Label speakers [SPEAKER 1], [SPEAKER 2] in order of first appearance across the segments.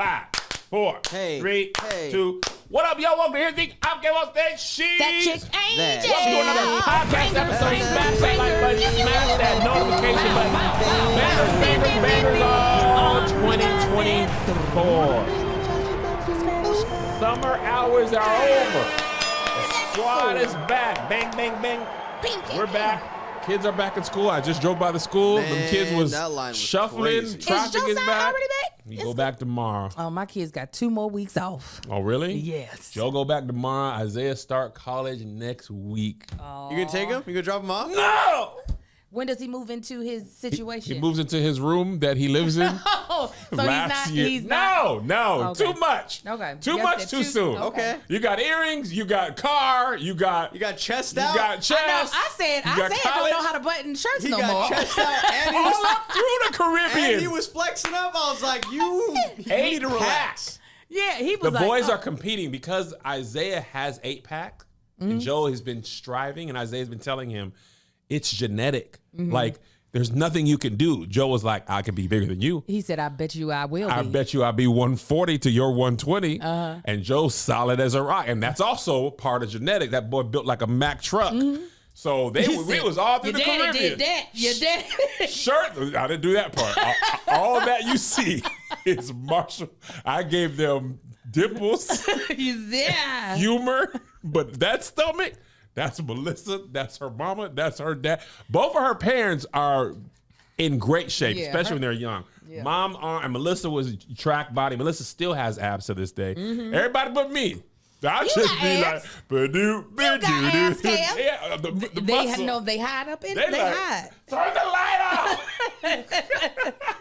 [SPEAKER 1] 5, 4,
[SPEAKER 2] Hey,
[SPEAKER 1] 3,
[SPEAKER 2] hey.
[SPEAKER 1] 2. What up, y'all? Welcome to Here's the I'm Game on Stage. She's
[SPEAKER 3] That chick Angel.
[SPEAKER 1] welcome to another podcast episode. Smash that like button, smash that notification button. Bangers, bangers all 2024. Summer hours are over. The squad is back. Bang, bang, bang. We're back. Kids are back in school. I just drove by the school. Them kids was shuffling.
[SPEAKER 2] Crazy.
[SPEAKER 1] Traffic is back.
[SPEAKER 3] Already back?
[SPEAKER 1] We go back tomorrow.
[SPEAKER 3] Oh, my kids got 2 more weeks off.
[SPEAKER 1] Oh, really?
[SPEAKER 3] Yes.
[SPEAKER 1] Joe go back tomorrow. Isaiah start college next week.
[SPEAKER 2] You gonna take him? You gonna drop him off?
[SPEAKER 1] No!
[SPEAKER 3] When does he move into his situation?
[SPEAKER 1] He moves into his room that he lives in.
[SPEAKER 3] Oh, so
[SPEAKER 1] last year.
[SPEAKER 3] he's not.
[SPEAKER 1] No,
[SPEAKER 3] Okay.
[SPEAKER 1] too much.
[SPEAKER 3] Okay.
[SPEAKER 1] Too
[SPEAKER 3] You
[SPEAKER 1] much,
[SPEAKER 3] said
[SPEAKER 1] too soon.
[SPEAKER 2] Okay.
[SPEAKER 1] You got earrings, you got car, you got
[SPEAKER 2] chest
[SPEAKER 1] you
[SPEAKER 2] out?
[SPEAKER 1] got chest.
[SPEAKER 3] I said
[SPEAKER 1] you got
[SPEAKER 3] don't
[SPEAKER 1] college.
[SPEAKER 3] know how to button shirts
[SPEAKER 2] He
[SPEAKER 3] no
[SPEAKER 2] got
[SPEAKER 3] more.
[SPEAKER 2] chest out and he
[SPEAKER 1] All
[SPEAKER 2] was,
[SPEAKER 1] up through the Caribbean.
[SPEAKER 2] and he was flexing up. I was like, you need to relax.
[SPEAKER 1] Packs.
[SPEAKER 3] Yeah, he
[SPEAKER 1] The
[SPEAKER 3] was like,
[SPEAKER 1] boys
[SPEAKER 3] oh.
[SPEAKER 1] are competing because Isaiah has 8-pack, and Joe has been striving, and Isaiah's been telling him it's genetic. Like, there's nothing you can do. Joe was like, I could be bigger than you.
[SPEAKER 3] He said, I bet you I will be.
[SPEAKER 1] I bet you I'll be 140 to your 120. And Joe's solid as a rock. And that's also part of genetic. That boy built like a Mack truck. So it was all through
[SPEAKER 3] Your
[SPEAKER 1] the
[SPEAKER 3] daddy
[SPEAKER 1] Caribbean.
[SPEAKER 3] did that. Your daddy.
[SPEAKER 1] Shirt, I didn't do that part. All that you see is Marshall. I gave them dimples,
[SPEAKER 3] Yeah.
[SPEAKER 1] humor, but that stomach, that's Melissa, that's her mama, that's her dad. Both of her parents are in great shape,
[SPEAKER 3] Yeah,
[SPEAKER 1] especially when they're young.
[SPEAKER 3] Yeah.
[SPEAKER 1] Mom and Melissa was track body. Melissa still has abs to this day. Everybody but me. I just
[SPEAKER 3] got
[SPEAKER 1] be
[SPEAKER 3] abs.
[SPEAKER 1] like, ba-doo,
[SPEAKER 3] got abs, Cam.
[SPEAKER 1] yeah, the
[SPEAKER 3] They
[SPEAKER 1] muscle.
[SPEAKER 3] they hide up in
[SPEAKER 1] They
[SPEAKER 3] they
[SPEAKER 1] like,
[SPEAKER 3] hide.
[SPEAKER 1] turn the light off.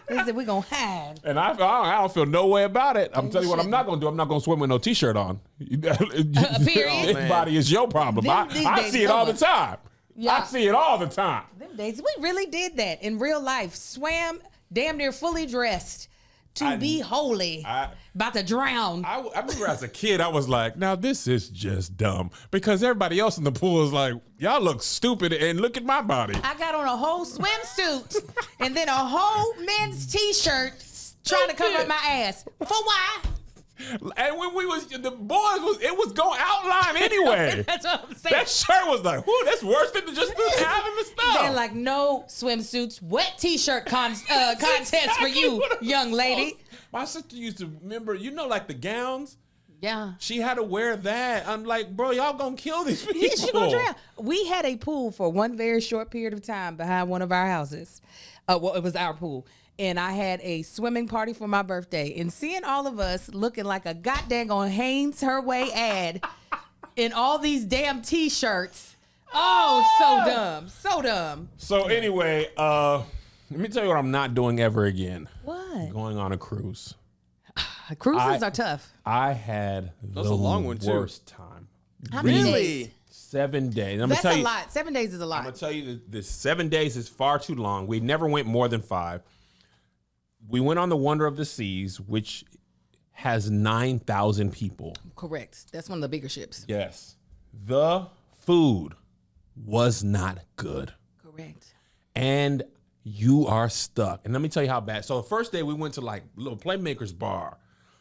[SPEAKER 3] They said we're gonna hide.
[SPEAKER 1] And I don't feel no way about it. I'm telling you what I'm not going to do. I'm not going to swim with no T-shirt on.
[SPEAKER 3] Period.
[SPEAKER 1] His body is your problem.
[SPEAKER 3] These
[SPEAKER 1] I
[SPEAKER 3] days
[SPEAKER 1] see it all the
[SPEAKER 3] over.
[SPEAKER 1] time.
[SPEAKER 3] Yeah.
[SPEAKER 1] I see it all the time.
[SPEAKER 3] Them days we really did that in real life. Swam damn near fully dressed to be holy. About to drown.
[SPEAKER 1] I remember as a kid, I was like, now this is just dumb. Because everybody else in the pool is like, y'all look stupid and look at my body.
[SPEAKER 3] I got on a whole swimsuit and then a whole men's t-shirt trying to cover up my ass. For why?
[SPEAKER 1] And when the boys it was going outline anyway.
[SPEAKER 3] That's what I'm saying.
[SPEAKER 1] That shirt was like, whoo, that's worse than just having the stuff.
[SPEAKER 3] They're like, no swimsuits, wet t-shirt contest for you, young lady.
[SPEAKER 1] My sister used to remember, like the gowns?
[SPEAKER 3] Yeah.
[SPEAKER 1] She had to wear that. I'm like, bro, y'all gonna kill these people.
[SPEAKER 3] Yeah, she gonna drown. We had a pool for one very short period of time behind one of our houses. Well, it was our pool. And I had a swimming party for my birthday. And seeing all of us looking like a goddamn Hanes Her Way ad in all these damn t-shirts. Oh, so dumb. So dumb.
[SPEAKER 1] So anyway, let me tell you what I'm not doing ever again.
[SPEAKER 3] What?
[SPEAKER 1] Going on a cruise.
[SPEAKER 3] Cruises are tough.
[SPEAKER 1] I had
[SPEAKER 2] was a long one, too.
[SPEAKER 1] worst time.
[SPEAKER 3] How many days?
[SPEAKER 1] 7 days. I'm
[SPEAKER 3] That's
[SPEAKER 1] gonna tell
[SPEAKER 3] a
[SPEAKER 1] you,
[SPEAKER 3] lot. 7 days is a
[SPEAKER 1] I'm
[SPEAKER 3] lot.
[SPEAKER 1] gonna tell you that this 7 days is far too long. We never went more than 5. We went on the Wonder of the Seas, which has 9,000 people.
[SPEAKER 3] Correct. That's one of the bigger ships.
[SPEAKER 1] Yes. The food was not good.
[SPEAKER 3] Correct.
[SPEAKER 1] And you are stuck. And let me tell you how bad. So the first day we went to like little Playmakers bar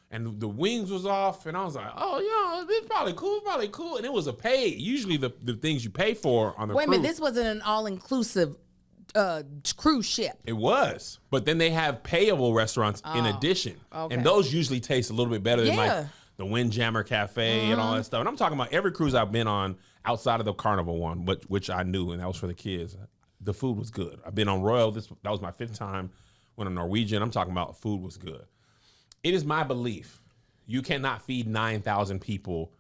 [SPEAKER 1] and the wings was off. And I was like, oh, yeah, this is probably cool. And it was a pay. Usually the things you pay for on the
[SPEAKER 3] Wait a
[SPEAKER 1] cruise.
[SPEAKER 3] minute. This wasn't an all-inclusive cruise ship.
[SPEAKER 1] It was. But then they have payable restaurants in addition.
[SPEAKER 3] Okay.
[SPEAKER 1] And those usually taste a little bit better than
[SPEAKER 3] Yeah.
[SPEAKER 1] like the Windjammer Cafe and all that stuff. And I'm talking about every cruise I've been on outside of the Carnival one, which I knew, and that was for the kids. The food was good. I've been on Royal. That was my 5th time. Went on Norwegian. I'm talking about food was good. It is my belief you cannot feed 9,000 people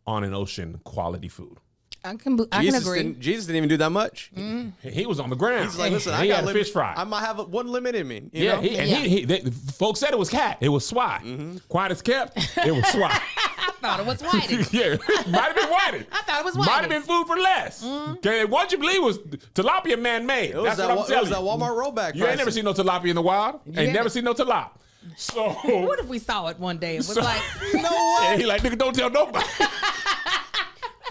[SPEAKER 1] on an ocean quality food.
[SPEAKER 3] I can agree.
[SPEAKER 2] Jesus didn't even do that much.
[SPEAKER 1] He was on the ground.
[SPEAKER 2] He's like, listen,
[SPEAKER 1] he
[SPEAKER 2] I
[SPEAKER 1] had
[SPEAKER 2] got
[SPEAKER 1] a fish fry.
[SPEAKER 2] I might have one limit in me. You
[SPEAKER 1] Yeah,
[SPEAKER 2] know?
[SPEAKER 1] folks said it was cat. It was swat. Quiet as kept. It was swat.
[SPEAKER 3] I thought it was whiting.
[SPEAKER 1] Yeah, might have been whiting.
[SPEAKER 3] I thought it was
[SPEAKER 1] Might have
[SPEAKER 3] whiting.
[SPEAKER 1] been food for less. Okay, what you believe was tilapia man-made.
[SPEAKER 2] It was
[SPEAKER 1] That's
[SPEAKER 2] that,
[SPEAKER 1] what I'm
[SPEAKER 2] it was
[SPEAKER 1] telling
[SPEAKER 2] that
[SPEAKER 1] you.
[SPEAKER 2] Walmart rollback.
[SPEAKER 1] You ain't never seen no tilapia in the wild.
[SPEAKER 3] Yeah.
[SPEAKER 1] Ain't never seen no tilapia. So
[SPEAKER 3] What if we saw it one day? It was like,
[SPEAKER 2] You know what?
[SPEAKER 1] and he like, nigga, don't tell nobody.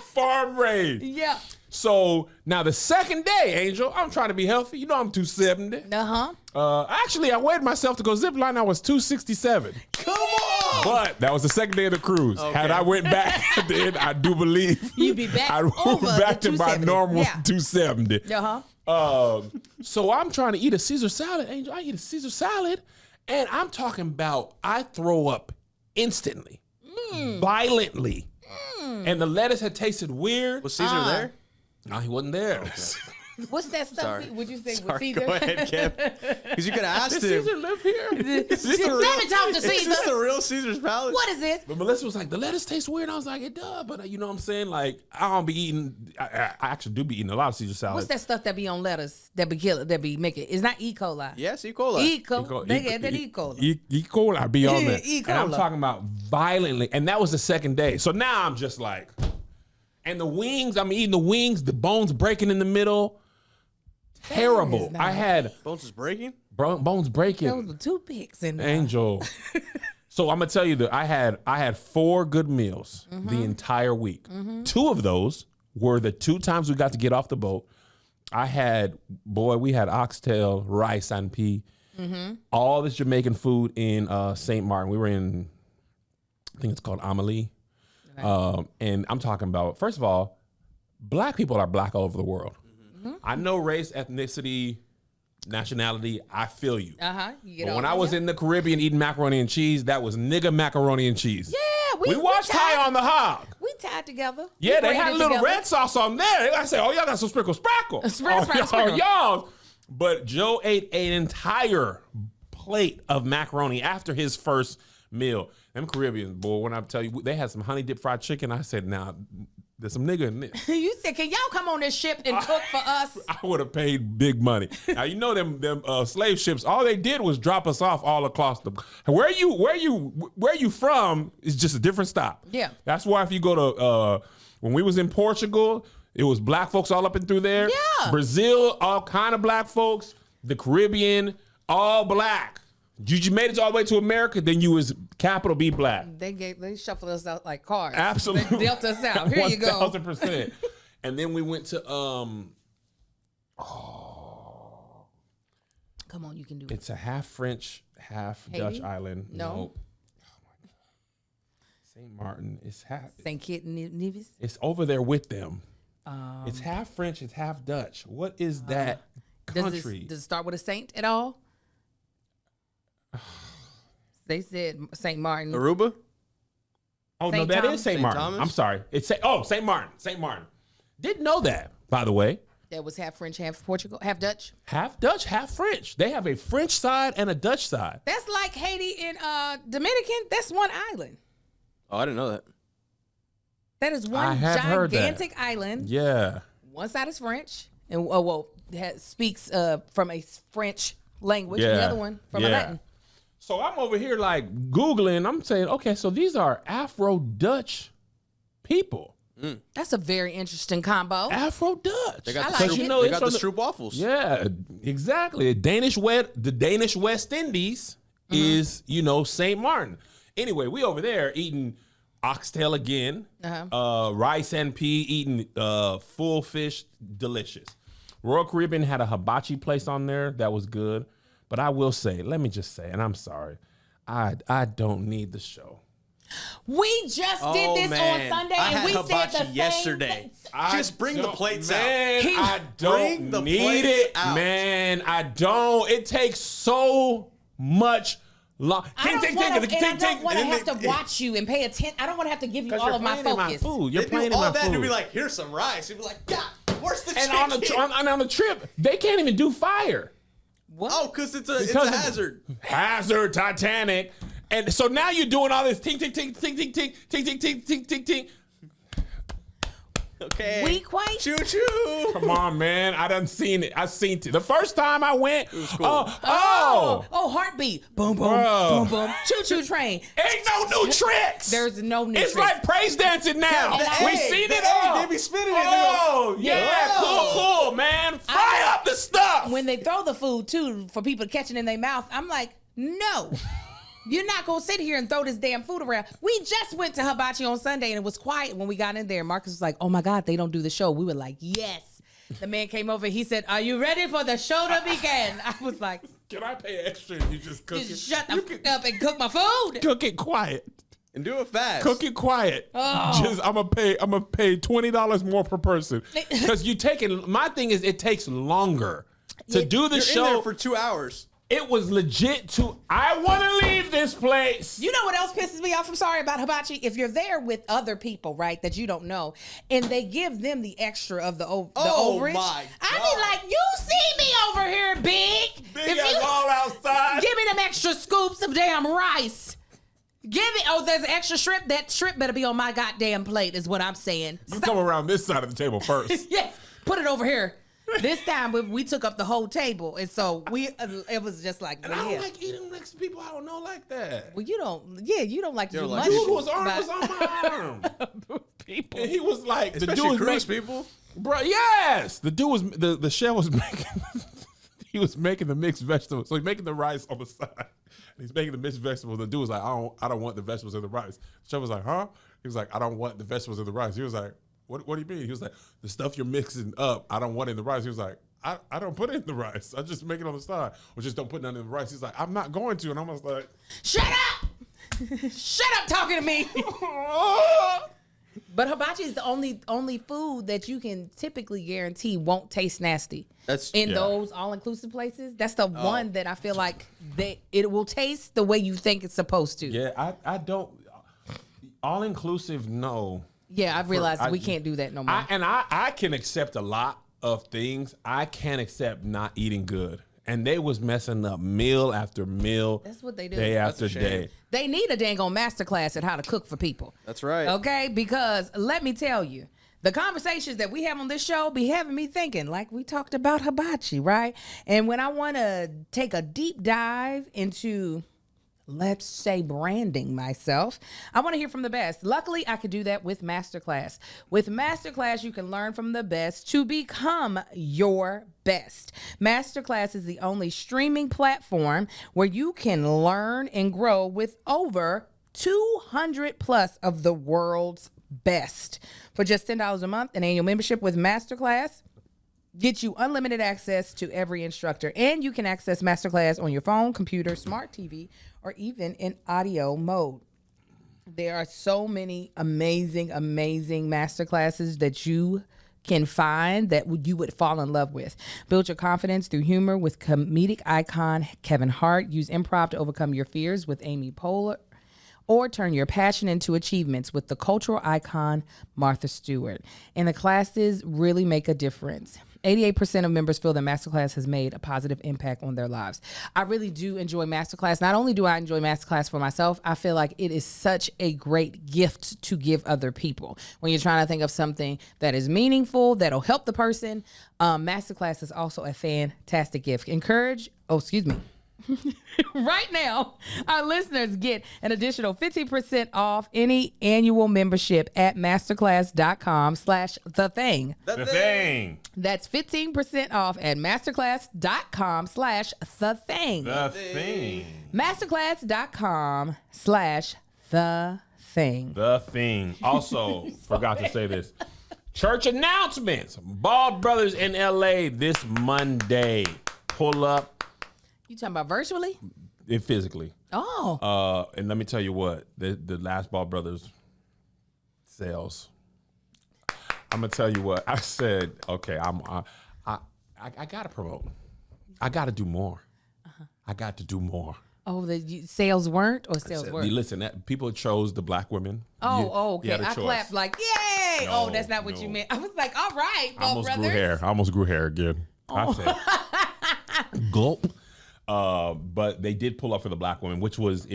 [SPEAKER 1] Farm raised.
[SPEAKER 3] yeah.
[SPEAKER 1] So now the second day, Angel, I'm trying to be healthy. You know I'm 270.
[SPEAKER 3] Uh-huh.
[SPEAKER 1] Actually, I weighed myself to go zip line. I was 267.
[SPEAKER 2] Come on.
[SPEAKER 1] But that was the second day of the cruise.
[SPEAKER 2] Okay.
[SPEAKER 1] Had I went back then, I do believe
[SPEAKER 3] You'd be back
[SPEAKER 1] I'd
[SPEAKER 3] over
[SPEAKER 1] move back
[SPEAKER 3] the
[SPEAKER 1] to my
[SPEAKER 3] 270.
[SPEAKER 1] normal
[SPEAKER 3] Yeah.
[SPEAKER 1] 270.
[SPEAKER 3] Uh-huh.
[SPEAKER 1] So I'm trying to eat a Caesar salad, Angel. I eat a Caesar salad, and I'm talking about I throw up instantly, violently, and the lettuce had tasted weird.
[SPEAKER 2] Was Caesar there?
[SPEAKER 1] No, he wasn't there.
[SPEAKER 3] What's that stuff?
[SPEAKER 2] Sorry.
[SPEAKER 3] Would you say with
[SPEAKER 2] Sorry,
[SPEAKER 3] Caesar?
[SPEAKER 2] go ahead, Kev. Because you could have asked
[SPEAKER 1] Did
[SPEAKER 2] him.
[SPEAKER 1] Caesar live here?
[SPEAKER 3] Let me talk to
[SPEAKER 2] Is this
[SPEAKER 3] Caesar.
[SPEAKER 2] the real Caesar's Palace?
[SPEAKER 3] What is this?
[SPEAKER 1] But Melissa was like, the lettuce tastes weird. I was like, it does, but you know what I'm saying? Like, I don't be eating. I actually do be eating a lot of Caesar salad.
[SPEAKER 3] What's that stuff that be on lettuce that be killing, that be making? It's not E. coli.
[SPEAKER 2] Yes, E. coli.
[SPEAKER 3] E. coli. They get that E. coli.
[SPEAKER 1] E. coli. I be on that.
[SPEAKER 3] E.
[SPEAKER 1] And I'm
[SPEAKER 3] coli.
[SPEAKER 1] talking about violently. And that was the second day. So now I'm just like, and the wings, I'm eating the wings, the bones breaking in the middle. Terrible.
[SPEAKER 3] nice.
[SPEAKER 1] I had
[SPEAKER 2] Bones is breaking?
[SPEAKER 1] bones breaking.
[SPEAKER 3] Those were toothpicks in there.
[SPEAKER 1] Angel. So I'm gonna tell you that I had 4 good meals the entire week. 2 of those were the 2 times we got to get off the boat. We had oxtail, rice, and pea. All this Jamaican food in St. Martin. We were in, I think it's called Amelie. And I'm talking about, first of all, black people are black all over the world. I know race, ethnicity, nationality. I feel you.
[SPEAKER 3] You get
[SPEAKER 1] But
[SPEAKER 3] all
[SPEAKER 1] when I
[SPEAKER 3] that.
[SPEAKER 1] was in the Caribbean eating macaroni and cheese, that was nigga macaroni and cheese.
[SPEAKER 3] Yeah,
[SPEAKER 1] We watched High on the Hog.
[SPEAKER 3] We tied together.
[SPEAKER 1] Yeah,
[SPEAKER 3] We
[SPEAKER 1] they had a
[SPEAKER 3] braided
[SPEAKER 1] little
[SPEAKER 3] together.
[SPEAKER 1] red sauce on there. I said, oh, y'all got some sprinkle sprackle.
[SPEAKER 3] Sprinkle.
[SPEAKER 1] Y'all. But Joe ate an entire plate of macaroni after his first meal. Them Caribbeans, boy, when I tell you, they had some honey dip fried chicken. I said, now, there's some nigga in this.
[SPEAKER 3] You said, can y'all come on this ship and cook for us?
[SPEAKER 1] I would have paid big money. Now you know them slave ships. All they did was drop us off all across the. Where you from is just a different stop.
[SPEAKER 3] Yeah.
[SPEAKER 1] That's why if you go to when we was in Portugal, it was black folks all up and through there.
[SPEAKER 3] Yeah.
[SPEAKER 1] Brazil, all kind of black folks. The Caribbean, all black. You made it all the way to America, then you was capital B black.
[SPEAKER 3] They shuffled us out like cards.
[SPEAKER 1] Absolutely.
[SPEAKER 3] They dealt us out. Here you go.
[SPEAKER 1] 1000%. And then we went to
[SPEAKER 3] Come on, you can do it.
[SPEAKER 1] it's a half French, half
[SPEAKER 3] Haiti?
[SPEAKER 1] Dutch island.
[SPEAKER 3] No.
[SPEAKER 1] Oh my God. St. Martin. It's half.
[SPEAKER 3] St. Kitts and Nevis.
[SPEAKER 1] It's over there with them. It's half French. It's half Dutch. What is that country?
[SPEAKER 3] Does it start with a saint at all? They said St. Martin.
[SPEAKER 2] Aruba?
[SPEAKER 1] oh no,
[SPEAKER 3] St.
[SPEAKER 1] that
[SPEAKER 3] Thomas?
[SPEAKER 1] is St.
[SPEAKER 2] St.
[SPEAKER 1] Martin.
[SPEAKER 2] Thomas?
[SPEAKER 1] I'm sorry. It's St. Martin. St. Martin. Didn't know that, by the way.
[SPEAKER 3] That was half French, half Portugal, half Dutch.
[SPEAKER 1] Half Dutch, half French. They have a French side and a Dutch side.
[SPEAKER 3] That's like Haiti and Dominican. That's one island.
[SPEAKER 2] Oh, I didn't know that.
[SPEAKER 3] That is
[SPEAKER 1] I
[SPEAKER 3] one
[SPEAKER 1] have heard that.
[SPEAKER 3] gigantic island.
[SPEAKER 1] Yeah.
[SPEAKER 3] One side is French, and speaks from a French language.
[SPEAKER 1] Yeah.
[SPEAKER 3] And the other one from a Latin.
[SPEAKER 1] So I'm over here like Googling. I'm saying, okay, so these are Afro-Dutch people.
[SPEAKER 3] That's a very interesting combo.
[SPEAKER 1] Afro-Dutch.
[SPEAKER 2] They got
[SPEAKER 3] I
[SPEAKER 2] the
[SPEAKER 3] like
[SPEAKER 2] Stroop,
[SPEAKER 3] it.
[SPEAKER 2] they
[SPEAKER 1] it's
[SPEAKER 2] got
[SPEAKER 1] from
[SPEAKER 2] the Stroop waffles.
[SPEAKER 1] Yeah, exactly. The Danish West Indies is, St. Martin. Anyway, we over there eating oxtail again, rice and pea, eating full fish, delicious. Royal Caribbean had a hibachi place on there that was good. But I will say, let me just say, and I'm sorry, I don't need the show.
[SPEAKER 3] We just did this on Sunday,
[SPEAKER 2] I
[SPEAKER 3] and
[SPEAKER 2] had
[SPEAKER 3] we
[SPEAKER 2] hibachi
[SPEAKER 3] said the same
[SPEAKER 2] yesterday.
[SPEAKER 3] thing.
[SPEAKER 2] Just bring the plates
[SPEAKER 1] man,
[SPEAKER 2] out.
[SPEAKER 1] I
[SPEAKER 2] Bring
[SPEAKER 1] don't
[SPEAKER 2] the
[SPEAKER 1] need
[SPEAKER 2] plates
[SPEAKER 1] it,
[SPEAKER 2] out.
[SPEAKER 1] man. I don't. It takes so much long.
[SPEAKER 3] I don't want to have to watch you and pay attention. I don't want to have to give you all of my focus.
[SPEAKER 1] Food. You're
[SPEAKER 2] They
[SPEAKER 1] playing
[SPEAKER 2] do
[SPEAKER 1] in my
[SPEAKER 2] all that
[SPEAKER 1] food.
[SPEAKER 2] and be like, here's some rice. You'd be like, God, where's the
[SPEAKER 1] and
[SPEAKER 2] chicken?
[SPEAKER 1] on the trip, they can't even do fire.
[SPEAKER 3] What?
[SPEAKER 2] Oh, because it's a
[SPEAKER 1] Because of-
[SPEAKER 2] hazard.
[SPEAKER 1] Hazard, Titanic. And so now you're doing all this ting, ting, ting, ting, ting, ting, ting, ting, ting, ting, ting, ting.
[SPEAKER 2] Okay.
[SPEAKER 3] Weak white?
[SPEAKER 2] Choo choo.
[SPEAKER 1] Come on, man. I done seen it. I seen it. The first time I went,
[SPEAKER 2] was cool.
[SPEAKER 3] Oh, heartbeat. Boom, boom,
[SPEAKER 1] Bro.
[SPEAKER 3] boom, boom. Choo choo train.
[SPEAKER 1] ain't no new tricks.
[SPEAKER 3] There's no new
[SPEAKER 1] It's
[SPEAKER 3] tricks.
[SPEAKER 1] like praise dancing now.
[SPEAKER 3] The
[SPEAKER 1] We
[SPEAKER 3] A,
[SPEAKER 1] seen
[SPEAKER 2] the
[SPEAKER 1] it
[SPEAKER 2] A,
[SPEAKER 1] all.
[SPEAKER 2] they be spinning it.
[SPEAKER 1] Oh, yeah.
[SPEAKER 2] Whoa.
[SPEAKER 1] Cool, man. Fry up the stuff.
[SPEAKER 3] When they throw the food, too, for people to catch it in their mouth, I'm like, no. You're not going to sit here and throw this damn food around. We just went to Hibachi on Sunday, and it was quiet when we got in there. Marcus was like, oh, my God, they don't do the show. We were like, yes. The man came over. He said, are you ready for the show to begin? I was like,
[SPEAKER 1] Can I pay extra and you just cook
[SPEAKER 3] Just
[SPEAKER 1] it?
[SPEAKER 3] shut the fuck up and cook my food.
[SPEAKER 1] Cook it quiet.
[SPEAKER 2] And do it fast.
[SPEAKER 1] Cook it quiet.
[SPEAKER 3] Oh.
[SPEAKER 1] Just I'm gonna pay $20 more per person. Because you taking my thing is it takes longer to do the
[SPEAKER 2] You're
[SPEAKER 1] show.
[SPEAKER 2] in there for 2 hours.
[SPEAKER 1] It was legit I want to leave this place.
[SPEAKER 3] You know what else pisses me off? I'm sorry about hibachi. If you're there with other people, right, that you don't know, and they give them the extra of the overage.
[SPEAKER 2] My
[SPEAKER 3] I
[SPEAKER 2] God.
[SPEAKER 3] be like, you see me over here, big.
[SPEAKER 1] Big ass all outside.
[SPEAKER 3] Give me them extra scoops of damn rice. Give it. Oh, there's an extra shrimp. That shrimp better be on my goddamn plate, is what I'm saying.
[SPEAKER 1] You come around this side of the table first.
[SPEAKER 3] Yes, put it over here. This time we took up the whole table, and so it was just like,
[SPEAKER 1] And I don't like eating next to people I don't know like that.
[SPEAKER 3] well, you don't like to
[SPEAKER 2] You
[SPEAKER 3] do
[SPEAKER 2] don't like
[SPEAKER 3] much.
[SPEAKER 2] it.
[SPEAKER 1] Dude was arm was on my arm.
[SPEAKER 3] people.
[SPEAKER 1] And he was like, the
[SPEAKER 2] Especially
[SPEAKER 1] dude was
[SPEAKER 2] cruise
[SPEAKER 1] making,
[SPEAKER 2] people.
[SPEAKER 1] bro, yes. The dude was, the chef was making, he was making the mixed vegetables. So he's making the rice on the side. And he's making the mixed vegetables. The dude was like, I don't want the vegetables in the rice. The chef was like, huh? He was like, I don't want the vegetables in the rice. He was like, what do you mean? He was like, the stuff you're mixing up, I don't want it in the rice. He was like, I don't put it in the rice. I just make it on the side. Or just don't put none in the rice. He's like, I'm not going to. And I was like,
[SPEAKER 3] Shut up! Shut up talking to me. But hibachi is the only food that you can typically guarantee won't taste nasty.
[SPEAKER 2] That's
[SPEAKER 3] In
[SPEAKER 1] Yeah.
[SPEAKER 3] those all-inclusive places, that's the one that I feel like it will taste the way you think it's supposed to.
[SPEAKER 1] yeah, I don't, all inclusive, no.
[SPEAKER 3] Yeah, I realized
[SPEAKER 1] I-
[SPEAKER 3] we can't do that no more.
[SPEAKER 1] I can accept a lot of things. I can't accept not eating good. And they was messing up meal after meal.
[SPEAKER 3] That's what they do.
[SPEAKER 1] Day
[SPEAKER 2] That's
[SPEAKER 1] after
[SPEAKER 2] a shame.
[SPEAKER 1] day.
[SPEAKER 3] They need a dang on masterclass at how to cook for people.
[SPEAKER 2] That's right.
[SPEAKER 3] Okay, because let me tell you, the conversations that we have on this show be having me thinking, like we talked about hibachi, right? And when I want to take a deep dive into, let's say, branding myself, I want to hear from the best. Luckily, I could do that with Masterclass. With Masterclass, you can learn from the best to become your best. Masterclass is the only streaming platform where you can learn and grow with over 200 plus of the world's best. For just $10 a month, an annual membership with Masterclass get you unlimited access to every instructor, and you can access Masterclass on your phone, computer, smart TV, or even in audio mode. There are so many amazing Masterclasses that you can find that you would fall in love with. Build your confidence through humor with comedic icon Kevin Hart. Use improv to overcome your fears with Amy Poehler. Or turn your passion into achievements with the cultural icon Martha Stewart. And the classes really make a difference. 88% of members feel that Masterclass has made a positive impact on their lives. I really do enjoy Masterclass. Not only do I enjoy Masterclass for myself, I feel like it is such a great gift to give other people. When you're trying to think of something that is meaningful, that'll help the person, Masterclass is also a fantastic gift. Right now, our listeners get an additional 15% off any annual membership at masterclass.com/thething.
[SPEAKER 1] The thing.
[SPEAKER 3] That's 15% off at masterclass.com/thething.
[SPEAKER 1] The thing.
[SPEAKER 3] Masterclass.com/thething.
[SPEAKER 1] The thing. Also, forgot to say this. Church announcements. Bald Brothers in LA this Monday. Pull up.
[SPEAKER 3] You talking about virtually?
[SPEAKER 1] Physically.
[SPEAKER 3] Oh.
[SPEAKER 1] And let me tell you what, the last Ball Brothers sales. I'm gonna tell you what I said. Okay, I gotta promote. I gotta do more. I got to do more.
[SPEAKER 3] Oh, the sales weren't or sales were?
[SPEAKER 1] Listen, people chose the black women.
[SPEAKER 3] Okay.
[SPEAKER 1] You had a
[SPEAKER 3] I
[SPEAKER 1] choice.
[SPEAKER 3] clapped like, yay!
[SPEAKER 1] No,
[SPEAKER 3] That's not what
[SPEAKER 1] no.
[SPEAKER 3] you meant. I was like, all right,
[SPEAKER 1] I
[SPEAKER 3] Ball
[SPEAKER 1] almost
[SPEAKER 3] Brothers.
[SPEAKER 1] grew hair. I almost grew hair again. I said, gulp. But they did pull up for the black women, which was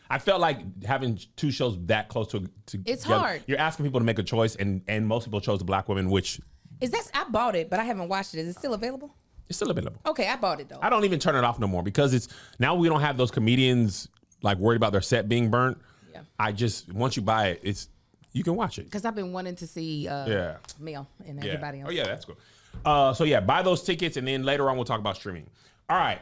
[SPEAKER 1] I felt like having two shows that close to
[SPEAKER 3] It's
[SPEAKER 1] together,
[SPEAKER 3] hard.
[SPEAKER 1] You're asking people to make a choice, and most people chose the black women, which
[SPEAKER 3] I bought it, but I haven't watched it. Is it still available?
[SPEAKER 1] is still available.
[SPEAKER 3] Okay, I bought it though.
[SPEAKER 1] I don't even turn it off no more because now we don't have those comedians like worried about their set being burnt.
[SPEAKER 3] Yeah.
[SPEAKER 1] Once you buy it, you can watch it.
[SPEAKER 3] Because I've been wanting to see Mel and
[SPEAKER 1] Yeah.
[SPEAKER 3] everybody else.
[SPEAKER 1] Oh yeah, that's cool. So yeah, buy those tickets, and then later on we'll talk about streaming. All right.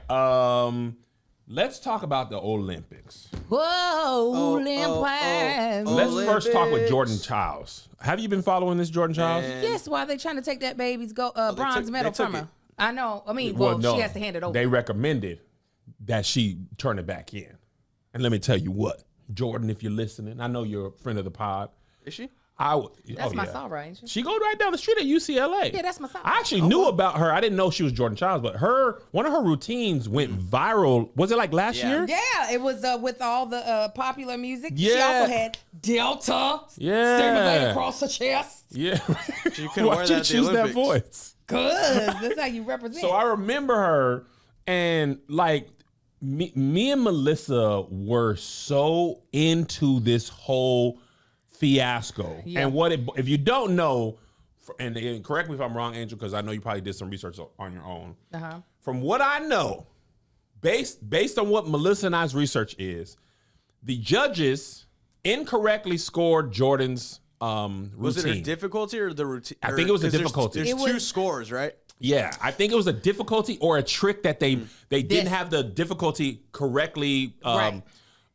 [SPEAKER 1] Let's talk about the Olympics.
[SPEAKER 3] Whoa, Olympics.
[SPEAKER 1] Let's first talk with
[SPEAKER 2] Olympics.
[SPEAKER 1] Jordan Chiles. Have you been following this Jordan Chiles?
[SPEAKER 2] Man.
[SPEAKER 3] Yes, why are they trying to take that baby's bronze
[SPEAKER 2] they
[SPEAKER 3] medal
[SPEAKER 2] took
[SPEAKER 3] from
[SPEAKER 2] it.
[SPEAKER 3] her? I know. I mean,
[SPEAKER 1] No.
[SPEAKER 3] she has to hand it over.
[SPEAKER 1] They recommended that she turned it back in. And let me tell you what, Jordan, if you're listening, I know you're a friend of the pod.
[SPEAKER 2] Is she?
[SPEAKER 3] That's my Sara, ain't she?
[SPEAKER 1] She goes right down the street at UCLA.
[SPEAKER 3] Yeah, that's my Sara.
[SPEAKER 1] I actually knew about her. I didn't know she was Jordan Chiles, but one of her routines went viral. Was it like last year?
[SPEAKER 3] Yeah, it was with all the popular music.
[SPEAKER 1] Yeah.
[SPEAKER 3] She also had Delta.
[SPEAKER 1] Yeah.
[SPEAKER 3] Stimulated across her chest.
[SPEAKER 1] Yeah.
[SPEAKER 2] She couldn't wear that at the
[SPEAKER 1] choose that
[SPEAKER 2] Olympics.
[SPEAKER 1] voice?
[SPEAKER 3] Good. That's how you represent.
[SPEAKER 1] So I remember her, and like me and Melissa were so into this whole fiasco.
[SPEAKER 3] Yeah.
[SPEAKER 1] And if you don't know, and correct me if I'm wrong, Angel, because I know you probably did some research on your own.
[SPEAKER 3] Uh-huh.
[SPEAKER 1] From what I know, based on what Melissa and I's research is, the judges incorrectly scored Jordan's routine.
[SPEAKER 2] Was it a difficulty or the routine?
[SPEAKER 1] I think it was a difficulty.
[SPEAKER 2] There's
[SPEAKER 3] It
[SPEAKER 2] two
[SPEAKER 3] was-
[SPEAKER 2] scores, right?
[SPEAKER 1] Yeah, I think it was a difficulty or a trick that they didn't have the difficulty correctly
[SPEAKER 3] Right.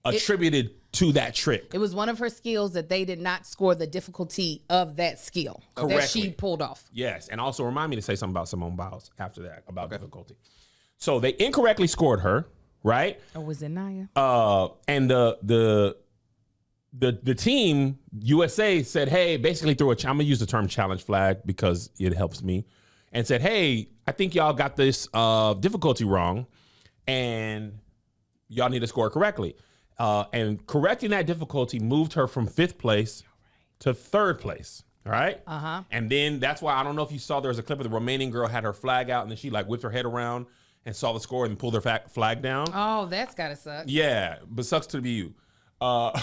[SPEAKER 1] attributed to that trick.
[SPEAKER 3] It was one of her skills that they did not score the difficulty of that skill that
[SPEAKER 1] Correctly.
[SPEAKER 3] she pulled off.
[SPEAKER 1] Yes, and also remind me to say something about Simone Biles after that about difficulty. So they incorrectly scored her, right?
[SPEAKER 3] Or was it Naya?
[SPEAKER 1] And the team USA said, hey, basically threw I'm gonna use the term challenge flag because it helps me, and said, hey, I think y'all got this difficulty wrong, and y'all need to score correctly. And correcting that difficulty moved her from 5th place to 3rd place. All right.
[SPEAKER 3] Uh-huh.
[SPEAKER 1] And then that's why I don't know if you saw there was a clip of the Romanian girl had her flag out and then she like whipped her head around and saw the score and pulled her flag down.
[SPEAKER 3] Oh, that's gotta suck.
[SPEAKER 1] Yeah, but sucks to be you. I'm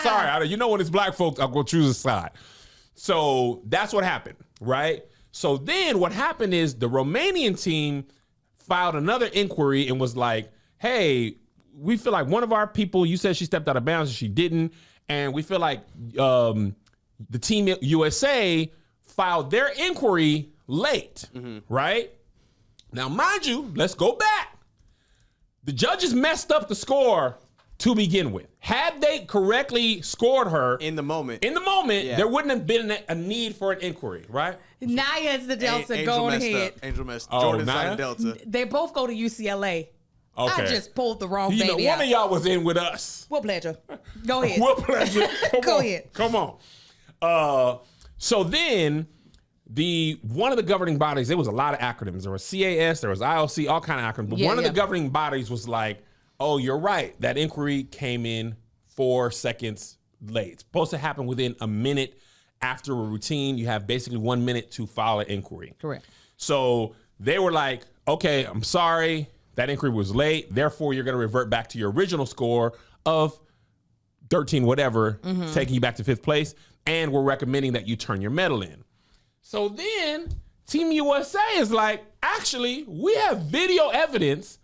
[SPEAKER 1] sorry. You know when it's black folks, I'm gonna choose a side. So that's what happened, right? So then what happened is the Romanian team filed another inquiry and was like, hey, we feel like one of our people, you said she stepped out of bounds and she didn't. And we feel like the team USA filed their inquiry late, right? Now, mind you, let's go back. The judges messed up the score to begin with. Had they correctly scored her
[SPEAKER 2] In the moment.
[SPEAKER 1] yeah, there wouldn't have been a need for an inquiry, right?
[SPEAKER 3] Naya is the Delta.
[SPEAKER 2] Angel
[SPEAKER 3] Go
[SPEAKER 2] messed
[SPEAKER 3] ahead.
[SPEAKER 2] up. Angel messed
[SPEAKER 1] Oh,
[SPEAKER 2] Jordan's
[SPEAKER 1] Naya?
[SPEAKER 2] not Delta.
[SPEAKER 3] They both go to UCLA.
[SPEAKER 1] Okay.
[SPEAKER 3] I just pulled the wrong
[SPEAKER 1] You know,
[SPEAKER 3] baby
[SPEAKER 1] one
[SPEAKER 3] out.
[SPEAKER 1] of y'all was in with us.
[SPEAKER 3] What pleasure? Go ahead.
[SPEAKER 1] What pleasure. Come
[SPEAKER 3] Go
[SPEAKER 1] on.
[SPEAKER 3] ahead.
[SPEAKER 1] Come on. So then one of the governing bodies, there was a lot of acronyms. There was CAS, there was IOC, all kind of acronyms. But one of the governing bodies was like, oh, you're right. That inquiry came in 4 seconds late. It's supposed to happen within a minute after a routine. You have basically 1 minute to file an inquiry.
[SPEAKER 3] Correct.
[SPEAKER 1] So they were like, okay, I'm sorry. That inquiry was late. Therefore, you're going to revert back to your original score of 13 whatever, taking you back to 5th place. And we're recommending that you turn your medal in. So then Team USA is like, actually, we have video evidence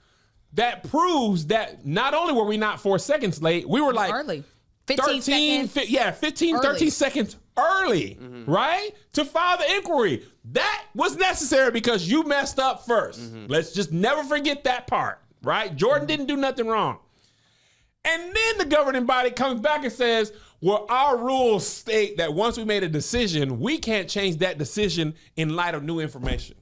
[SPEAKER 1] that proves that not only were we not 4 seconds late, we were like
[SPEAKER 3] Early. 15 seconds.
[SPEAKER 1] 15,
[SPEAKER 3] early.
[SPEAKER 1] 13 seconds early, right? To file the inquiry. That was necessary because you messed up first. Let's just never forget that part, right? Jordan didn't do nothing wrong. And then the governing body comes back and says, well, our rules state that once we made a decision, we can't change that decision in light of new information.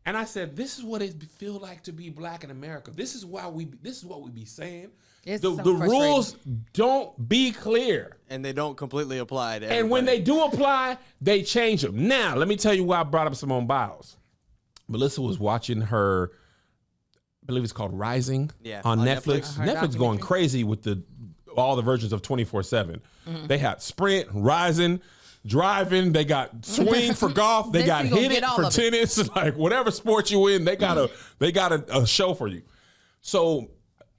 [SPEAKER 1] And I said, this is what it feel like to be black in America. This is what we be saying.
[SPEAKER 3] It's
[SPEAKER 1] The
[SPEAKER 3] so
[SPEAKER 1] rules don't be clear.
[SPEAKER 2] And they don't completely apply to
[SPEAKER 1] And when
[SPEAKER 2] everybody.
[SPEAKER 1] they do apply, they change them. Now, let me tell you why I brought up Simone Biles. Melissa was watching her, I believe it's called Rising on Netflix.
[SPEAKER 3] Her
[SPEAKER 1] Netflix going
[SPEAKER 3] documentary.
[SPEAKER 1] crazy with all the versions of 24/7. They had Sprint, Rising, Driving. They got Swing for golf. They
[SPEAKER 3] This
[SPEAKER 1] got
[SPEAKER 3] we gonna
[SPEAKER 1] Hit
[SPEAKER 3] get
[SPEAKER 1] It
[SPEAKER 3] all
[SPEAKER 1] for
[SPEAKER 3] of it.
[SPEAKER 1] tennis. Like whatever sport you in, they got a show for you. So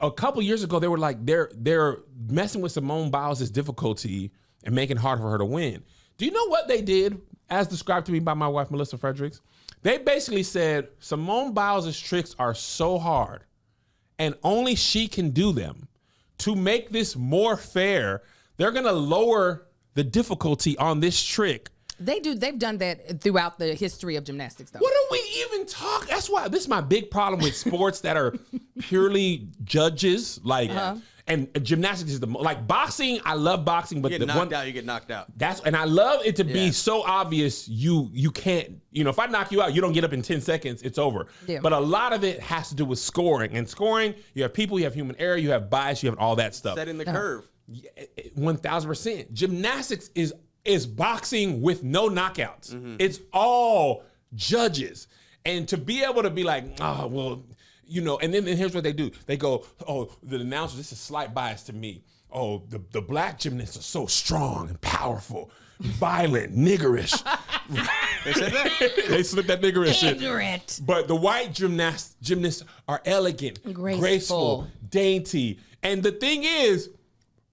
[SPEAKER 1] a couple years ago, they were like they're messing with Simone Biles' difficulty and making it hard for her to win. Do you know what they did, as described to me by my wife Melissa Fredericks? They basically said Simone Biles' tricks are so hard, and only she can do them. To make this more fair, they're gonna lower the difficulty on this trick.
[SPEAKER 3] They've done that throughout the history of gymnastics, though.
[SPEAKER 1] What are we even talking? That's why this is my big problem with sports that are purely judges. Like And gymnastics is like boxing. I love boxing, but
[SPEAKER 2] You
[SPEAKER 1] the
[SPEAKER 2] get
[SPEAKER 1] one
[SPEAKER 2] knocked out, you get knocked out.
[SPEAKER 1] and I love it to be
[SPEAKER 2] Yeah.
[SPEAKER 1] so obvious. You can't, if I knock you out, you don't get up in 10 seconds. It's over.
[SPEAKER 3] Yeah.
[SPEAKER 1] But a lot of it has to do with scoring. And scoring, you have people, you have human error, you have bias, you have all that stuff.
[SPEAKER 2] Setting the curve.
[SPEAKER 1] 1000%. Gymnastics is boxing with no knockouts. It's all judges. And to be able to be like, oh, well, and then here's what they do. They go, oh, the announcer, this is slight bias to me. Oh, the black gymnasts are so strong and powerful, violent, niggerish.
[SPEAKER 2] They said that?
[SPEAKER 1] They slipped that niggerish shit.
[SPEAKER 3] Ignorant.
[SPEAKER 1] But the white gymnasts are elegant, graceful, dainty. And the thing is,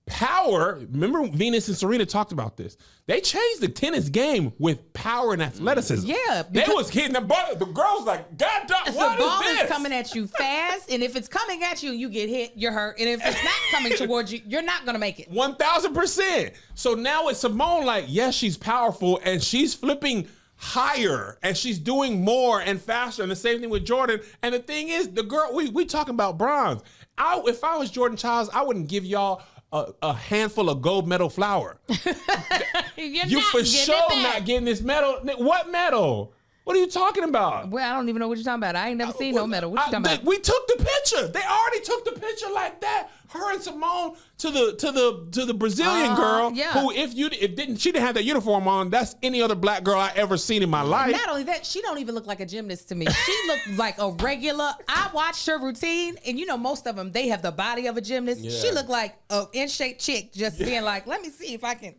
[SPEAKER 1] power, remember Venus and Serena talked about this. They changed the tennis game with power and athleticism.
[SPEAKER 3] Yeah,
[SPEAKER 1] They was hitting the ball. The girls like, God,
[SPEAKER 3] The
[SPEAKER 1] what
[SPEAKER 3] ball
[SPEAKER 1] is this?
[SPEAKER 3] is coming at you fast, and if it's coming at you, you get hit, you're hurt. And if it's not coming towards you, you're not gonna make it.
[SPEAKER 1] 1000%. So now it's Simone, like, yes, she's powerful and she's flipping higher and she's doing more and faster. And the same thing with Jordan. And the thing is, the girl, we talking about bronze. If I was Jordan Chiles, I wouldn't give y'all a handful of gold medal flour. You for sure not getting this medal. What medal? What are you talking about?
[SPEAKER 3] Well, I don't even know what you're talking about. I ain't never seen no medal. What you talking about?
[SPEAKER 1] We took the picture. They already took the picture like that. Her and Simone to the Brazilian girl
[SPEAKER 3] yeah.
[SPEAKER 1] who she didn't have that uniform on. That's any other black girl I ever seen in my life.
[SPEAKER 3] Not only that, she don't even look like a gymnast to me. She looked like a regular. I watched her routine, and most of them, they have the body of a gymnast.
[SPEAKER 1] Yeah.
[SPEAKER 3] She looked like an in-shape chick, just being like, let me see if I can.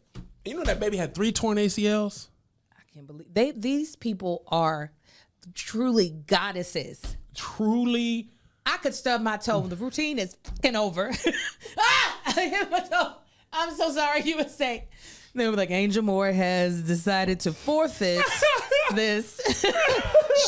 [SPEAKER 1] That baby had 3 torn ACLs.
[SPEAKER 3] I can't believe these people are truly goddesses.
[SPEAKER 1] Truly.
[SPEAKER 3] I could stub my toe. The routine is fucking over. I hit my toe. I'm so sorry. You would say. They were like, Angel Moore has decided to forfeit this.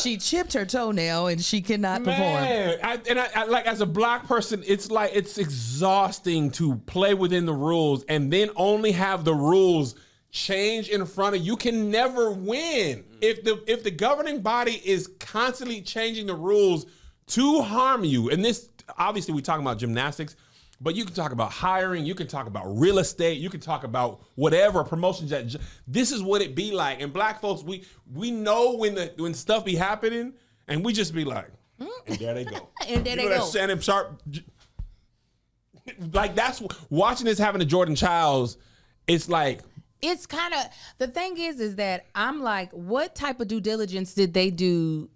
[SPEAKER 3] She chipped her toenail and she cannot perform.
[SPEAKER 1] I like, as a black person, it's like, it's exhausting to play within the rules and then only have the rules change in front of you. You can never win. If the governing body is constantly changing the rules to harm you, and this, obviously we're talking about gymnastics, but you can talk about hiring, you can talk about real estate, you can talk about whatever promotions. This is what it be like. And black folks, we know when stuff be happening, and we just be like, and there they go.
[SPEAKER 3] And there they go.
[SPEAKER 1] Shannon Sharp, like, that's watching this happen to Jordan Chiles. It's like,
[SPEAKER 3] it's kind of, the thing is that I'm like, what type of due diligence did they do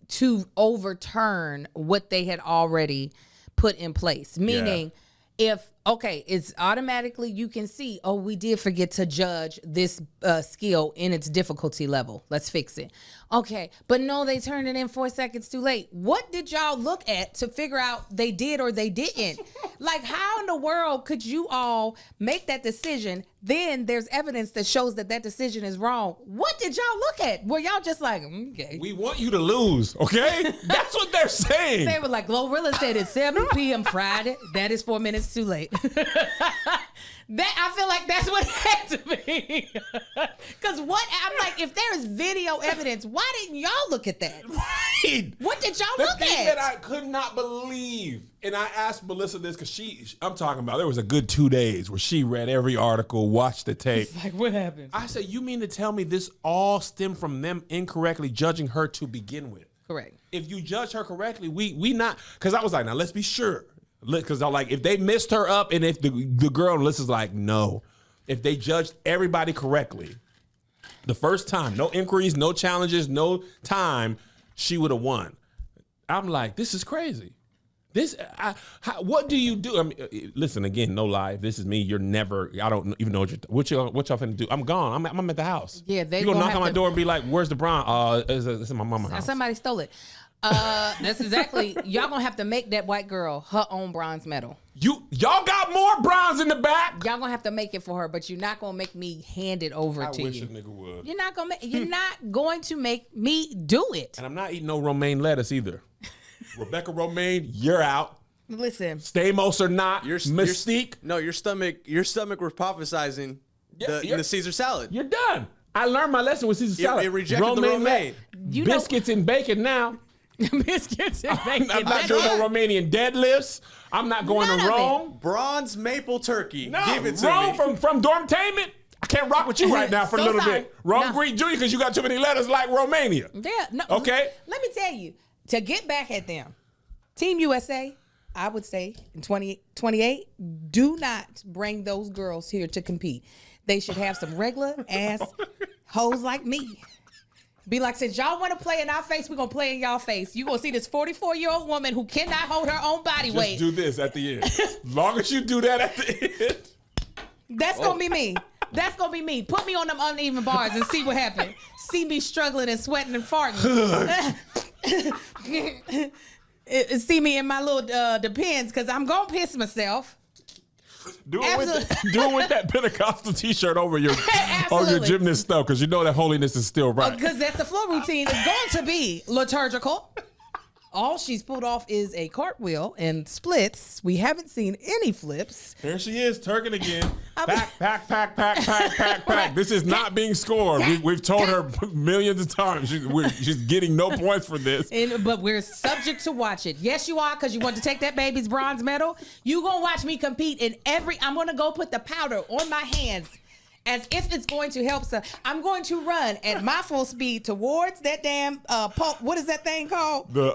[SPEAKER 3] to overturn what they had already put in place? Meaning, it's automatically, you can see, oh, we did forget to judge this skill in its difficulty level. Let's fix it. Okay, but no, they turned it in 4 seconds too late. What did y'all look at to figure out they did or they didn't? Like, how in the world could you all make that decision? Then there's evidence that shows that decision is wrong. What did y'all look at? Were y'all just like, okay?
[SPEAKER 1] we want you to lose, okay? That's what they're saying.
[SPEAKER 3] They were like, Glorilla said it's 7 p.m. Friday. That is 4 minutes too late. I feel like that's what it had to be. Because I'm like, if there is video evidence, why didn't y'all look at that?
[SPEAKER 1] Right.
[SPEAKER 3] What did y'all
[SPEAKER 1] The
[SPEAKER 3] look
[SPEAKER 1] thing
[SPEAKER 3] at?
[SPEAKER 1] that I could not believe, and I asked Melissa this because I'm talking about, there was a good 2 days where she read every article, watched the tape.
[SPEAKER 3] Like, what happened?
[SPEAKER 1] I said, you mean to tell me this all stemmed from them incorrectly judging her to begin with?
[SPEAKER 3] Correct.
[SPEAKER 1] If you judge her correctly, we not, because I was like, now let's be sure. Because I'm like, if they messed her up, and if the girl on the list is like, no, if they judged everybody correctly the first time, no inquiries, no challenges, no time, she would have won. I'm like, this is crazy. What do you do? I mean, listen, again, no lie. If this is me, you're never, I don't even know what y'all finna do. I'm gone. I'm at the house.
[SPEAKER 3] Yeah, they
[SPEAKER 1] you gonna knock on my
[SPEAKER 3] to-
[SPEAKER 1] door and be like, where's the bronze? It's in my mama's house.
[SPEAKER 3] Somebody stole it. That's exactly. Y'all gonna have to make that white girl her own bronze medal.
[SPEAKER 1] Y'all got more bronze in the back.
[SPEAKER 3] Y'all gonna have to make it for her, but you're not gonna make me hand it over
[SPEAKER 1] I
[SPEAKER 3] to
[SPEAKER 1] wish
[SPEAKER 3] you.
[SPEAKER 1] a nigga would.
[SPEAKER 3] You're not going to make me do it.
[SPEAKER 1] And I'm not eating no romaine lettuce either. Rebecca Romaine, you're out.
[SPEAKER 3] Listen,
[SPEAKER 1] Stamos or not, Mystique,
[SPEAKER 2] Your stomach was prophesizing the Caesar salad.
[SPEAKER 1] you're done. I learned my lesson with Caesar salad.
[SPEAKER 2] It rejected the romaine.
[SPEAKER 3] You know-
[SPEAKER 1] Biscuits and bacon now.
[SPEAKER 3] Biscuits and bacon.
[SPEAKER 1] I'm not doing no Romanian deadlifts. I'm not going
[SPEAKER 3] None
[SPEAKER 1] to
[SPEAKER 3] of
[SPEAKER 1] Rome.
[SPEAKER 2] Bronze maple turkey.
[SPEAKER 1] No,
[SPEAKER 2] Give it to
[SPEAKER 1] Rome
[SPEAKER 2] me.
[SPEAKER 1] from Dormtainment. I can't rock with you right now for a
[SPEAKER 3] So
[SPEAKER 1] little
[SPEAKER 3] sorry.
[SPEAKER 1] bit. Rome
[SPEAKER 3] No.
[SPEAKER 1] Greek Jr. because you got too many letters like Romania.
[SPEAKER 3] Yeah, no.
[SPEAKER 1] Okay.
[SPEAKER 3] Let me tell you, to get back at them, Team USA, I would say in 2028, do not bring those girls here to compete. They should have some regular ass hoes like me. Be like, since y'all want to play in our face, we're going to play in y'all face. You're going to see this 44-year-old woman who cannot hold her own body
[SPEAKER 1] Just
[SPEAKER 3] weight.
[SPEAKER 1] do this at the end. As long as you do that at the end.
[SPEAKER 3] That's going to be me. That's going to be me. Put me on them uneven bars and see what happens. See me struggling and sweating and farting. See me in my little Depends, because I'm going to piss myself.
[SPEAKER 1] Do it with that Pentecostal t-shirt over your gymnast stuff, because you know that holiness is still right.
[SPEAKER 3] Because that's the floor routine. It's going to be liturgical. All she's pulled off is a cartwheel and splits. We haven't seen any flips.
[SPEAKER 1] There she is, Turkin again. Pack. This is not being scored. We've told her millions of times. She's getting no points for this.
[SPEAKER 3] But we're subject to watch it. Yes, you are, because you want to take that baby's bronze medal. You gonna watch me compete in I'm gonna go put the powder on my hands as if it's going to help. I'm going to run at my full speed towards that damn what is that thing called?
[SPEAKER 1] The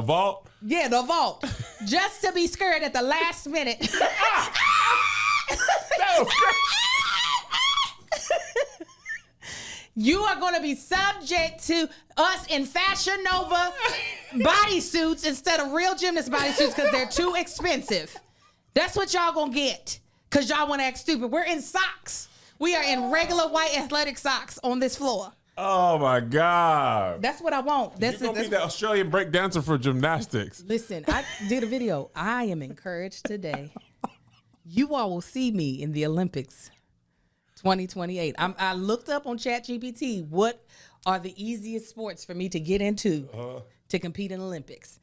[SPEAKER 1] vault.
[SPEAKER 3] Yeah, the vault. Just to be scared at the last minute.
[SPEAKER 1] That was great.
[SPEAKER 3] You are going to be subject to us in Fashion Nova bodysuits instead of real gymnast bodysuits because they're too expensive. That's what y'all going to get because y'all want to act stupid. We're in socks. We are in regular white athletic socks on this floor.
[SPEAKER 1] Oh, my God.
[SPEAKER 3] That's what I want.
[SPEAKER 1] You're going to be the Australian break dancer for gymnastics.
[SPEAKER 3] Listen, I did a video. I am encouraged today. You all will see me in the Olympics 2028. I looked up on ChatGPT what are the easiest sports for me to get into to compete in Olympics.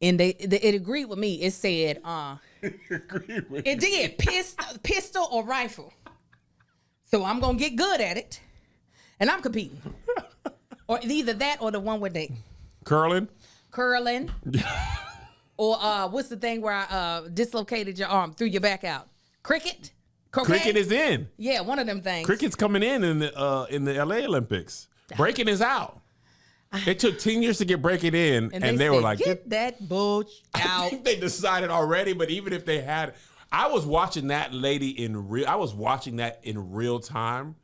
[SPEAKER 3] And it agreed with me. It said, it did, pistol or rifle. So I'm going to get good at it. And I'm competing. Or either that or the one where they...
[SPEAKER 1] Curling.
[SPEAKER 3] Or what's the thing where I dislocated your arm, threw your back out? Cricket? Croquet?
[SPEAKER 1] Cricket is in.
[SPEAKER 3] Yeah, one of them things.
[SPEAKER 1] Cricket's coming in the LA Olympics. Breaking is out. It took 10 years to get breaking in, and they were like,
[SPEAKER 3] get that bull out.
[SPEAKER 1] I think they decided already, but even if they had, I was watching that in real time.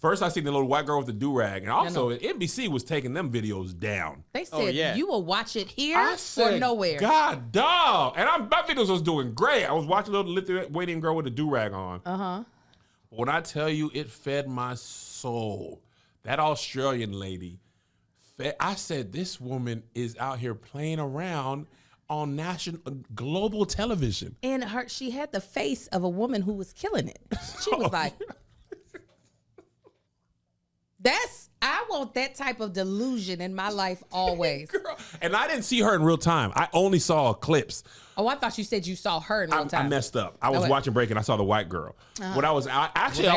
[SPEAKER 1] First, I seen the little white girl with the do-rag, and also NBC was taking them videos down.
[SPEAKER 3] They said, you will watch it here or nowhere.
[SPEAKER 1] God, dog. And my videos was doing great. I was watching a little Lithuanian girl with a do-rag on. But when I tell you, it fed my soul. That Australian lady, I said, this woman is out here playing around on global television.
[SPEAKER 3] And she had the face of a woman who was killing it. She was like... I want that type of delusion in my life always.
[SPEAKER 1] Girl. And I didn't see her in real time. I only saw clips.
[SPEAKER 3] Oh, I thought you said you saw her in real time.
[SPEAKER 1] I messed up. I was watching break and I saw the white girl. When I was watching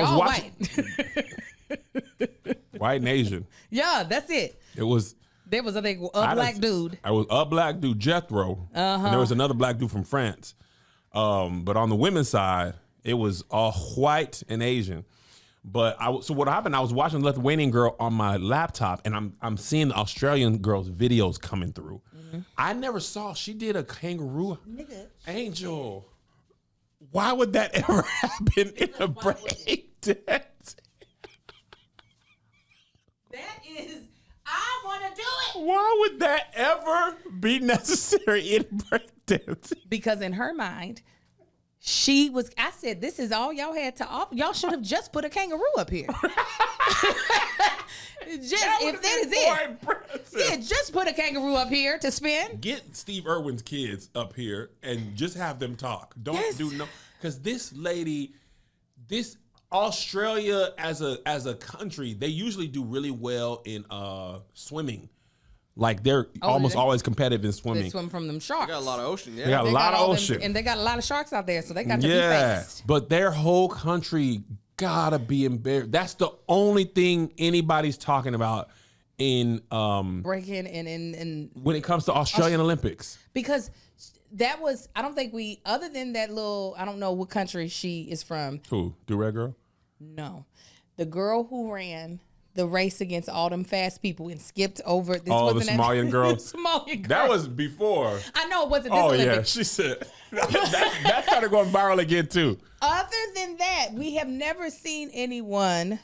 [SPEAKER 1] white and Asian.
[SPEAKER 3] Yeah, that's it.
[SPEAKER 1] There was
[SPEAKER 3] a black dude.
[SPEAKER 1] I was a black dude, Jethro. And there was another black dude from France. But on the women's side, it was all white and Asian. But so what happened? I was watching the Lithuanian girl on my laptop, and I'm seeing the Australian girl's videos coming through. I never saw she did a kangaroo. Angel, why would that ever happen in a break dance?
[SPEAKER 3] That is, I want to do it.
[SPEAKER 1] Why would that ever be necessary in break dance?
[SPEAKER 3] Because in her mind, I said, this is all y'all had to offer. Y'all should have just put a kangaroo up here. Just put a kangaroo up here to spin.
[SPEAKER 1] Get Steve Irwin's kids up here and just have them talk. Don't do no, because this lady, this Australia as a country, they usually do really well in swimming. Like they're almost always competitive in swimming.
[SPEAKER 3] They swim from them sharks.
[SPEAKER 2] They got a lot of ocean,
[SPEAKER 1] They got a lot of ocean.
[SPEAKER 3] And they got a lot of sharks out there, so they got to be fast.
[SPEAKER 1] But their whole country gotta be embarrassed. That's the only thing anybody's talking about in
[SPEAKER 3] breaking and in
[SPEAKER 1] when it comes to Australian Olympics.
[SPEAKER 3] Because that was, I don't think we, other than that little, I don't know what country she is from.
[SPEAKER 1] Who? Do-rag girl?
[SPEAKER 3] No. The girl who ran the race against all them fast people and skipped over. This
[SPEAKER 1] the
[SPEAKER 3] wasn't
[SPEAKER 1] Somalian girl?
[SPEAKER 3] Somalian girl.
[SPEAKER 1] That was before.
[SPEAKER 3] I know it wasn't this
[SPEAKER 1] Oh,
[SPEAKER 3] Olympic.
[SPEAKER 1] yeah. She said, that started going viral again, too.
[SPEAKER 3] Other than that, we have never seen anyone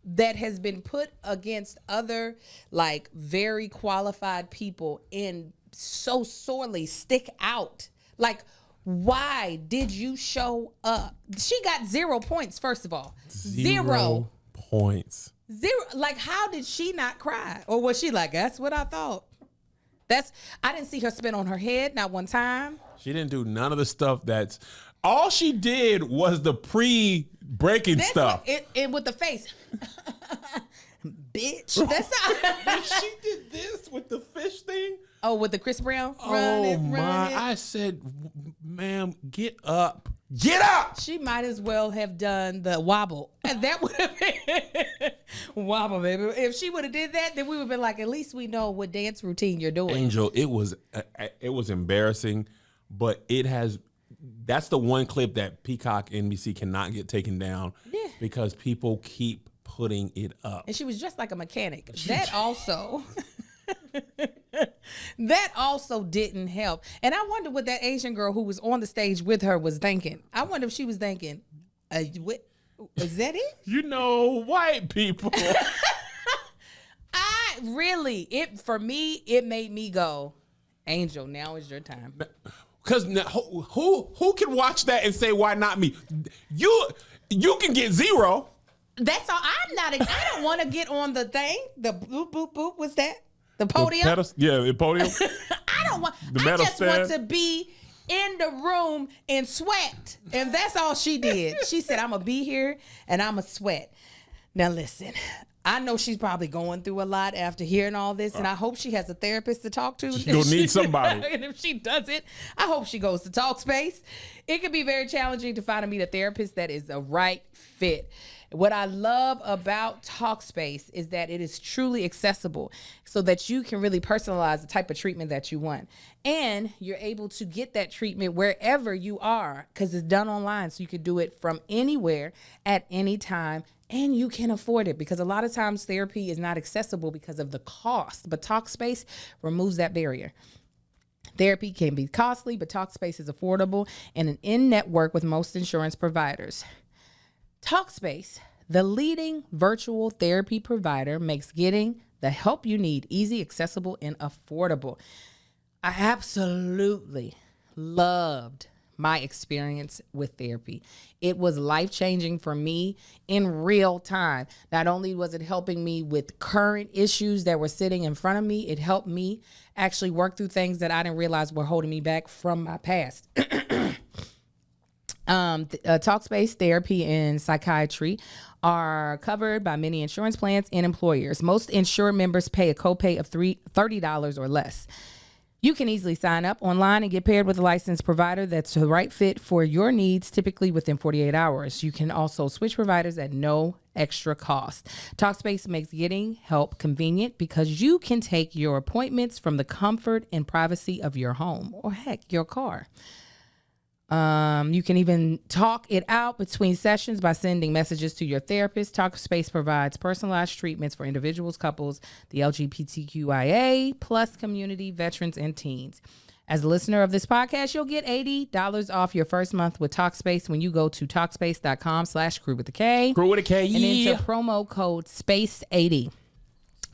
[SPEAKER 3] that has been put against other, like, very qualified people and so sorely stick out. Like, why did you show up? She got 0 points, first of all. 0
[SPEAKER 1] points.
[SPEAKER 3] 0. Like, how did she not cry? Or was she like, that's what I thought? I didn't see her spit on her head, not one time.
[SPEAKER 1] She didn't do none of the stuff all she did was the pre-breaking stuff.
[SPEAKER 3] It with the face. Bitch. That's not.
[SPEAKER 1] She did this with the fish thing.
[SPEAKER 3] Oh, with the Chris Brown?
[SPEAKER 1] Run it. I said, ma'am, get up. Get up!
[SPEAKER 3] She might as well have done the wobble. And that would have been wobble, baby. If she would have did that, then we would have been like, at least we know what dance routine you're doing.
[SPEAKER 1] Angel, it was embarrassing, but that's the one clip that Peacock NBC cannot get taken down because people keep putting it up.
[SPEAKER 3] And she was dressed like a mechanic. That also didn't help. And I wonder what that Asian girl who was on the stage with her was thinking. I wonder if she was thinking, what, is that it?
[SPEAKER 1] You know, white people.
[SPEAKER 3] For me, it made me go, Angel, now is your time.
[SPEAKER 1] Because who can watch that and say, why not me? You can get 0.
[SPEAKER 3] That's all. I don't want to get on the thing. The boop, boop, boop. What's that? The podium?
[SPEAKER 1] The podium.
[SPEAKER 3] I don't want. I just want to be in the room and sweat. And that's all she did. She said, I'm going to be here and I'm going to sweat. Now, listen. I know she's probably going through a lot after hearing all this, and I hope she has a therapist to talk to.
[SPEAKER 1] You'll need somebody.
[SPEAKER 3] And if she doesn't, I hope she goes to Talkspace. It can be very challenging to find and meet a therapist that is the right fit. What I love about Talkspace is that it is truly accessible so that you can really personalize the type of treatment that you want. And you're able to get that treatment wherever you are because it's done online. So you can do it from anywhere at any time. And you can afford it because a lot of times therapy is not accessible because of the cost. But Talkspace removes that barrier. Therapy can be costly, but Talkspace is affordable and an in-network with most insurance providers. Talkspace, the leading virtual therapy provider, makes getting the help you need easy, accessible, and affordable. I absolutely loved my experience with therapy. It was life-changing for me in real time. Not only was it helping me with current issues that were sitting in front of me, it helped me actually work through things that I didn't realize were holding me back from my past. Talkspace therapy and psychiatry are covered by many insurance plans and employers. Most insured members pay a copay of $30 or less. You can easily sign up online and get paired with a licensed provider that's the right fit for your needs, typically within 48 hours. You can also switch providers at no extra cost. Talkspace makes getting help convenient because you can take your appointments from the comfort and privacy of your home or, heck, your car. You can even talk it out between sessions by sending messages to your therapist. Talkspace provides personalized treatments for individuals, couples, the LGBTQIA plus community, veterans, and teens. As a listener of this podcast, you'll get $80 off your first month with Talkspace when you go to Talkspace.com/crew with a K.
[SPEAKER 1] Crew with a K.
[SPEAKER 3] And enter promo code SPACE80.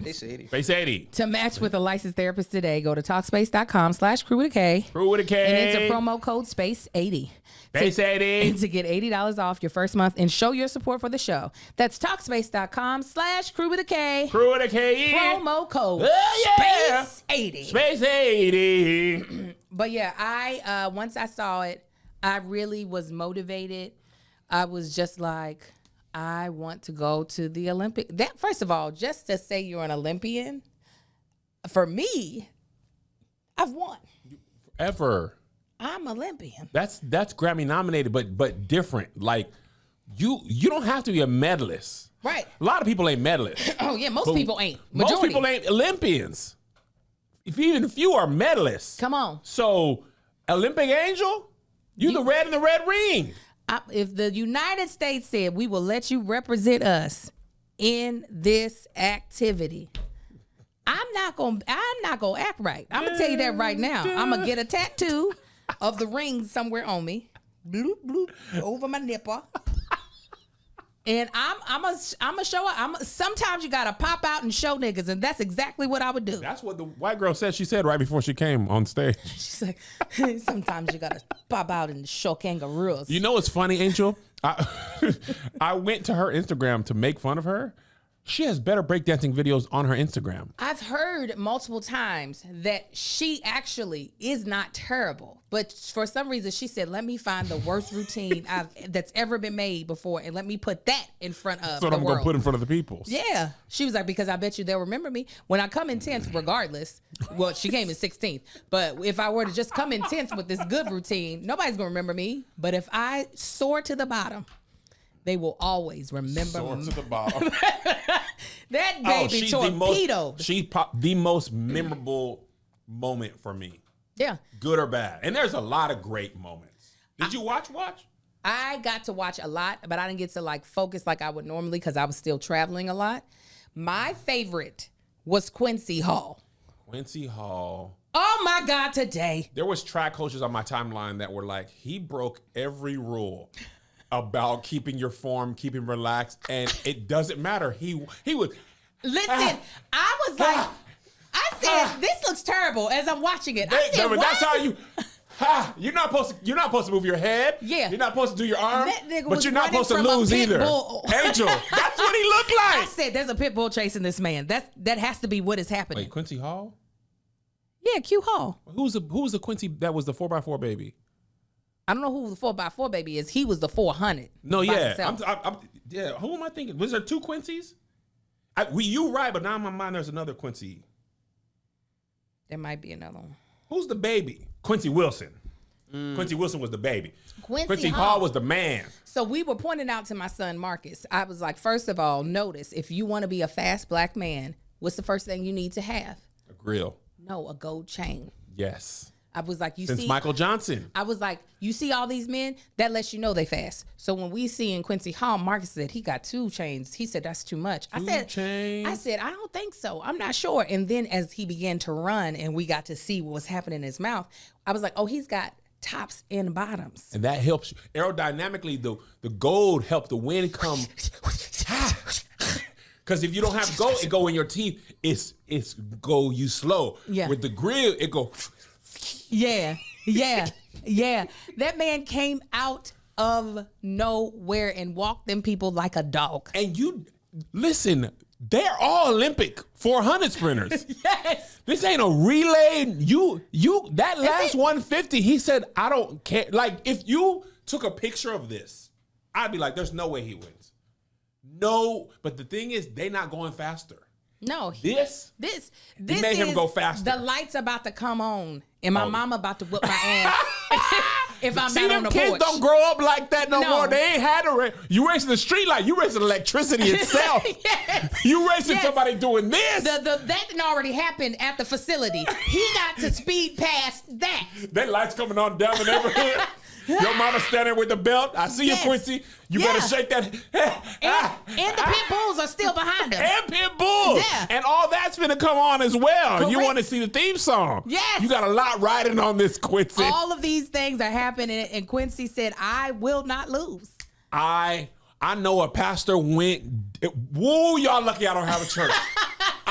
[SPEAKER 2] Space 80.
[SPEAKER 3] To match with a licensed therapist today, go to Talkspace.com/crew with a K.
[SPEAKER 1] Crew with a K.
[SPEAKER 3] And enter promo code SPACE80.
[SPEAKER 1] Space 80.
[SPEAKER 3] To get $80 off your first month and show your support for the show. That's Talkspace.com/crew with a K.
[SPEAKER 1] Crew with a K.
[SPEAKER 3] Promo code
[SPEAKER 1] yeah.
[SPEAKER 3] SPACE80.
[SPEAKER 1] Space 80.
[SPEAKER 3] But yeah, once I saw it, I really was motivated. I was just like, I want to go to the Olympic. That, first of all, just to say you're an Olympian, for me, I've won.
[SPEAKER 1] Ever.
[SPEAKER 3] I'm Olympian.
[SPEAKER 1] That's Grammy nominated, but different. Like you don't have to be a medalist.
[SPEAKER 3] Right.
[SPEAKER 1] A lot of people ain't medalists.
[SPEAKER 3] Oh yeah, most people ain't.
[SPEAKER 1] Most
[SPEAKER 3] Majority.
[SPEAKER 1] people ain't Olympians. Even if you are medalists.
[SPEAKER 3] Come on.
[SPEAKER 1] So, Olympic angel, you the red in the red ring.
[SPEAKER 3] If the United States said we will let you represent us in this activity, I'm not gonna act right. I'm gonna tell you that right now. I'm gonna get a tattoo of the ring somewhere on me, bloop bloop, over my nipple, and I'm gonna show up. Sometimes you gotta pop out and show niggas, and that's exactly what I would do.
[SPEAKER 1] That's what the white girl said. She said right before she came on stage.
[SPEAKER 3] She's like, sometimes you gotta pop out and show kangaroos.
[SPEAKER 1] You know what's funny, Angel? I went to her Instagram to make fun of her. She has better breakdancing videos on her Instagram.
[SPEAKER 3] I've heard multiple times that she actually is not terrible, but for some reason she said, "Let me find the worst routine that's ever been made before, and let me put that in front of
[SPEAKER 1] That's
[SPEAKER 3] the
[SPEAKER 1] what I'm
[SPEAKER 3] world."
[SPEAKER 1] gonna put in front of the people.
[SPEAKER 3] Yeah, she was like, because I bet you they'll remember me when I come in 10th, regardless. Well, she came in 16th, but if I were to just come in 10th with this good routine, nobody's gonna remember me. But if I soar to the bottom, they will always remember
[SPEAKER 1] Soar
[SPEAKER 3] me.
[SPEAKER 1] to the bottom.
[SPEAKER 3] That baby torpedo.
[SPEAKER 1] She's the most memorable moment for me.
[SPEAKER 3] Yeah.
[SPEAKER 1] Good or bad. And there's a lot of great moments. Did you watch?
[SPEAKER 3] I got to watch a lot, but I didn't get to like focus like I would normally because I was still traveling a lot. My favorite was Quincy Hall.
[SPEAKER 1] Quincy Hall.
[SPEAKER 3] Oh my God, today.
[SPEAKER 1] There was track coaches on my timeline that were like, he broke every rule about keeping your form, keeping relaxed, and it doesn't matter. He was.
[SPEAKER 3] Listen, I was like, I said, this looks terrible as I'm watching it. I said,
[SPEAKER 1] that's how you. You're not supposed to move your head.
[SPEAKER 3] Yeah.
[SPEAKER 1] You're not supposed to do your arm.
[SPEAKER 3] That nigga
[SPEAKER 1] but
[SPEAKER 3] was
[SPEAKER 1] you're not
[SPEAKER 3] running
[SPEAKER 1] supposed to
[SPEAKER 3] from a
[SPEAKER 1] lose
[SPEAKER 3] pit
[SPEAKER 1] either.
[SPEAKER 3] bull.
[SPEAKER 1] Angel, that's what he looked like.
[SPEAKER 3] I said, there's a pit bull chasing this man. That has to be what is happening.
[SPEAKER 1] Wait, Quincy Hall?
[SPEAKER 3] Yeah, Q Hall.
[SPEAKER 1] Who's the Quincy that was the 4x4 baby?
[SPEAKER 3] I don't know who the 4x4 baby is. He was the 400.
[SPEAKER 1] No, yeah.
[SPEAKER 3] himself.
[SPEAKER 1] Yeah, who am I thinking? Was there two Quincy's? You right, but now in my mind there's another Quincy.
[SPEAKER 3] There might be another one.
[SPEAKER 1] Who's the baby? Quincy Wilson. Quincy Wilson was the baby. Quincy Hall was the man.
[SPEAKER 3] So we were pointing out to my son Marcus. I was like, first of all, notice if you want to be a fast black man, what's the first thing you need to have?
[SPEAKER 1] A grill.
[SPEAKER 3] No, a gold chain.
[SPEAKER 1] Yes.
[SPEAKER 3] I was like,
[SPEAKER 1] Since Michael Johnson.
[SPEAKER 3] I was like, you see all these men? That lets you know they fast. So when we see in Quincy Hall, Marcus said he got 2 chains. He said that's too much. I said, I don't think so. I'm not sure. And then as he began to run and we got to see what was happening in his mouth, I was like, oh, he's got tops and bottoms.
[SPEAKER 1] And that helps you. Aerodynamically, the gold helped the wind come. Because if you don't have gold, it go in your teeth. It's go you slow.
[SPEAKER 3] Yeah.
[SPEAKER 1] With the grill, it go.
[SPEAKER 3] Yeah. That man came out of nowhere and walked them people like a dog.
[SPEAKER 1] And you listen, they're all Olympic 400 sprinters.
[SPEAKER 3] Yes.
[SPEAKER 1] This ain't a relay. You that last 150, he said, I don't care. Like, if you took a picture of this, I'd be like, there's no way he wins. No, but the thing is, they not going faster.
[SPEAKER 3] No.
[SPEAKER 1] This made him go faster.
[SPEAKER 3] The light's about to come on, and my mama about to whip my ass if I'm not on the
[SPEAKER 1] kids
[SPEAKER 3] porch.
[SPEAKER 1] don't grow up like that no
[SPEAKER 3] No.
[SPEAKER 1] more. They ain't had you racing the street light. You racing electricity itself.
[SPEAKER 3] Yes.
[SPEAKER 1] You racing
[SPEAKER 3] Yes.
[SPEAKER 1] somebody doing this.
[SPEAKER 3] That didn't already happen at the facility. He got to speed past that.
[SPEAKER 1] That light's coming on down the neighborhood. Your mama standing with the belt. I see
[SPEAKER 3] Yes.
[SPEAKER 1] you, Quincy. You better shake that.
[SPEAKER 3] And the pit bulls are still behind him.
[SPEAKER 1] And pit bulls.
[SPEAKER 3] Yeah.
[SPEAKER 1] And all that's finna come on as well. You
[SPEAKER 3] Correct.
[SPEAKER 1] want to see the theme song.
[SPEAKER 3] Yes.
[SPEAKER 1] You got a lot riding on this, Quincy.
[SPEAKER 3] All of these things are happening, and Quincy said, I will not lose.
[SPEAKER 1] I know a pastor went. Woo, y'all lucky I don't have a church.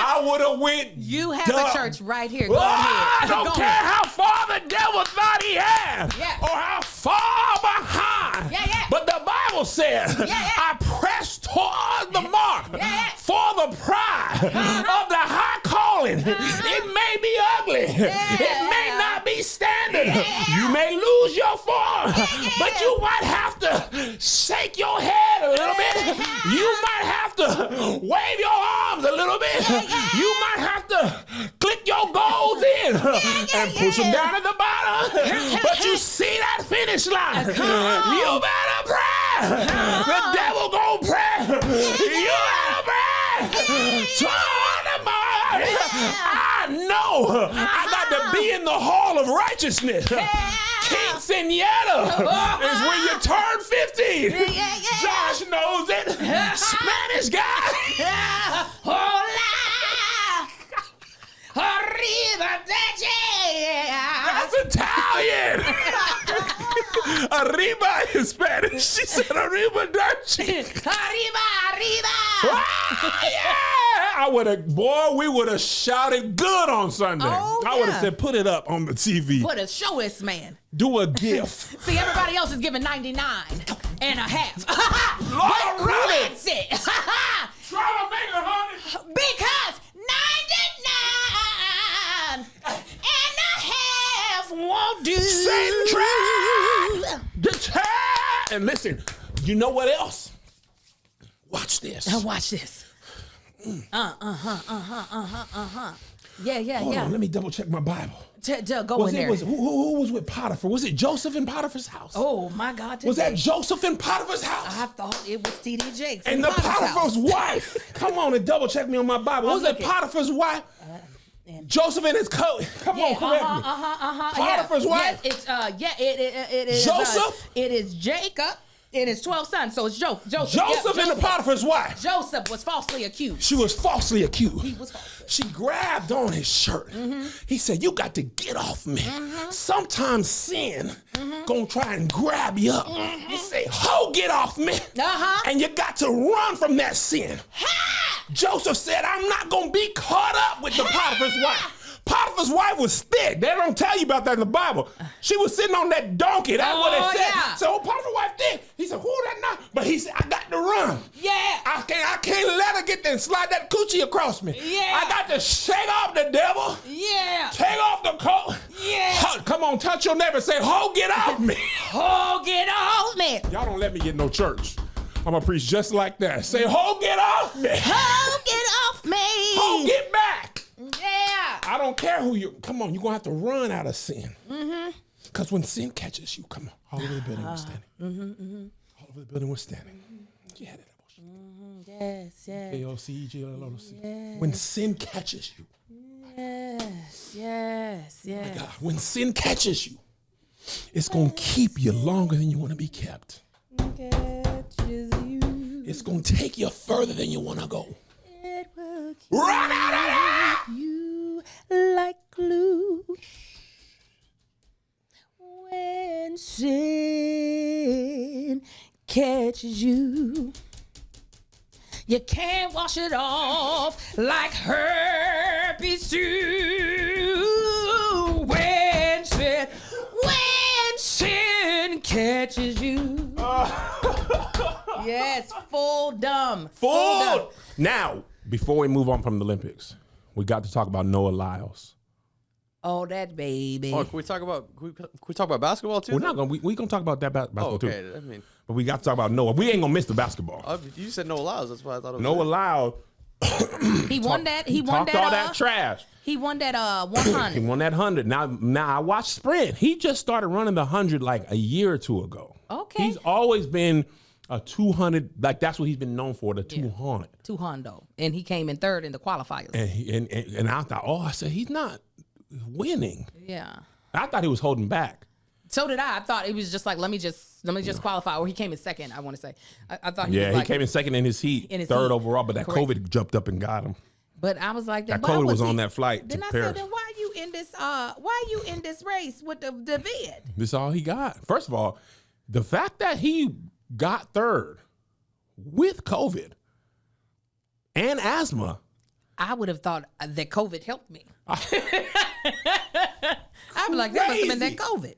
[SPEAKER 1] I would have went.
[SPEAKER 3] You have
[SPEAKER 1] dumb.
[SPEAKER 3] a church right here. Go
[SPEAKER 1] I
[SPEAKER 3] ahead.
[SPEAKER 1] don't
[SPEAKER 3] Go
[SPEAKER 1] care
[SPEAKER 3] ahead.
[SPEAKER 1] how far the devil thought he had,
[SPEAKER 3] Yeah.
[SPEAKER 1] or how far behind.
[SPEAKER 3] Yeah.
[SPEAKER 1] But the Bible says,
[SPEAKER 3] Yeah.
[SPEAKER 1] I press toward the mark
[SPEAKER 3] Yeah.
[SPEAKER 1] for the prize of the high calling. It may be ugly. It may not be standard. You may lose your form, but you might have to shake your head a little bit. You might have to wave your arms a little bit. You might have to click your goals in and push them down at the bottom. But you see that finish line. You better pray. The I got to be in the hall of righteousness. Quinceañera is when you turn 50. Josh knows it. Spanish guy.
[SPEAKER 3] Hola, arriba,
[SPEAKER 1] That's Italian. Arriba in Spanish. She said arriba,
[SPEAKER 3] arriba.
[SPEAKER 1] We would have shouted good on Sunday.
[SPEAKER 3] Oh,
[SPEAKER 1] I would have said, put it up on the TV.
[SPEAKER 3] Show this man.
[SPEAKER 1] Do a GIF.
[SPEAKER 3] See, everybody else is giving 99.5.
[SPEAKER 1] Lord, really?
[SPEAKER 3] That's it.
[SPEAKER 1] Try to make it, honey.
[SPEAKER 3] Because 99.5 won't do.
[SPEAKER 1] Same track. And listen, you know what else? Watch this.
[SPEAKER 3] Now watch this. Yeah.
[SPEAKER 1] Hold on, let me double check my Bible.
[SPEAKER 3] Go in there.
[SPEAKER 1] Who was with Potiphar? Was it Joseph in Potiphar's house?
[SPEAKER 3] Oh my God!
[SPEAKER 1] Was that Joseph in Potiphar's house?
[SPEAKER 3] I thought it was T.D. Jakes.
[SPEAKER 1] And the Potiphar's wife. Come on and double check me on my Bible. Was it Potiphar's wife? Joseph in his coat. Come on, correct me. Potiphar's wife.
[SPEAKER 3] Yes, it is
[SPEAKER 1] Joseph.
[SPEAKER 3] It is Jacob. It is 12 sons, so it's Joseph.
[SPEAKER 1] Joseph and the Potiphar's wife.
[SPEAKER 3] Joseph was falsely accused.
[SPEAKER 1] She was falsely accused.
[SPEAKER 3] He was falsely.
[SPEAKER 1] She grabbed on his shirt. He said, you got to get off me. Sometimes sin gonna try and grab you up. You say, ho, get off me. And you got to run from that sin. Joseph said, I'm not gonna be caught up with the Potiphar's wife. Potiphar's wife was thick. They don't tell you about that in the Bible. She was sitting on that donkey. That's what it said.
[SPEAKER 3] Yeah.
[SPEAKER 1] So Potiphar's wife thick. He said, who that not? But he said, I got to run.
[SPEAKER 3] Yeah.
[SPEAKER 1] I can't let her get there and slide that coochie across me.
[SPEAKER 3] Yeah.
[SPEAKER 1] I got to shake off the devil.
[SPEAKER 3] Yeah.
[SPEAKER 1] Take off the coat.
[SPEAKER 3] Yeah.
[SPEAKER 1] Come on, touch your neighbor. Say, ho, get off me.
[SPEAKER 3] Oh, get off me.
[SPEAKER 1] Y'all don't let me get no church. I'm going to preach just like that. Say, ho, get off me.
[SPEAKER 3] Oh, get off me.
[SPEAKER 1] Ho, get back.
[SPEAKER 3] Yeah.
[SPEAKER 1] I don't care who you. Come on, you're going to have to run out of sin. Because when sin catches you, come on. All over the building we're standing. All over the building we're standing. Yeah, that emotion.
[SPEAKER 3] Yes.
[SPEAKER 1] K-O-C-E-G-L-O-C. When sin catches you.
[SPEAKER 3] Yes.
[SPEAKER 1] God, when sin catches you, it's going to keep you longer than you want to be kept.
[SPEAKER 3] Catches you.
[SPEAKER 1] It's going to take you further than you want to go.
[SPEAKER 3] It will keep
[SPEAKER 1] Run out of there!
[SPEAKER 3] you like glue. When sin catches you, you can't wash it off like herpes too. When sin catches you. Yes, full dumb.
[SPEAKER 1] Full. Now, before we move on from the Olympics, we got to talk about Noah Lyles.
[SPEAKER 3] Oh, that baby.
[SPEAKER 2] Oh, can we talk about basketball too?
[SPEAKER 1] We're not gonna. We gonna talk about that basketball
[SPEAKER 2] okay.
[SPEAKER 1] too.
[SPEAKER 2] I mean,
[SPEAKER 1] but we got to talk about Noah. We ain't gonna miss the basketball.
[SPEAKER 2] You said Noah Lyles. That's why I thought it was
[SPEAKER 1] Noah Lyles.
[SPEAKER 3] He won that. He won
[SPEAKER 1] talked
[SPEAKER 3] that.
[SPEAKER 1] all that trash.
[SPEAKER 3] He won that 100.
[SPEAKER 1] He won that 100. Now I watched sprint. He just started running the 100 like a year or two ago.
[SPEAKER 3] Okay.
[SPEAKER 1] He's always been a 200. Like that's what he's been known for. The 200.
[SPEAKER 3] 200, and he came in third in the qualifiers.
[SPEAKER 1] And I thought, I said he's not winning.
[SPEAKER 3] Yeah.
[SPEAKER 1] I thought he was holding back.
[SPEAKER 3] So did I. I thought it was just like let me just qualify. Or he came in second. I want to say. I thought he was like,
[SPEAKER 1] he came in second in his heat, third overall, but that
[SPEAKER 3] Correct.
[SPEAKER 1] COVID jumped up and got him.
[SPEAKER 3] But I was like,
[SPEAKER 1] that COVID was on that flight
[SPEAKER 3] Then
[SPEAKER 1] to
[SPEAKER 3] I
[SPEAKER 1] Paris.
[SPEAKER 3] said, then why are you in this? Why are you in this race with the vid?
[SPEAKER 1] This is all he got. First of all, the fact that he got third with COVID and asthma.
[SPEAKER 3] I would have thought that COVID helped me. I'd be like, that must have been that COVID.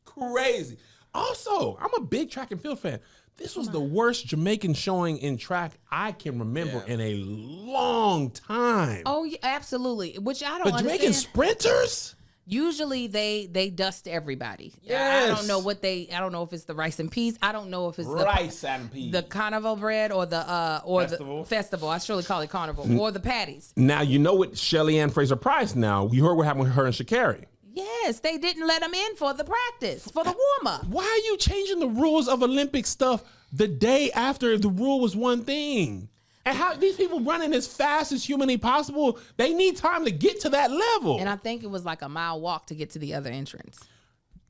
[SPEAKER 1] Crazy. Also, I'm a big track and field fan. This was the worst Jamaican showing in track I can remember in a long time.
[SPEAKER 3] Oh, yeah, absolutely. Which I don't
[SPEAKER 1] The
[SPEAKER 3] understand.
[SPEAKER 1] Jamaican sprinters?
[SPEAKER 3] Usually they dust everybody.
[SPEAKER 1] Yes.
[SPEAKER 3] I don't know I don't know if it's the rice and peas. I don't know if it's
[SPEAKER 1] Rice and peas.
[SPEAKER 3] the carnival bread or the
[SPEAKER 1] Festival.
[SPEAKER 3] the festival. I surely call it carnival or the patties.
[SPEAKER 1] Now, you know what Shelly Ann Fraser-Price now. You heard what happened with her and Sha'Carri.
[SPEAKER 3] Yes, they didn't let them in for the practice, for the warm-up.
[SPEAKER 1] Why are you changing the rules of Olympic stuff the day after the rule was one thing? And how these people running as fast as humanly possible, they need time to get to that level.
[SPEAKER 3] And I think it was like a mile walk to get to the other entrance.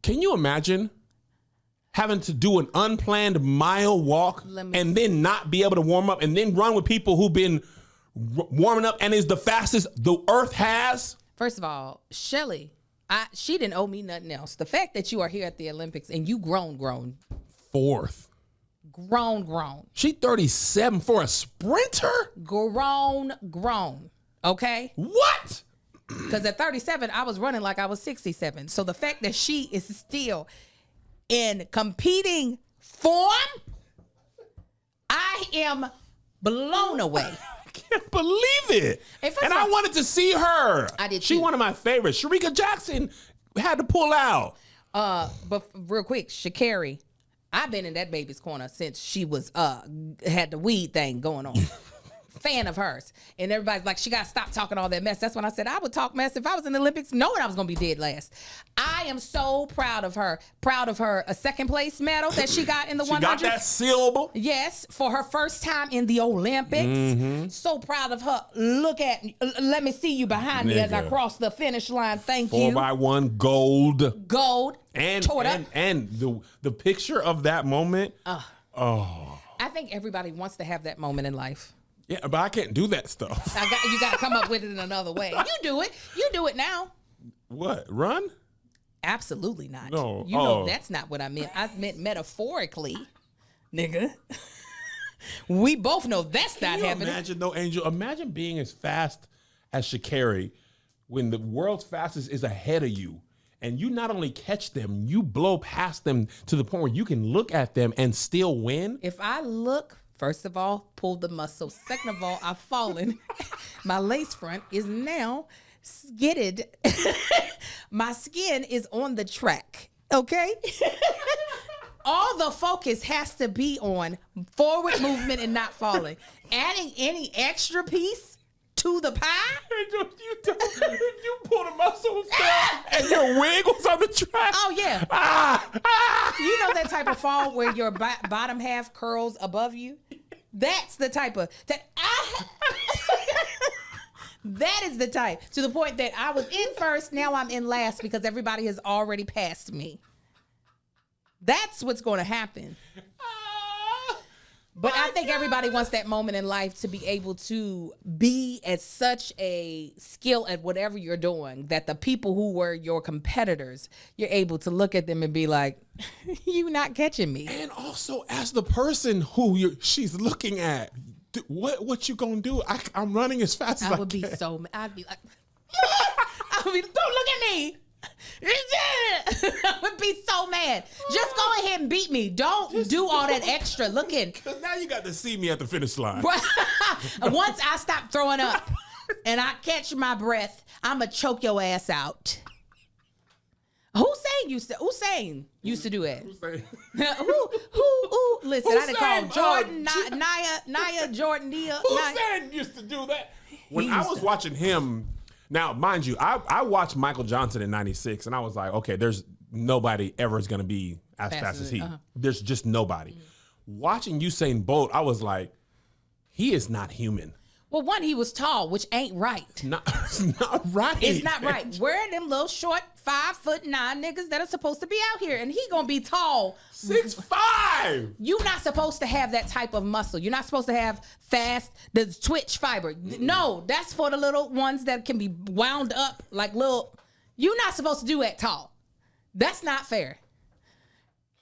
[SPEAKER 1] Can you imagine having to do an unplanned mile walk and then not be able to warm up and then run with people who've been warming up and is the fastest the earth has?
[SPEAKER 3] First of all, Shelly, she didn't owe me nothing else. The fact that you are here at the Olympics and you grown.
[SPEAKER 1] Fourth.
[SPEAKER 3] Grown.
[SPEAKER 1] She 37 for a sprinter?
[SPEAKER 3] Grown. Okay?
[SPEAKER 1] What?
[SPEAKER 3] Because at 37, I was running like I was 67. So the fact that she is still in competing form, I am blown away.
[SPEAKER 1] I can't believe it. And I wanted to see her.
[SPEAKER 3] I did
[SPEAKER 1] She
[SPEAKER 3] too.
[SPEAKER 1] one of my favorites. Sharika Jackson had to pull out.
[SPEAKER 3] But real quick, Sha'Carri, I've been in that baby's corner since she was had the weed thing going on. Fan of hers. And everybody's like, she got to stop talking all that mess. That's when I said I would talk mess if I was in the Olympics, knowing I was going to be dead last. I am so proud of her. Proud of her a second place medal that she got in the 100.
[SPEAKER 1] She got that silver.
[SPEAKER 3] Yes, for her first time in the Olympics. So proud of her. Look at me. Let me see you behind me as I cross the finish line. Thank you.
[SPEAKER 1] 4x1 gold.
[SPEAKER 3] Gold.
[SPEAKER 1] And the picture of that moment.
[SPEAKER 3] I think everybody wants to have that moment in life.
[SPEAKER 1] Yeah, but I can't do that stuff.
[SPEAKER 3] You got to come up with it in another way. You do it. You do it now.
[SPEAKER 1] What? Run?
[SPEAKER 3] Absolutely not.
[SPEAKER 1] No.
[SPEAKER 3] You know that's not what I meant. I meant metaphorically, nigga. We both know that's not happening.
[SPEAKER 1] Imagine though, Angel. Imagine being as fast as Sha'Carri when the world's fastest is ahead of you. And you not only catch them, you blow past them to the point where you can look at them and still win.
[SPEAKER 3] If I look, first of all, pull the muscle. Second of all, I've fallen. My lace front is now skidded. My skin is on the track. Okay? All the focus has to be on forward movement and not falling. Adding any extra piece to the pie?
[SPEAKER 1] You pulled a muscle and your wig was on the track.
[SPEAKER 3] Oh, yeah. You know that type of fall where your bottom half curls above you? That's the type of... That is the type. To the point that I was in first, now I'm in last because everybody has already passed me. That's what's going to happen. But I think everybody wants that moment in life to be able to be at such a skill at whatever you're doing that the people who were your competitors, you're able to look at them and be like, you not catching me.
[SPEAKER 1] And also as the person who she's looking at, what you gonna do? I'm running as fast as I can.
[SPEAKER 3] I'd be like, don't look at me. I would be so mad. Just go ahead and beat me. Don't do all that extra looking.
[SPEAKER 1] Because now you got to see me at the finish line.
[SPEAKER 3] Once I stop throwing up and I catch my breath, I'ma choke your ass out. Hussein used to do it. Who? Listen, I didn't call Jordan, Naya, Jordan, Nia.
[SPEAKER 1] Hussein used to do that. When I was watching him. Now, mind you, I watched Michael Johnson in '96, and I was like, okay, there's nobody ever is going to be as fast as he. There's just nobody. Watching Usain Bolt, I was like, he is not human.
[SPEAKER 3] Well, one, he was tall, which ain't right.
[SPEAKER 1] It's not right.
[SPEAKER 3] It's not right. We're them little short 5'9" niggas that are supposed to be out here, and he gonna be tall.
[SPEAKER 1] 6'5".
[SPEAKER 3] You're not supposed to have that type of muscle. You're not supposed to have the twitch fiber. No, that's for the little ones that can be wound up like little. You're not supposed to do that tall. That's not fair.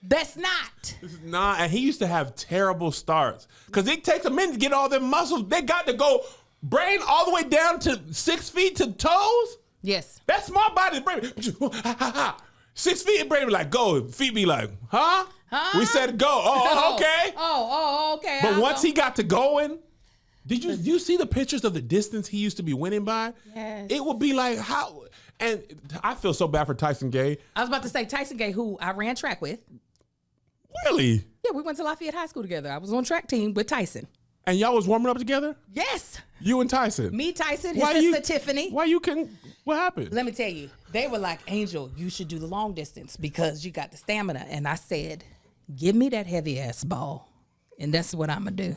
[SPEAKER 3] That's not.
[SPEAKER 1] This is not. And he used to have terrible starts because it takes a minute to get all their muscles. They got to go brain all the way down to 6 feet to toes.
[SPEAKER 3] Yes.
[SPEAKER 1] That small body brain. 6 feet and brain be like, go. Feet be like, huh? We said go. Oh, okay.
[SPEAKER 3] Okay.
[SPEAKER 1] But once he got to going, did you see the pictures of the distance he used to be winning by?
[SPEAKER 3] Yes.
[SPEAKER 1] It would be like how. And I feel so bad for Tyson Gay.
[SPEAKER 3] I was about to say Tyson Gay, who I ran track with.
[SPEAKER 1] Really?
[SPEAKER 3] Yeah, we went to Lafayette High School together. I was on track team with Tyson.
[SPEAKER 1] And y'all was warming up together?
[SPEAKER 3] Yes.
[SPEAKER 1] You and Tyson?
[SPEAKER 3] Me, Tyson, his sister Tiffany.
[SPEAKER 1] What happened?
[SPEAKER 3] Let me tell you. They were like, Angel, you should do the long distance because you got the stamina. And I said, give me that heavy ass ball. And that's what I'm going to do.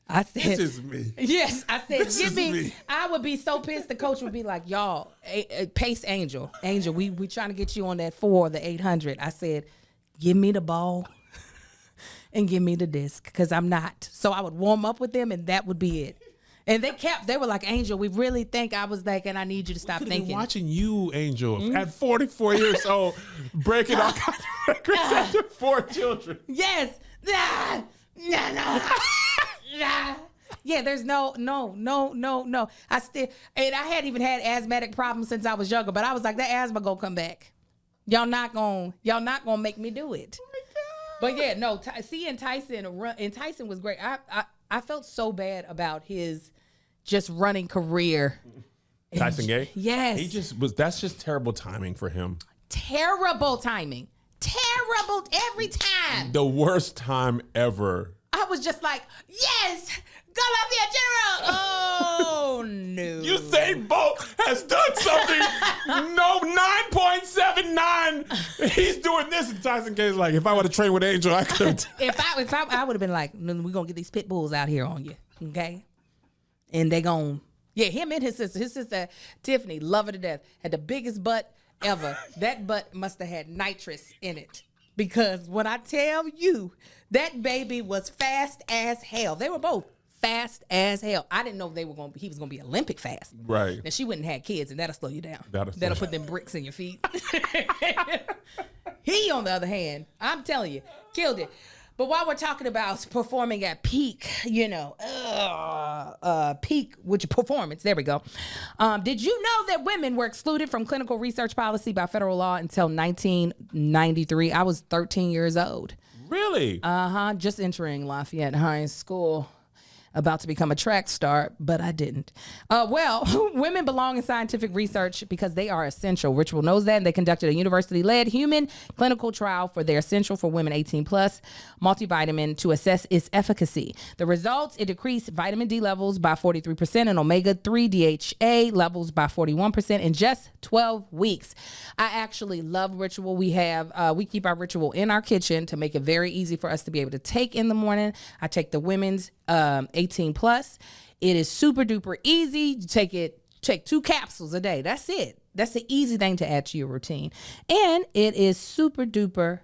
[SPEAKER 3] I said,
[SPEAKER 1] this is me.
[SPEAKER 3] Yes, I said,
[SPEAKER 1] This
[SPEAKER 3] give
[SPEAKER 1] is
[SPEAKER 3] me.
[SPEAKER 1] me.
[SPEAKER 3] I would be so pissed. The coach would be like, y'all, pace Angel. Angel, we trying to get you on that 4, the 800. I said, give me the ball and give me the disc because I'm not. So I would warm up with them and that would be it. And they were like, Angel, we really think. I was like, and I need you to stop thinking.
[SPEAKER 1] Watching you, Angel, at 44 years old, breaking all kinds of records after 4 children.
[SPEAKER 3] Yes. Nah. Yeah, there's no. I hadn't even had asthmatic problems since I was younger, but I was like, that asthma gonna come back. Y'all not gonna make me do it. Oh my God. But yeah, no. Seeing Tyson run, and Tyson was great. I felt so bad about his just running career.
[SPEAKER 1] Tyson Gay?
[SPEAKER 3] Yes.
[SPEAKER 1] That's just terrible timing for him.
[SPEAKER 3] Terrible timing. Terrible every time.
[SPEAKER 1] The worst time ever.
[SPEAKER 3] I was just like, yes, Columbia General. Oh, no.
[SPEAKER 1] Usain Bolt has done something. No, 9.79. He's doing this. And Tyson Gay's like, if I would have trained with Angel, I could.
[SPEAKER 3] If I would have been like, no, we're going to get these pit bulls out here on you. Okay. And they going, yeah, him and his sister, Tiffany, love her to death, had the biggest butt ever. That butt must have had nitrous in it. Because when I tell you, that baby was fast as hell. They were both fast as hell. I didn't know he was gonna be Olympic fast.
[SPEAKER 1] Right.
[SPEAKER 3] And she wouldn't have kids, and that'll slow you down. That'll put them bricks in your feet. He, on the other hand, I'm telling you, killed it. But while we're talking about performing at peak, peak, which performance, there we go. Did you know that women were excluded from clinical research policy by federal law until 1993? I was 13 years old.
[SPEAKER 1] Really?
[SPEAKER 3] Just entering Lafayette High School. About to become a track star, but I didn't. Women belong in scientific research because they are essential. Ritual knows that, and they conducted a university-led human clinical trial for their Essential for Women 18 Plus multivitamin to assess its efficacy. The results, it decreased vitamin D levels by 43% and omega-3 DHA levels by 41% in just 12 weeks. I actually love Ritual. We keep our Ritual in our kitchen to make it very easy for us to be able to take in the morning. I take the women's 18 plus. It is super duper easy. You take 2 capsules a day. That's it. That's the easy thing to add to your routine. And it is super duper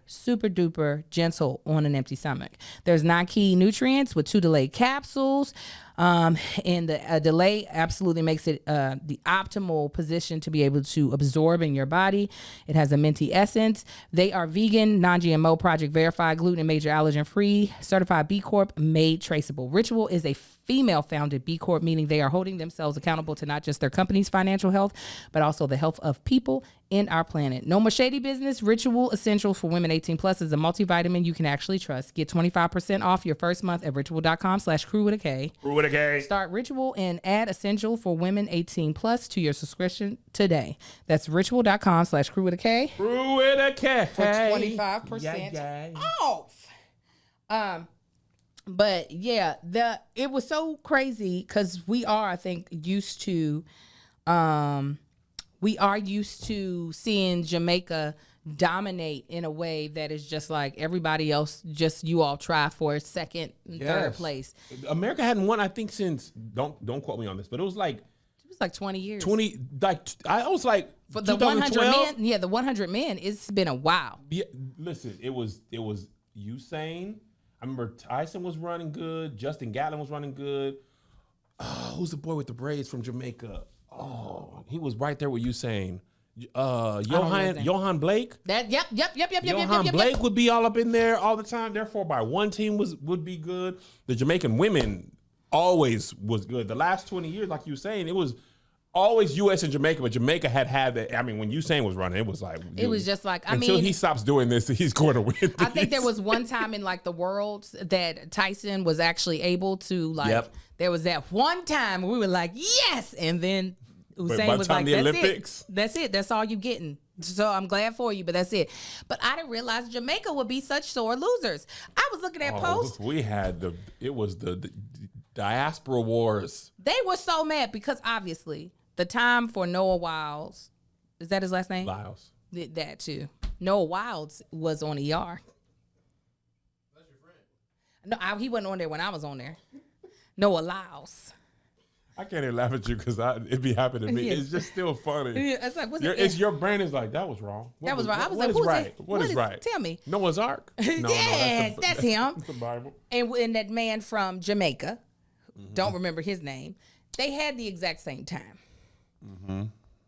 [SPEAKER 3] gentle on an empty stomach. There's 9 key nutrients with 2 delayed capsules. And the delay absolutely makes it the optimal position to be able to absorb in your body. It has a minty essence. They are vegan, non-GMO, project verified, gluten and major allergen free, certified B Corp, made traceable. Ritual is a female-founded B Corp, meaning they are holding themselves accountable to not just their company's financial health, but also the health of people in our planet. No more shady business. Ritual Essential for Women 18 Plus is a multivitamin you can actually trust. Get 25% off your first month at ritual.com/crew with a K.
[SPEAKER 1] Crew with a K.
[SPEAKER 3] Start Ritual and add Essential for Women 18 Plus to your subscription today. That's ritual.com/crew with a K.
[SPEAKER 1] Crew with a K.
[SPEAKER 3] For 25% off. But yeah, it was so crazy because we are, I think, used to seeing Jamaica dominate in a way that is just like everybody else, just you all try for second and third place.
[SPEAKER 1] America hadn't won, I think, since don't quote me on this, but it was like
[SPEAKER 3] 20 years.
[SPEAKER 1] I was like
[SPEAKER 3] for the 100 men. Yeah, the 100 men. It's been a while.
[SPEAKER 1] Yeah, listen, it was Usain. I remember Tyson was running good. Justin Gatlin was running good. Who's the boy with the braids from Jamaica? Oh, he was right there with Usain. Johan Blake.
[SPEAKER 3] Yep.
[SPEAKER 1] Johan Blake would be all up in there all the time. Therefore, by one team would be good. The Jamaican women always was good. The last 20 years, like you were saying, it was always U.S. and Jamaica, but Jamaica had that. I mean, when Usain was running, it was like until he stops doing this, he's going to win.
[SPEAKER 3] I think there was one time in like the world that Tyson was actually able to like. Yep. There was that one time where we were like, yes, and then Usain was like, that's it. That's all you getting. So I'm glad for you, but that's it. But I didn't realize Jamaica would be such sore losers. I was looking at posts.
[SPEAKER 1] We had the diaspora wars.
[SPEAKER 3] They were so mad because obviously the time for Noah Wilds, is that his last name?
[SPEAKER 1] Lyles.
[SPEAKER 3] That too. Noah Wilds was on ER. That's your friend. No, he wasn't on there when I was on there. Noah Lyles.
[SPEAKER 1] I can't even laugh at you because it be happening to me.
[SPEAKER 3] Yes.
[SPEAKER 1] It's just still funny.
[SPEAKER 3] Yeah, it's like,
[SPEAKER 1] Your brain is like, that was wrong.
[SPEAKER 3] That was wrong. I was
[SPEAKER 1] what
[SPEAKER 3] like,
[SPEAKER 1] is
[SPEAKER 3] who's
[SPEAKER 1] right?
[SPEAKER 3] that?
[SPEAKER 1] What is right?
[SPEAKER 3] Tell me.
[SPEAKER 1] Noah's Ark? No,
[SPEAKER 3] Yes, that's him.
[SPEAKER 1] It's the Bible.
[SPEAKER 3] And that man from Jamaica, don't remember his name, they had the exact same time.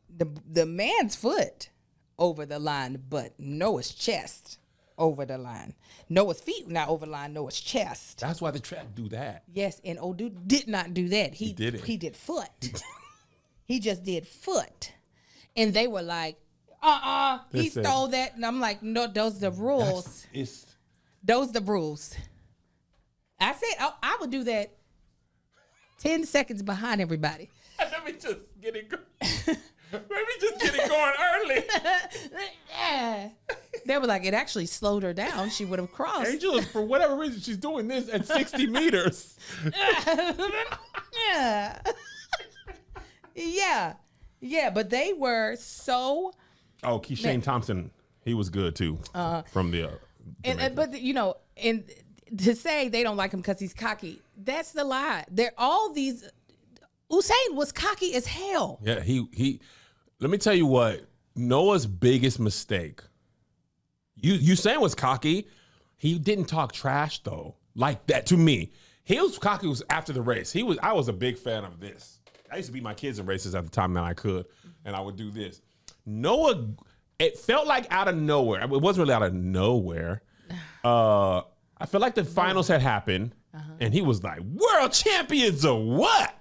[SPEAKER 3] The man's foot over the line, but Noah's chest over the line. Noah's feet not over the line, Noah's chest.
[SPEAKER 1] That's why the track do that.
[SPEAKER 3] Yes, and old dude did not do that. He
[SPEAKER 1] did it.
[SPEAKER 3] He did foot. He just did foot. And they were like, he stole that. And I'm like, no, those are the rules. Those the rules. I said, I would do that 10 seconds behind everybody.
[SPEAKER 1] Let me just get it going. Let me just get it going early.
[SPEAKER 3] They were like, it actually slowed her down. She would have crossed.
[SPEAKER 1] Angel, for whatever reason, she's doing this at 60 meters.
[SPEAKER 3] Yeah, but they were so.
[SPEAKER 1] Oh, Keishane Thompson, he was good too. From the.
[SPEAKER 3] But you know, and to say they don't like him because he's cocky, that's the lie. They're all these. Usain was cocky as hell.
[SPEAKER 1] Yeah, he. Let me tell you what Noah's biggest mistake. Usain was cocky. He didn't talk trash though, like that to me. He was cocky was after the race. I was a big fan of this. I used to beat my kids in races at the time that I could, and I would do this. Noah, it felt like out of nowhere. It wasn't really out of nowhere. I feel like the finals had happened, and he was like, "World champions of what?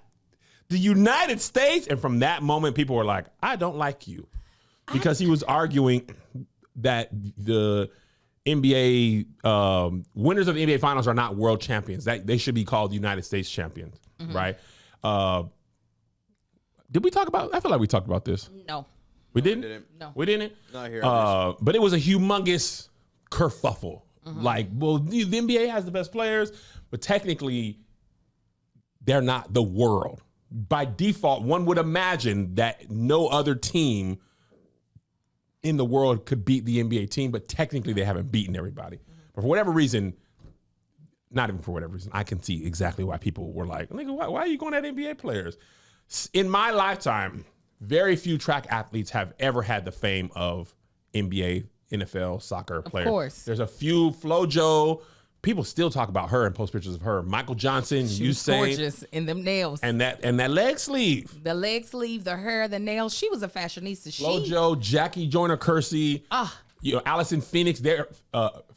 [SPEAKER 1] The United States?" And from that moment, people were like, "I don't like you," because he was arguing that the NBA winners of the NBA finals are not world champions. That they should be called United States champions, right? Did we talk about? I feel like we talked about this.
[SPEAKER 3] No.
[SPEAKER 1] We didn't.
[SPEAKER 3] No.
[SPEAKER 1] We didn't.
[SPEAKER 2] Not here.
[SPEAKER 1] But it was a humongous kerfuffle. Like, well, the NBA has the best players, but technically, they're not the world. By default, one would imagine that no other team in the world could beat the NBA team, but technically they haven't beaten everybody. But for whatever reason, not even for whatever reason, I can see exactly why people were like, nigga, why are you going at NBA players? In my lifetime, very few track athletes have ever had the fame of NBA, NFL, soccer players. Of course. There's a few, FloJo. People still talk about her and post pictures of her. Michael Johnson,
[SPEAKER 3] she was
[SPEAKER 1] Usain,
[SPEAKER 3] gorgeous in them nails.
[SPEAKER 1] And that leg sleeve.
[SPEAKER 3] The leg sleeve, the hair, the nails. She was a fashionista.
[SPEAKER 1] FloJo, Jackie Joyner Kersee, Allison Phoenix,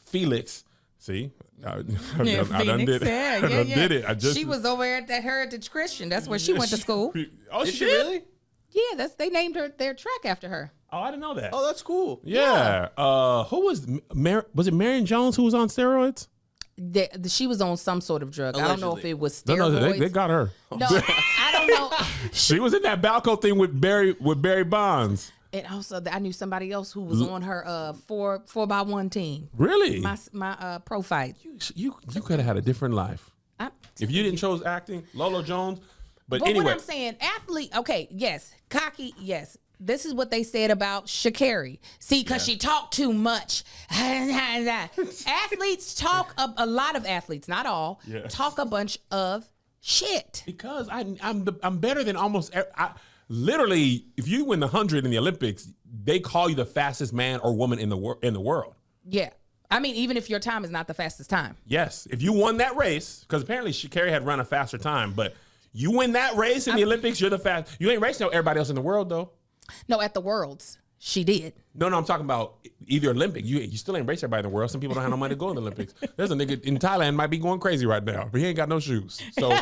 [SPEAKER 1] Felix. See? I done did it.
[SPEAKER 3] She was over at that Heritage Christian. That's where she went to school.
[SPEAKER 1] Oh, she really?
[SPEAKER 3] Yeah, they named their track after her.
[SPEAKER 1] Oh, I didn't know that.
[SPEAKER 2] Oh, that's cool.
[SPEAKER 1] Yeah. Who was it Marion Jones who was on steroids?
[SPEAKER 3] She was on some sort of drug.
[SPEAKER 2] Allegedly.
[SPEAKER 3] I don't know if it was steroids.
[SPEAKER 1] No, they got her.
[SPEAKER 3] No, I don't know.
[SPEAKER 1] She was in that Balco thing with Barry Bonds.
[SPEAKER 3] And also, I knew somebody else who was on her 4x1 team.
[SPEAKER 1] Really?
[SPEAKER 3] My pro fight.
[SPEAKER 1] You could have had a different life if you didn't chose acting. Lolo Jones. But anyway,
[SPEAKER 3] what I'm saying, athlete. Okay, yes, cocky. Yes, this is what they said about Sha'Carri. See, because she talked too much. Athletes talk a lot of athletes, not all, talk a bunch of shit.
[SPEAKER 1] Because I'm better than almost. Literally, if you win the 100 in the Olympics, they call you the fastest man or woman in the world.
[SPEAKER 3] Yeah. I mean, even if your time is not the fastest time.
[SPEAKER 1] Yes. If you won that race, because apparently Sha'Carri had run a faster time, but you win that race in the Olympics, you're the fast. You ain't racing everybody else in the world, though.
[SPEAKER 3] No, at the Worlds, she did.
[SPEAKER 1] No, I'm talking about either Olympic. You still ain't race everybody in the world. Some people don't have no money to go in the Olympics. There's a nigga in Thailand might be going crazy right now, but he ain't got no shoes. So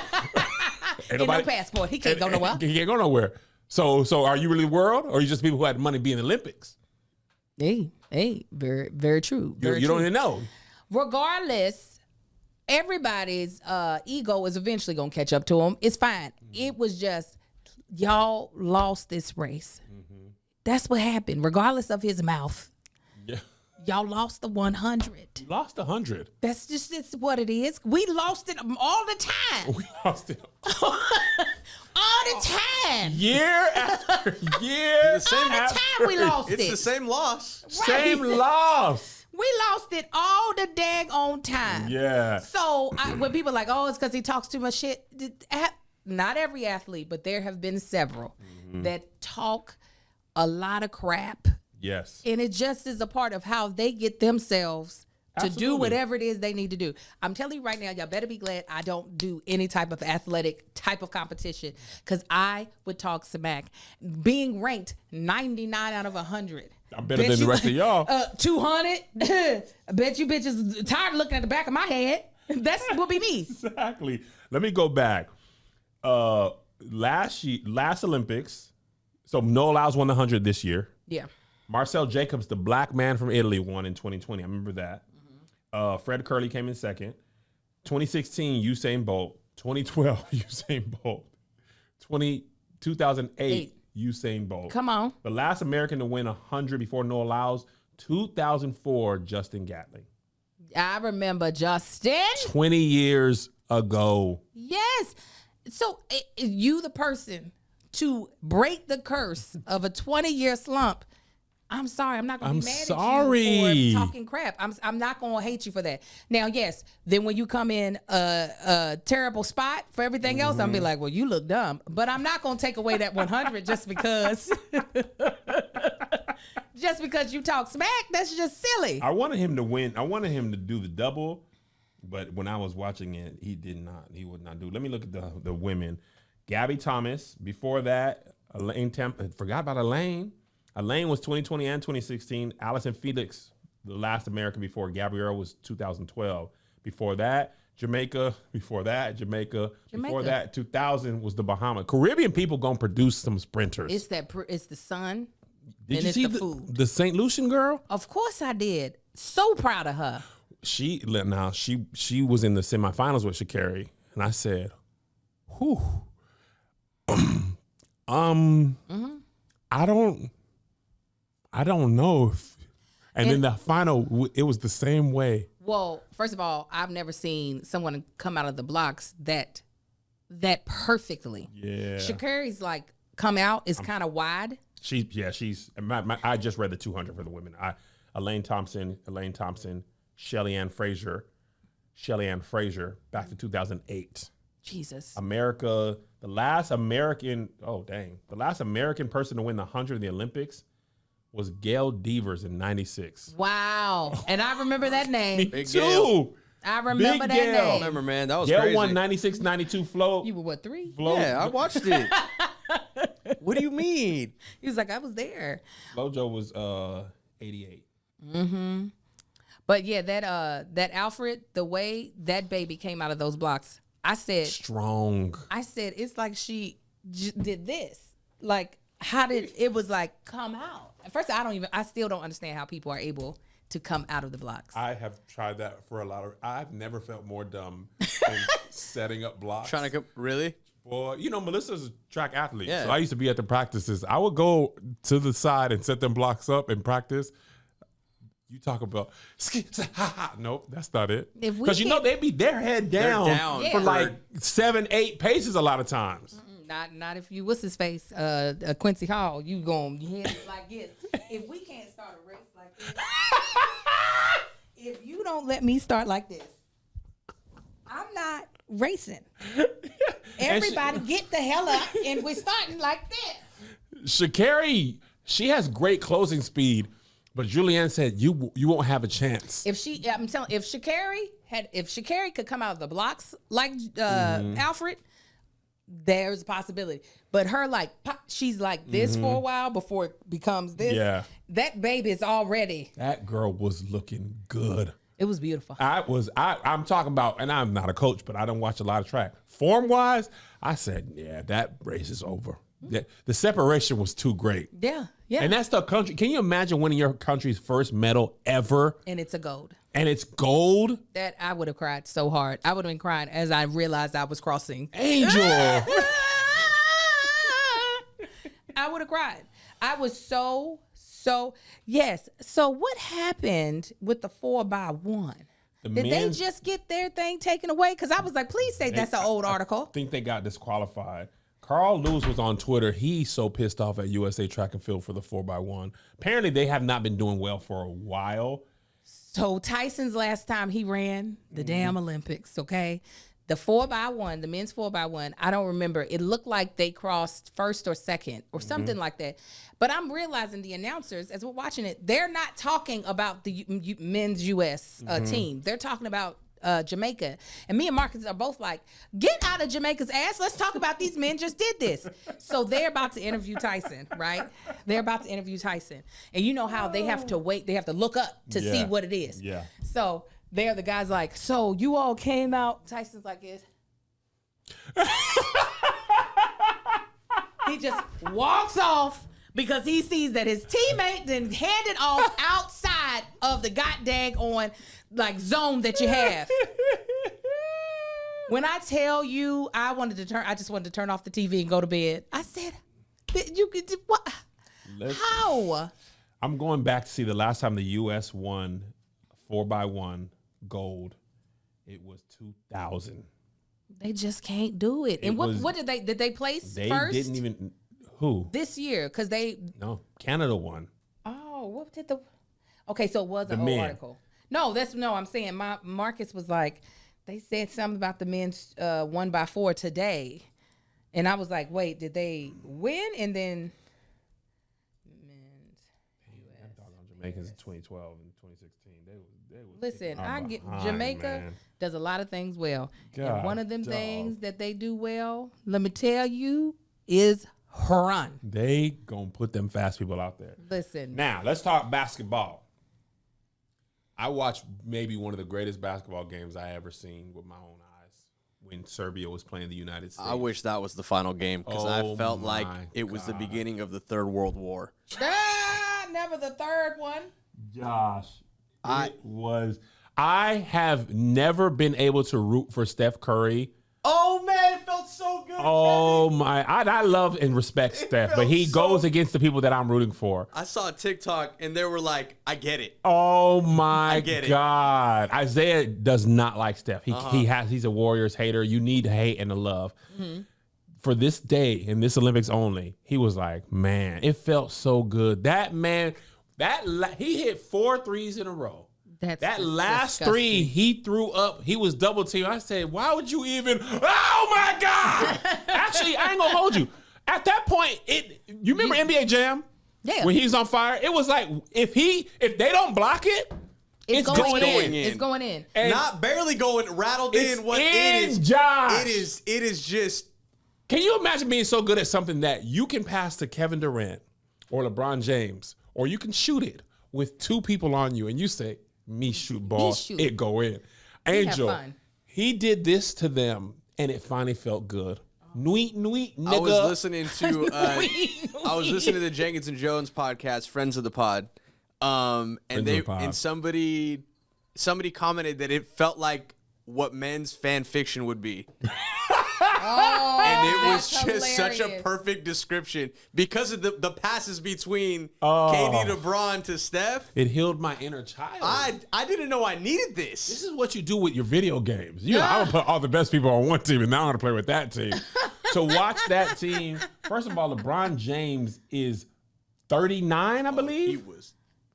[SPEAKER 3] ain't no passport. He can't go nowhere.
[SPEAKER 1] He can't go nowhere. So are you really the world, or are you just people who had money to be in the Olympics?
[SPEAKER 3] Hey, very, very true.
[SPEAKER 1] You don't even know.
[SPEAKER 3] Regardless, everybody's ego is eventually gonna catch up to them. It's fine. It was just y'all lost this race. That's what happened. Regardless of his mouth, y'all lost the 100.
[SPEAKER 1] Lost 100.
[SPEAKER 3] That's what it is. We lost it all the time.
[SPEAKER 1] We lost it
[SPEAKER 3] all the time.
[SPEAKER 1] Year after year.
[SPEAKER 2] The same
[SPEAKER 3] all the time we lost it.
[SPEAKER 2] It's the same loss.
[SPEAKER 1] Same loss.
[SPEAKER 3] We lost it all the daggone time.
[SPEAKER 1] Yeah.
[SPEAKER 3] So when people are like, oh, it's because he talks too much shit. Not every athlete, but there have been several that talk a lot of crap.
[SPEAKER 1] Yes.
[SPEAKER 3] And it just is a part of how they get themselves to do whatever it is they need to do. I'm telling you right now, y'all better be glad I don't do any type of athletic type of competition, because I would talk smack. Being ranked 99 out of 100.
[SPEAKER 1] I'm better than the rest of y'all.
[SPEAKER 3] 200. I bet you bitches tired of looking at the back of my head. That's will be me.
[SPEAKER 1] Exactly. Let me go back. Last Olympics, so Noah Lyles won the 100 this year.
[SPEAKER 3] Yeah.
[SPEAKER 1] Marcel Jacobs, the black man from Italy, won in 2020. I remember that. Fred Curley came in second. 2016, Usain Bolt. 2012, Usain Bolt. 2008, Usain Bolt.
[SPEAKER 3] Come on.
[SPEAKER 1] The last American to win 100 before Noah Lyles, 2004, Justin Gatlin.
[SPEAKER 3] I remember Justin.
[SPEAKER 1] 20 years ago.
[SPEAKER 3] Yes. So you the person to break the curse of a 20-year slump. I'm sorry. I'm not going to be mad at you for talking crap. I'm not going to hate you for that. Now, yes, then when you come in a terrible spot for everything else, I'm be like, well, you look dumb. But I'm not going to take away that 100 just because you talk smack. That's just silly.
[SPEAKER 1] I wanted him to win. I wanted him to do the double, but when I was watching it, he did not. He would not do. Let me look at the women. Gabby Thomas. Before that, Elaine forgot about Elaine. Elaine was 2020 and 2016. Allison Felix, the last American before Gabrielle, was 2012. Before that, Jamaica. Before that, Jamaica. Before that, 2000 was the Bahamas. Caribbean people gonna produce some sprinters.
[SPEAKER 3] It's the sun.
[SPEAKER 1] Did you see
[SPEAKER 3] the food.
[SPEAKER 1] The St. Lucian girl?
[SPEAKER 3] Of course I did. So proud of her.
[SPEAKER 1] She was in the semifinals with Sha'Carri, and I said, "Whew, I don't know if." And in the final, it was the same way.
[SPEAKER 3] Well, first of all, I've never seen someone come out of the blocks that perfectly.
[SPEAKER 1] Yeah.
[SPEAKER 3] Sha'Carri's like come out is kind of wide.
[SPEAKER 1] She's. I just read the 200 for the women. Elaine Thompson, Shelly Ann Fraser, back to 2008.
[SPEAKER 3] Jesus.
[SPEAKER 1] America, the last American person to win the 100 in the Olympics was Gail Devers in 96.
[SPEAKER 3] Wow. And I remember that name.
[SPEAKER 1] Me too.
[SPEAKER 3] I remember
[SPEAKER 1] Big
[SPEAKER 3] that
[SPEAKER 1] Gail.
[SPEAKER 3] name.
[SPEAKER 2] I remember, man. That was
[SPEAKER 1] Gail
[SPEAKER 2] crazy.
[SPEAKER 1] won 96, 92 float.
[SPEAKER 3] You were what, 3?
[SPEAKER 1] Float.
[SPEAKER 2] Yeah, I watched it. What do you mean?
[SPEAKER 3] He was like, I was there.
[SPEAKER 1] Flojo was 88.
[SPEAKER 3] Mm-hmm. But yeah, that Alfred, the way that baby came out of those blocks, I said
[SPEAKER 1] strong.
[SPEAKER 3] I said it's like she did this. Like, how did it was like come out? At first, I still don't understand how people are able to come out of the blocks.
[SPEAKER 1] I have tried that for I've never felt more dumb than setting up blocks.
[SPEAKER 2] Trying to really?
[SPEAKER 1] Well, Melissa's a track athlete.
[SPEAKER 2] Yeah.
[SPEAKER 1] So I used to be at the practices. I would go to the side and set them blocks up and practice. You talk about, nope, that's not it. Because they be their head down, for like 7-8 paces a lot of times.
[SPEAKER 3] Not if you, what's his face, Quincy Hall, you going, your head like this. If we can't start a race like this, if you don't let me start like this, I'm not racing. Everybody get the hell up, and we're starting like this.
[SPEAKER 1] Sha'Carri, she has great closing speed, but Julianne said you won't have a chance.
[SPEAKER 3] If Sha'Carri could come out of the blocks like Alfred, there's a possibility. But her she's like this for a while before it becomes this. Yeah, that baby is already.
[SPEAKER 1] That girl was looking good.
[SPEAKER 3] It was beautiful.
[SPEAKER 1] I'm talking about, and I'm not a coach, but I don't watch a lot of track. Form wise, I said, yeah, that race is over. The separation was too great.
[SPEAKER 3] Yeah.
[SPEAKER 1] And that's the country. Can you imagine winning your country's first medal ever?
[SPEAKER 3] And it's a gold.
[SPEAKER 1] That
[SPEAKER 3] I would have cried so hard. I would have been crying as I realized I was crossing.
[SPEAKER 1] Angel.
[SPEAKER 3] I would have cried. I was so yes. So what happened with the 4x1? Did they just get their thing taken away? Because I was like, please say that's an old article.
[SPEAKER 1] I think they got disqualified. Carl Lewis was on Twitter. He's so pissed off at USA Track and Field for the 4x1. Apparently, they have not been doing well for a while.
[SPEAKER 3] So Tyson's last time he ran the damn Olympics, okay? The 4x1, the men's 4x1, I don't remember. It looked like they crossed first or second or something like that. But I'm realizing the announcers, as we're watching it, they're not talking about the men's U.S. Team. They're talking about Jamaica. And me and Marcus are both like, get out of Jamaica's ass. Let's talk about these men just did this. So they're about to interview Tyson, right? They're about to interview Tyson. And you know how they have to wait. They have to look up to see what it is.
[SPEAKER 1] Yeah.
[SPEAKER 3] So they're the guys like, so you all came out. Tyson's like this. He just walks off because he sees that his teammate then handed off outside of the goddamn on like zone that you have. When I tell you, I just wanted to turn off the TV and go to bed. I said, you could what? How?
[SPEAKER 1] I'm going back to see the last time the U.S. won 4x1 gold. It was 2000.
[SPEAKER 3] They just can't do it. And what did they place
[SPEAKER 1] they
[SPEAKER 3] first?
[SPEAKER 1] They didn't even who
[SPEAKER 3] this year because
[SPEAKER 1] Canada won.
[SPEAKER 3] Oh, what did okay, so it was an
[SPEAKER 1] men.
[SPEAKER 3] old article. No, I'm saying Marcus was like, they said something about the men's 1x4 today. And I was like, wait, did they win? And then men's
[SPEAKER 1] I'm talking on Jamaicans in 2012 and 2016. They was
[SPEAKER 3] listen,
[SPEAKER 1] I get
[SPEAKER 3] Jamaica
[SPEAKER 1] man.
[SPEAKER 3] does a lot of things well.
[SPEAKER 1] God,
[SPEAKER 3] and one of them
[SPEAKER 1] dog.
[SPEAKER 3] things that they do well, let me tell you, is run.
[SPEAKER 1] They gonna put them fast people out there.
[SPEAKER 3] Listen.
[SPEAKER 1] Now let's talk basketball. I watched maybe one of the greatest basketball games I ever seen with my own eyes when Serbia was playing the United States.
[SPEAKER 2] I wish that was the final game because I felt like it was the beginning of the Third World War.
[SPEAKER 3] Never the third one.
[SPEAKER 1] Josh, I have never been able to root for Steph Curry.
[SPEAKER 2] Oh man, it felt so good.
[SPEAKER 1] Oh my! I love and respect Steph, but he goes against the people that I'm rooting for.
[SPEAKER 2] I saw a TikTok and they were like, "I get it."
[SPEAKER 1] Oh my
[SPEAKER 2] get it.
[SPEAKER 1] God! Isaiah does not like Steph. He's a Warriors hater. You need to hate and to love. For this day in this Olympics only, he was like, "Man, it felt so good." That man, he hit 4 threes in a row. That last
[SPEAKER 3] disgusting.
[SPEAKER 1] 3 he threw up, he was double teamed. I said, why would you even? Oh my God! Actually, I ain't gonna hold you. At that point, you remember NBA Jam?
[SPEAKER 3] Yeah.
[SPEAKER 1] When he's on fire, it was like if they don't block it, it's going in.
[SPEAKER 3] It's going in.
[SPEAKER 1] And
[SPEAKER 2] not barely going, rattled
[SPEAKER 1] it's
[SPEAKER 2] in. What
[SPEAKER 1] in,
[SPEAKER 2] it is,
[SPEAKER 1] Josh.
[SPEAKER 2] It is just.
[SPEAKER 1] Can you imagine being so good at something that you can pass to Kevin Durant or LeBron James, or you can shoot it with 2 people on you, and you say, me shoot ball, it go in. Angel, he did this to them, and it finally felt good. Nweet, nigga.
[SPEAKER 2] I was listening to the Jenkins and Jones podcast, Friends of the Pod, and somebody commented that it felt like what men's fan fiction would be. And it was just such a perfect description because of the passes between KD to LeBron to Steph.
[SPEAKER 1] It healed my inner child.
[SPEAKER 2] I didn't know I needed this.
[SPEAKER 1] This is what you do with your video games. You know, I would put all the best people on one team, and now I'm going to play with that team. To watch that team, first of all, LeBron James is 39, I believe.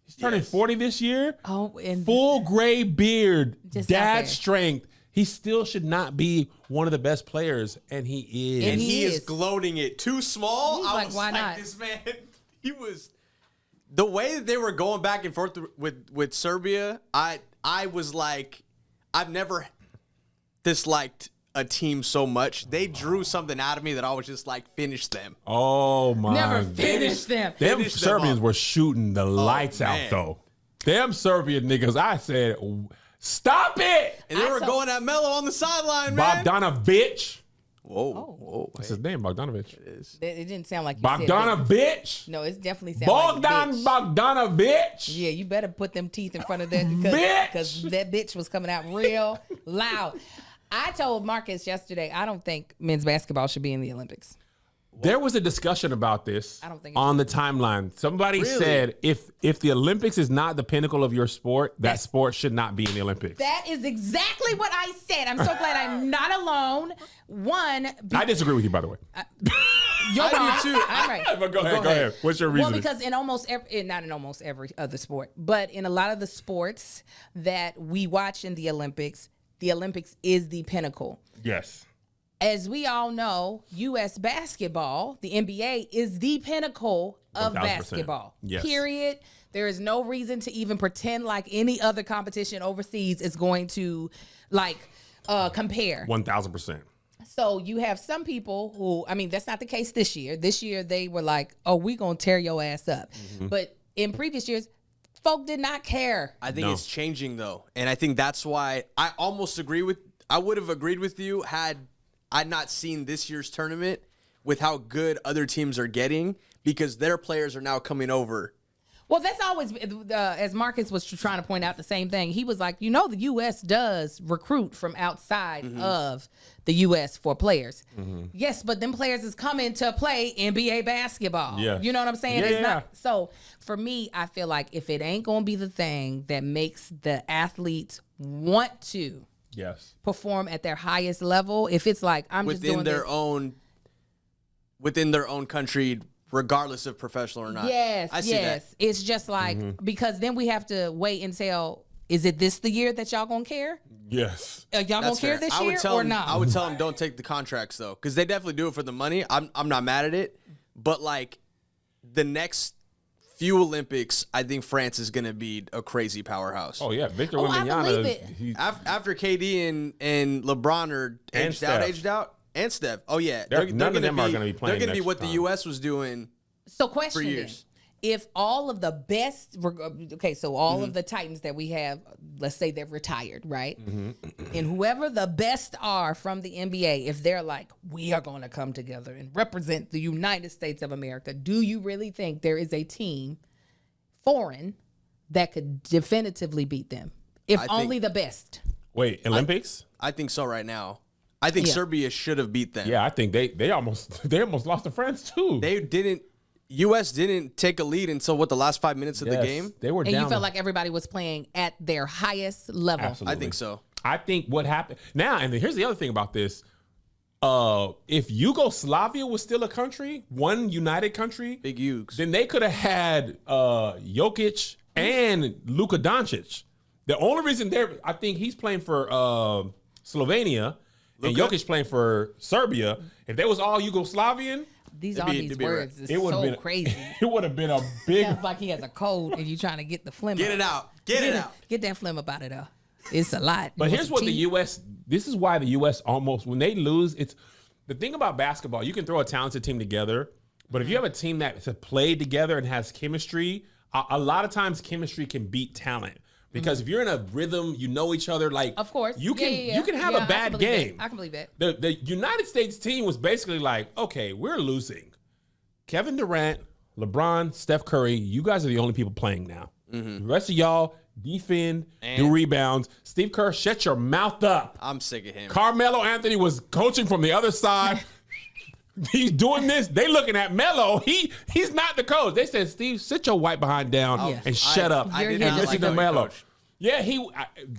[SPEAKER 1] He's turning 40 this year.
[SPEAKER 3] Oh, and
[SPEAKER 1] full gray beard, dad strength. He still should not be one of the best players, and he is.
[SPEAKER 2] And he is gloating it. Too small?
[SPEAKER 3] He's like, why not?
[SPEAKER 2] This man, he was... The way that they were going back and forth with Serbia, I was like, I've never disliked a team so much. They drew something out of me that I was just like, finish them.
[SPEAKER 1] Oh, my.
[SPEAKER 3] Never finish them.
[SPEAKER 1] Them Serbians were shooting the lights out, though. Them Serbian niggas, I said... Stop it!
[SPEAKER 2] And they were going at Melo on the sideline, man.
[SPEAKER 1] Bogdanovich.
[SPEAKER 2] Whoa.
[SPEAKER 1] That's his name, Bogdanovich.
[SPEAKER 2] It is.
[SPEAKER 3] It didn't sound like you
[SPEAKER 1] Bogdanovich.
[SPEAKER 3] No, it definitely sounds like bitch.
[SPEAKER 1] Bogdanovich.
[SPEAKER 3] Yeah, you better put them teeth in front of that because that bitch was coming out real loud. I told Marcus yesterday, I don't think men's basketball should be in the Olympics.
[SPEAKER 1] There was a discussion about this on the timeline. Somebody said if the Olympics is not the pinnacle of your sport, that sport should not be in the Olympics.
[SPEAKER 3] That is exactly what I said. I'm so glad I'm not alone.
[SPEAKER 1] I disagree with you, by the way.
[SPEAKER 3] You're wrong.
[SPEAKER 2] I do too.
[SPEAKER 3] I'm right.
[SPEAKER 1] But go ahead. What's your reason?
[SPEAKER 3] Well, because in almost every, not in almost every other sport, but in a lot of the sports that we watch in the Olympics is the pinnacle.
[SPEAKER 1] Yes.
[SPEAKER 3] As we all know, U.S. basketball, the NBA, is the pinnacle of
[SPEAKER 1] 1000%.
[SPEAKER 3] basketball.
[SPEAKER 1] Yes.
[SPEAKER 3] Period. There is no reason to even pretend like any other competition overseas is going to compare.
[SPEAKER 1] 1000%.
[SPEAKER 3] So you have some people who, I mean, that's not the case this year. This year they were like, oh, we going to tear your ass up.
[SPEAKER 1] Mm-hmm.
[SPEAKER 3] But in previous years, folk did not care.
[SPEAKER 2] I think it's changing though, and I think that's why I would have agreed with you had I not seen this year's tournament with how good other teams are getting, because their players are now coming over.
[SPEAKER 3] Well, that's always, as Marcus was trying to point out the same thing. He was like, the U.S. does recruit from outside of the U.S. for players. Mm-hmm. Yes, but them players is coming to play NBA basketball.
[SPEAKER 1] Yes.
[SPEAKER 3] You know what I'm saying?
[SPEAKER 1] Yeah,
[SPEAKER 3] It's not. So for me, I feel like if it ain't going to be the thing that makes the athletes want to perform at their highest level, if it's like, I'm just doing
[SPEAKER 2] within their own country, regardless of professional or not.
[SPEAKER 3] Yes,
[SPEAKER 2] I see that.
[SPEAKER 3] It's just like, because then we have to wait until, is it this the year that y'all gonna care?
[SPEAKER 1] Yes.
[SPEAKER 3] Y'all gonna care this year or not?
[SPEAKER 2] I would tell them don't take the contracts though, because they definitely do it for the money. I'm not mad at it, but like the next few Olympics, I think France is gonna be a crazy powerhouse.
[SPEAKER 1] Oh yeah, Victor
[SPEAKER 3] I believe
[SPEAKER 1] Wembanyama.
[SPEAKER 3] it.
[SPEAKER 2] After KD and LeBron are aged out. And Steph. Oh, yeah.
[SPEAKER 1] None of them are going to be playing.
[SPEAKER 2] They're going to be
[SPEAKER 1] next
[SPEAKER 2] what
[SPEAKER 1] time.
[SPEAKER 2] the U.S. was doing
[SPEAKER 3] So question
[SPEAKER 2] for
[SPEAKER 3] then,
[SPEAKER 2] years.
[SPEAKER 3] if all of the best, so all of the Titans that we have, let's say they've retired, right? And whoever the best are from the NBA, if they're like, we are going to come together and represent the United States of America, do you really think there is a team, foreign, that could definitively beat them? If only the best.
[SPEAKER 1] Wait, Olympics?
[SPEAKER 2] I think so right now. I think Serbia should have beat them.
[SPEAKER 1] Yeah, I think they almost lost to France too.
[SPEAKER 2] U.S. didn't take a lead until the last 5 minutes of the game.
[SPEAKER 1] They were
[SPEAKER 3] And
[SPEAKER 1] down.
[SPEAKER 3] you felt like everybody was playing at their highest level.
[SPEAKER 1] Absolutely.
[SPEAKER 2] I think so.
[SPEAKER 1] I think what happened now, and here's the other thing about this. If Yugoslavia was still a country, one united country,
[SPEAKER 2] Big Yugs.
[SPEAKER 1] then they could have had Jokic and Luka Doncic. The only reason I think he's playing for Slovenia and Jokic playing for Serbia. If they was all Yugoslavian,
[SPEAKER 3] These
[SPEAKER 2] be
[SPEAKER 3] words is
[SPEAKER 1] it would have
[SPEAKER 3] so
[SPEAKER 1] been
[SPEAKER 3] crazy.
[SPEAKER 1] It would have been a big.
[SPEAKER 3] Sounds like he has a cold and you trying to get the phlegm
[SPEAKER 2] Get it out. Get it out.
[SPEAKER 3] Get that phlegm up out of there. It's a lot.
[SPEAKER 1] But
[SPEAKER 3] You
[SPEAKER 1] here's
[SPEAKER 3] want
[SPEAKER 1] what
[SPEAKER 3] some
[SPEAKER 1] the
[SPEAKER 3] tea?
[SPEAKER 1] U.S. This is why the U.S. almost, when they lose, it's the thing about basketball. You can throw a talented team together, but if you have a team that's played together and has chemistry, a lot of times chemistry can beat talent. Because if you're in a rhythm, you know each other. Like,
[SPEAKER 3] Of course.
[SPEAKER 1] you can
[SPEAKER 3] Yeah.
[SPEAKER 1] you can have a bad game.
[SPEAKER 3] I can believe that.
[SPEAKER 1] The United States team was basically like, okay, we're losing. Kevin Durant, LeBron, Steph Curry, you guys are the only people playing now. The rest of y'all defend, do rebounds. Steve Kerr, shut your mouth up.
[SPEAKER 2] I'm sick of him.
[SPEAKER 1] Carmelo Anthony was coaching from the other side. He's doing this. They looking at Melo. He's not the coach. They said, Steve, sit your white behind down and shut up.
[SPEAKER 2] I did
[SPEAKER 3] You're
[SPEAKER 2] not
[SPEAKER 3] just
[SPEAKER 2] like
[SPEAKER 1] Listen to
[SPEAKER 2] that
[SPEAKER 1] Melo.
[SPEAKER 2] coach.
[SPEAKER 1] Yeah,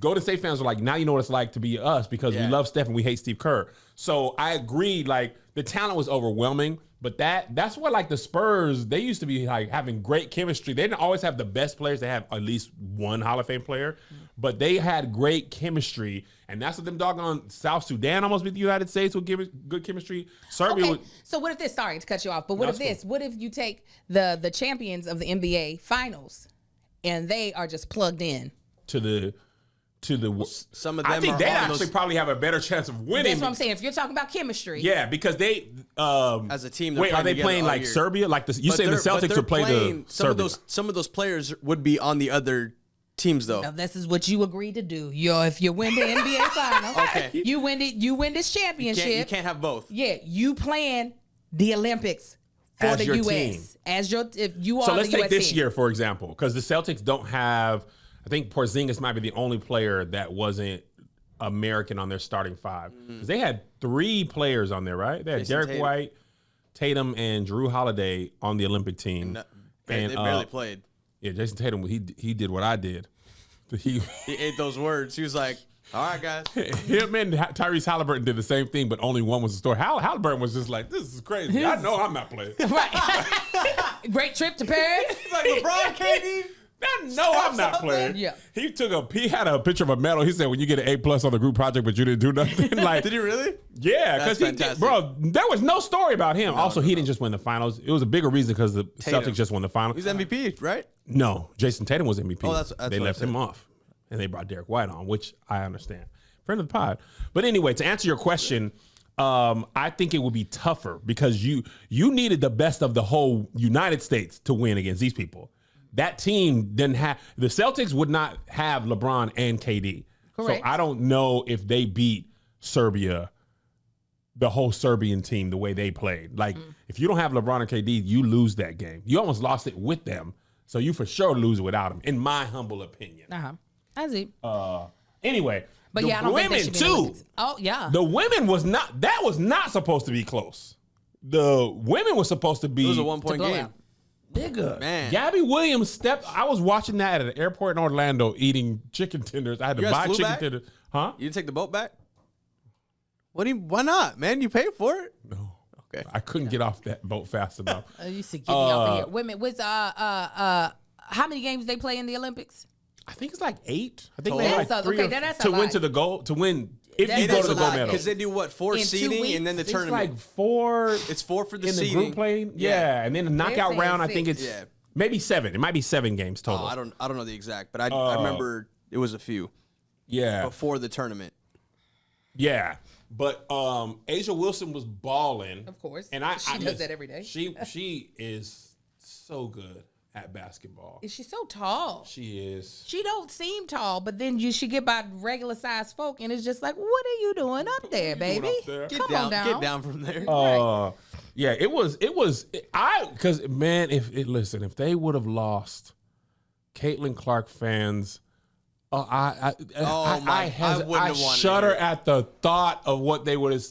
[SPEAKER 1] Golden State fans were like, now you know what it's like to be us because we love Steph and we hate Steve Kerr. So I agreed, like the talent was overwhelming, but that's what like the Spurs, they used to be like having great chemistry. They didn't always have the best players. They have at least one Hall of Fame player, but they had great chemistry. And that's what them doggone South Sudan almost beat the United States with good chemistry. Serbia
[SPEAKER 3] Okay, so what if this? Sorry to cut you off, but what
[SPEAKER 1] No,
[SPEAKER 3] if
[SPEAKER 1] it's
[SPEAKER 3] this? What if you take the champions of the NBA Finals, and they are just plugged in?
[SPEAKER 1] to the
[SPEAKER 2] Some of them
[SPEAKER 1] I think
[SPEAKER 2] are
[SPEAKER 1] they
[SPEAKER 2] on
[SPEAKER 1] actually
[SPEAKER 2] those,
[SPEAKER 1] probably have a better chance of winning.
[SPEAKER 3] That's what I'm saying. If you're talking about chemistry,
[SPEAKER 1] Yeah, because they
[SPEAKER 2] as a team.
[SPEAKER 1] wait, are they playing like Serbia? Like you saying the Celtics would play the Serbia?
[SPEAKER 2] Some of those players would be on the other teams though.
[SPEAKER 3] now this is what you agreed to do. If you win the NBA Finals,
[SPEAKER 2] Okay.
[SPEAKER 3] you win it. You win this championship.
[SPEAKER 2] You can't have both.
[SPEAKER 3] Yeah, you playing the Olympics for
[SPEAKER 1] As
[SPEAKER 3] the
[SPEAKER 1] your
[SPEAKER 3] U.S.
[SPEAKER 1] team.
[SPEAKER 3] as your if you are
[SPEAKER 1] So let's
[SPEAKER 3] the
[SPEAKER 1] take
[SPEAKER 3] U.S.
[SPEAKER 1] this
[SPEAKER 3] team.
[SPEAKER 1] year for example, because the Celtics don't have. I think Porzingis might be the only player that wasn't American on their starting five. 'Cause they had 3 players on there, right? They had
[SPEAKER 2] Jason
[SPEAKER 1] Derek
[SPEAKER 2] Tatum.
[SPEAKER 1] White, Tatum, and Drew Holiday on the Olympic team.
[SPEAKER 2] They barely played.
[SPEAKER 1] Yeah, Jason Tatum, he did what I did. He
[SPEAKER 2] He ate those words. He was like, All right, guys.
[SPEAKER 1] Him and Tyrese Halliburton did the same thing, but only one was the story. Halliburton was just like, this is crazy. I know I'm not playing.
[SPEAKER 3] Right. Great trip to Paris.
[SPEAKER 2] It's like LeBron, KD.
[SPEAKER 1] I know I'm not playing.
[SPEAKER 3] Yeah.
[SPEAKER 1] He had a picture of a medal. He said, when you get an A+ on the group project, but you didn't do nothing. Like,
[SPEAKER 2] Did he really?
[SPEAKER 1] yeah,
[SPEAKER 2] That's
[SPEAKER 1] because
[SPEAKER 2] fantastic.
[SPEAKER 1] bro, there was no story about him. Also, he didn't just win the finals. It was a bigger reason because the
[SPEAKER 2] Tatum.
[SPEAKER 1] Celtics just won the finals.
[SPEAKER 2] He's MVP, right?
[SPEAKER 1] No, Jason Tatum was MVP.
[SPEAKER 2] Oh, that's
[SPEAKER 1] they
[SPEAKER 2] what I
[SPEAKER 1] left
[SPEAKER 2] said.
[SPEAKER 1] him off, and they brought Derek White on, which I understand. Friend of the pod. But anyway, to answer your question, I think it would be tougher because you needed the best of the whole United States to win against these people. That team didn't have the Celtics would not have LeBron and KD.
[SPEAKER 3] Correct.
[SPEAKER 1] So I don't know if they beat Serbia, the whole Serbian team, the way they played. Like if you don't have LeBron and KD, you lose that game. You almost lost it with them, so you for sure lose it without them. In my humble opinion.
[SPEAKER 3] I see.
[SPEAKER 1] Anyway,
[SPEAKER 3] But
[SPEAKER 1] the
[SPEAKER 3] yeah, I don't think
[SPEAKER 1] women
[SPEAKER 3] they should be in the
[SPEAKER 1] too.
[SPEAKER 3] Olympics. Oh yeah.
[SPEAKER 1] The women was not supposed to be close. The women was supposed to be
[SPEAKER 2] It was a 1-point
[SPEAKER 3] blowout.
[SPEAKER 2] game.
[SPEAKER 1] nigga.
[SPEAKER 2] Man.
[SPEAKER 1] Gabby Williams stepped. I was watching that at an airport in Orlando eating chicken tenders. I had to
[SPEAKER 2] You guys
[SPEAKER 1] buy
[SPEAKER 2] flew
[SPEAKER 1] chicken
[SPEAKER 2] back?
[SPEAKER 1] tenders. Huh?
[SPEAKER 2] You didn't take the boat back? Why not, man? You paid for it?
[SPEAKER 1] No.
[SPEAKER 2] Okay.
[SPEAKER 1] I couldn't get off that boat fast enough.
[SPEAKER 3] You said get me off of here. Women, what's how many games they play in the Olympics?
[SPEAKER 1] I think it's like 8. I think
[SPEAKER 2] Total?
[SPEAKER 1] they had like
[SPEAKER 3] That's a-
[SPEAKER 1] 3
[SPEAKER 3] okay,
[SPEAKER 1] or-
[SPEAKER 3] that's a
[SPEAKER 1] to win
[SPEAKER 3] lot.
[SPEAKER 1] to the goal to win if
[SPEAKER 3] That
[SPEAKER 1] you
[SPEAKER 3] is
[SPEAKER 1] go
[SPEAKER 3] a
[SPEAKER 1] to the
[SPEAKER 3] lot.
[SPEAKER 1] gold medal.
[SPEAKER 2] Because they do what? 4
[SPEAKER 3] In 2
[SPEAKER 2] seeding and then the
[SPEAKER 3] weeks?
[SPEAKER 1] It's
[SPEAKER 2] tournament.
[SPEAKER 1] like 4.
[SPEAKER 2] It's 4 for the
[SPEAKER 1] in the
[SPEAKER 2] seeding.
[SPEAKER 1] group play. Yeah, and then the knockout
[SPEAKER 3] saying
[SPEAKER 1] round. I think
[SPEAKER 3] 6.
[SPEAKER 1] it's
[SPEAKER 2] Yeah.
[SPEAKER 1] maybe 7. It might be 7 games total.
[SPEAKER 2] Oh, I don't know the exact, but I remember it was a few
[SPEAKER 1] Yeah,
[SPEAKER 2] before the tournament.
[SPEAKER 1] yeah. But Asia Wilson was balling,
[SPEAKER 3] Of course.
[SPEAKER 1] and
[SPEAKER 3] She does that every day.
[SPEAKER 1] She is so good at basketball.
[SPEAKER 3] She's so tall.
[SPEAKER 1] She is.
[SPEAKER 3] She don't seem tall, but then she get by regular sized folk, and it's just like, what are you doing up there, baby?
[SPEAKER 1] up there?
[SPEAKER 3] Come on down.
[SPEAKER 2] Get down from there.
[SPEAKER 1] Yeah, because man, if they would have lost, Caitlin Clark fans, I
[SPEAKER 2] wouldn't have wanted
[SPEAKER 1] shudder
[SPEAKER 2] her.
[SPEAKER 1] at the thought of what they would have.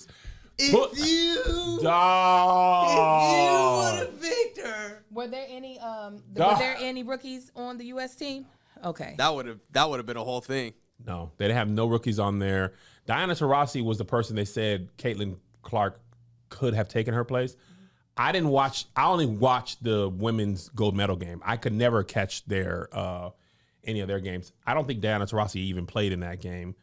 [SPEAKER 2] If you
[SPEAKER 1] Dog.
[SPEAKER 2] would have picked her,
[SPEAKER 3] Were there any
[SPEAKER 1] Dog.
[SPEAKER 3] were there any rookies on the U.S. team? Okay.
[SPEAKER 2] that would have been a whole thing.
[SPEAKER 1] No, they didn't have no rookies on there. Diana Taurasi was the person they said Caitlin Clark could have taken her place. I only watched the women's gold medal game. I could never catch any of their games. I don't think Diana Taurasi even played in that game.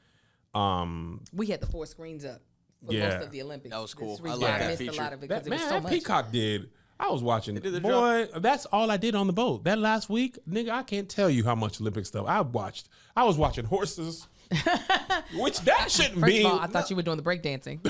[SPEAKER 3] We had the 4 screens up for
[SPEAKER 1] Yeah.
[SPEAKER 3] most of the Olympics.
[SPEAKER 2] That was cool.
[SPEAKER 3] That's the reason
[SPEAKER 2] I like
[SPEAKER 3] why
[SPEAKER 2] that
[SPEAKER 3] missed a
[SPEAKER 2] feature.
[SPEAKER 3] lot of it because
[SPEAKER 1] That,
[SPEAKER 3] it was
[SPEAKER 1] man,
[SPEAKER 3] so
[SPEAKER 1] that
[SPEAKER 3] much.
[SPEAKER 1] Peacock did. I was watching.
[SPEAKER 2] did the
[SPEAKER 1] Boy, that's all I did on the boat. That last week, nigga, I can't tell you how much Olympic stuff I watched. I was watching horses, which that shouldn't
[SPEAKER 3] First
[SPEAKER 1] be.
[SPEAKER 3] of all, I thought you were doing the breakdancing.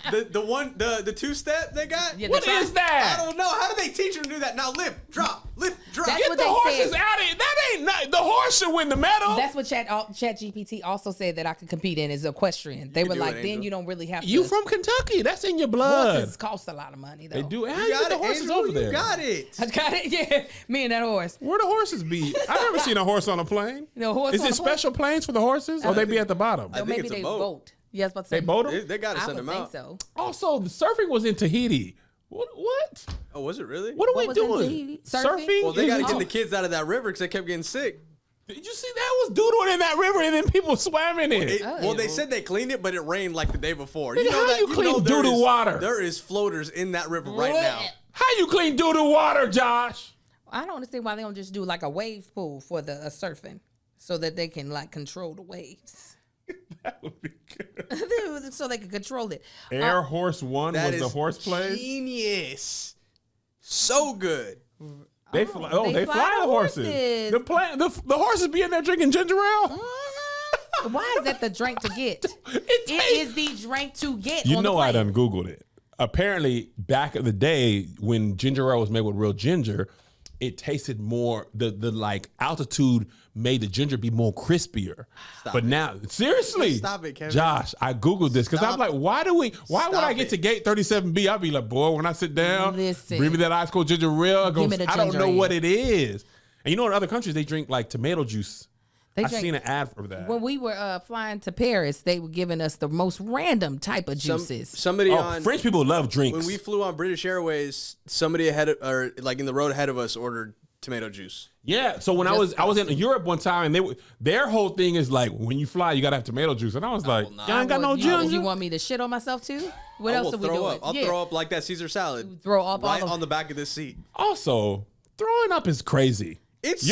[SPEAKER 2] The 2-step they got.
[SPEAKER 3] Yeah,
[SPEAKER 1] What is that?
[SPEAKER 2] I don't know. How do they teach them to do that? Now lift, drop.
[SPEAKER 3] That's
[SPEAKER 1] Get
[SPEAKER 3] what
[SPEAKER 1] the
[SPEAKER 3] they
[SPEAKER 1] horses
[SPEAKER 3] said.
[SPEAKER 1] out of it. That ain't not, the horse should win the medal.
[SPEAKER 3] That's what Chat GPT also said that I could compete in is equestrian. They
[SPEAKER 2] can
[SPEAKER 3] were
[SPEAKER 2] do
[SPEAKER 3] like,
[SPEAKER 2] it,
[SPEAKER 3] then
[SPEAKER 2] Angel.
[SPEAKER 3] you don't really have
[SPEAKER 1] You
[SPEAKER 3] to.
[SPEAKER 1] from Kentucky? That's in your blood.
[SPEAKER 3] Horses cost a lot of money though.
[SPEAKER 1] They do. How
[SPEAKER 2] You
[SPEAKER 1] you
[SPEAKER 2] got
[SPEAKER 1] get the
[SPEAKER 2] it,
[SPEAKER 1] horses
[SPEAKER 2] Angel.
[SPEAKER 1] over there?
[SPEAKER 2] You got it.
[SPEAKER 3] I got it. Yeah, me and that horse.
[SPEAKER 1] Where the horses be? I've never seen a horse on a plane.
[SPEAKER 3] The horse
[SPEAKER 1] Is
[SPEAKER 3] on
[SPEAKER 1] it
[SPEAKER 3] a plane?
[SPEAKER 1] special planes for the horses, or they be at the bottom?
[SPEAKER 2] I think
[SPEAKER 3] Maybe
[SPEAKER 2] it's a
[SPEAKER 3] they
[SPEAKER 2] boat.
[SPEAKER 3] boat. Yes, but
[SPEAKER 1] They boat them.
[SPEAKER 2] They got to
[SPEAKER 3] I
[SPEAKER 2] send
[SPEAKER 3] would
[SPEAKER 2] them
[SPEAKER 3] think
[SPEAKER 2] out.
[SPEAKER 3] so.
[SPEAKER 1] Also, the surfing was in Tahiti. What?
[SPEAKER 2] Oh, was it really?
[SPEAKER 1] What are
[SPEAKER 3] What
[SPEAKER 1] we
[SPEAKER 3] was in
[SPEAKER 1] doing?
[SPEAKER 3] Tahiti? Surfing?
[SPEAKER 2] Well, they got to
[SPEAKER 1] is-
[SPEAKER 2] get the kids out of that river because they kept getting sick.
[SPEAKER 1] Did you see that was doodling in that river and then people swam in it?
[SPEAKER 2] Well, they said they cleaned it, but it rained like the day before.
[SPEAKER 1] Nigga, how you clean
[SPEAKER 2] there
[SPEAKER 1] doo-doo
[SPEAKER 2] is-
[SPEAKER 1] water?
[SPEAKER 2] There is floaters in that river right now.
[SPEAKER 1] How you clean doodle water, Josh?
[SPEAKER 3] I don't understand why they don't just do like a wave pool for the surfing so that they can like control the waves.
[SPEAKER 1] That would be good.
[SPEAKER 3] So they can control it.
[SPEAKER 1] Air Horse One
[SPEAKER 2] That
[SPEAKER 1] was
[SPEAKER 2] is
[SPEAKER 1] the horse place.
[SPEAKER 2] genius. So good.
[SPEAKER 1] They fly.
[SPEAKER 3] they
[SPEAKER 1] Fly
[SPEAKER 3] fly
[SPEAKER 1] the
[SPEAKER 3] the
[SPEAKER 1] horses.
[SPEAKER 3] horses.
[SPEAKER 1] The horses be in there drinking ginger ale.
[SPEAKER 3] Why is that the drink to get?
[SPEAKER 1] It
[SPEAKER 3] It is the drink to get.
[SPEAKER 1] You
[SPEAKER 3] on
[SPEAKER 1] know
[SPEAKER 3] the
[SPEAKER 1] I
[SPEAKER 3] plane.
[SPEAKER 1] done Googled it. Apparently, back in the day when ginger ale was made with real ginger, it tasted more. The like altitude made the ginger be more crispier. But now, seriously,
[SPEAKER 2] Stop it, Kevin.
[SPEAKER 1] Josh, I Googled this because I'm
[SPEAKER 2] Stop
[SPEAKER 1] like, why would
[SPEAKER 2] Stop
[SPEAKER 1] I get
[SPEAKER 2] it.
[SPEAKER 1] to gate 37B? I'll be like, boy, when I sit down,
[SPEAKER 3] Listen.
[SPEAKER 1] bring me that ice cold ginger ale. I
[SPEAKER 3] Give me the
[SPEAKER 1] don't
[SPEAKER 3] ginger
[SPEAKER 1] know
[SPEAKER 3] ale.
[SPEAKER 1] what it is. And you know, in other countries, they drink like tomato juice.
[SPEAKER 3] They
[SPEAKER 1] I
[SPEAKER 3] drink-
[SPEAKER 1] seen an ad for that.
[SPEAKER 3] When we were flying to Paris, they were giving us the most random type of juices.
[SPEAKER 2] Somebody on
[SPEAKER 1] French people love drinks.
[SPEAKER 2] when we flew on British Airways, somebody ahead of, or like in the road ahead of us ordered tomato juice.
[SPEAKER 1] Yeah. So when I was in Europe one time, and their whole thing is like, when you fly, you gotta have tomato juice, and I was like, y'all ain't got no juice.
[SPEAKER 3] You want me to shit on myself too? What else are we doing?
[SPEAKER 2] I'll throw up like that Caesar salad.
[SPEAKER 3] Throw up
[SPEAKER 2] right on the back of this seat.
[SPEAKER 1] Also, throwing up is crazy.
[SPEAKER 2] It's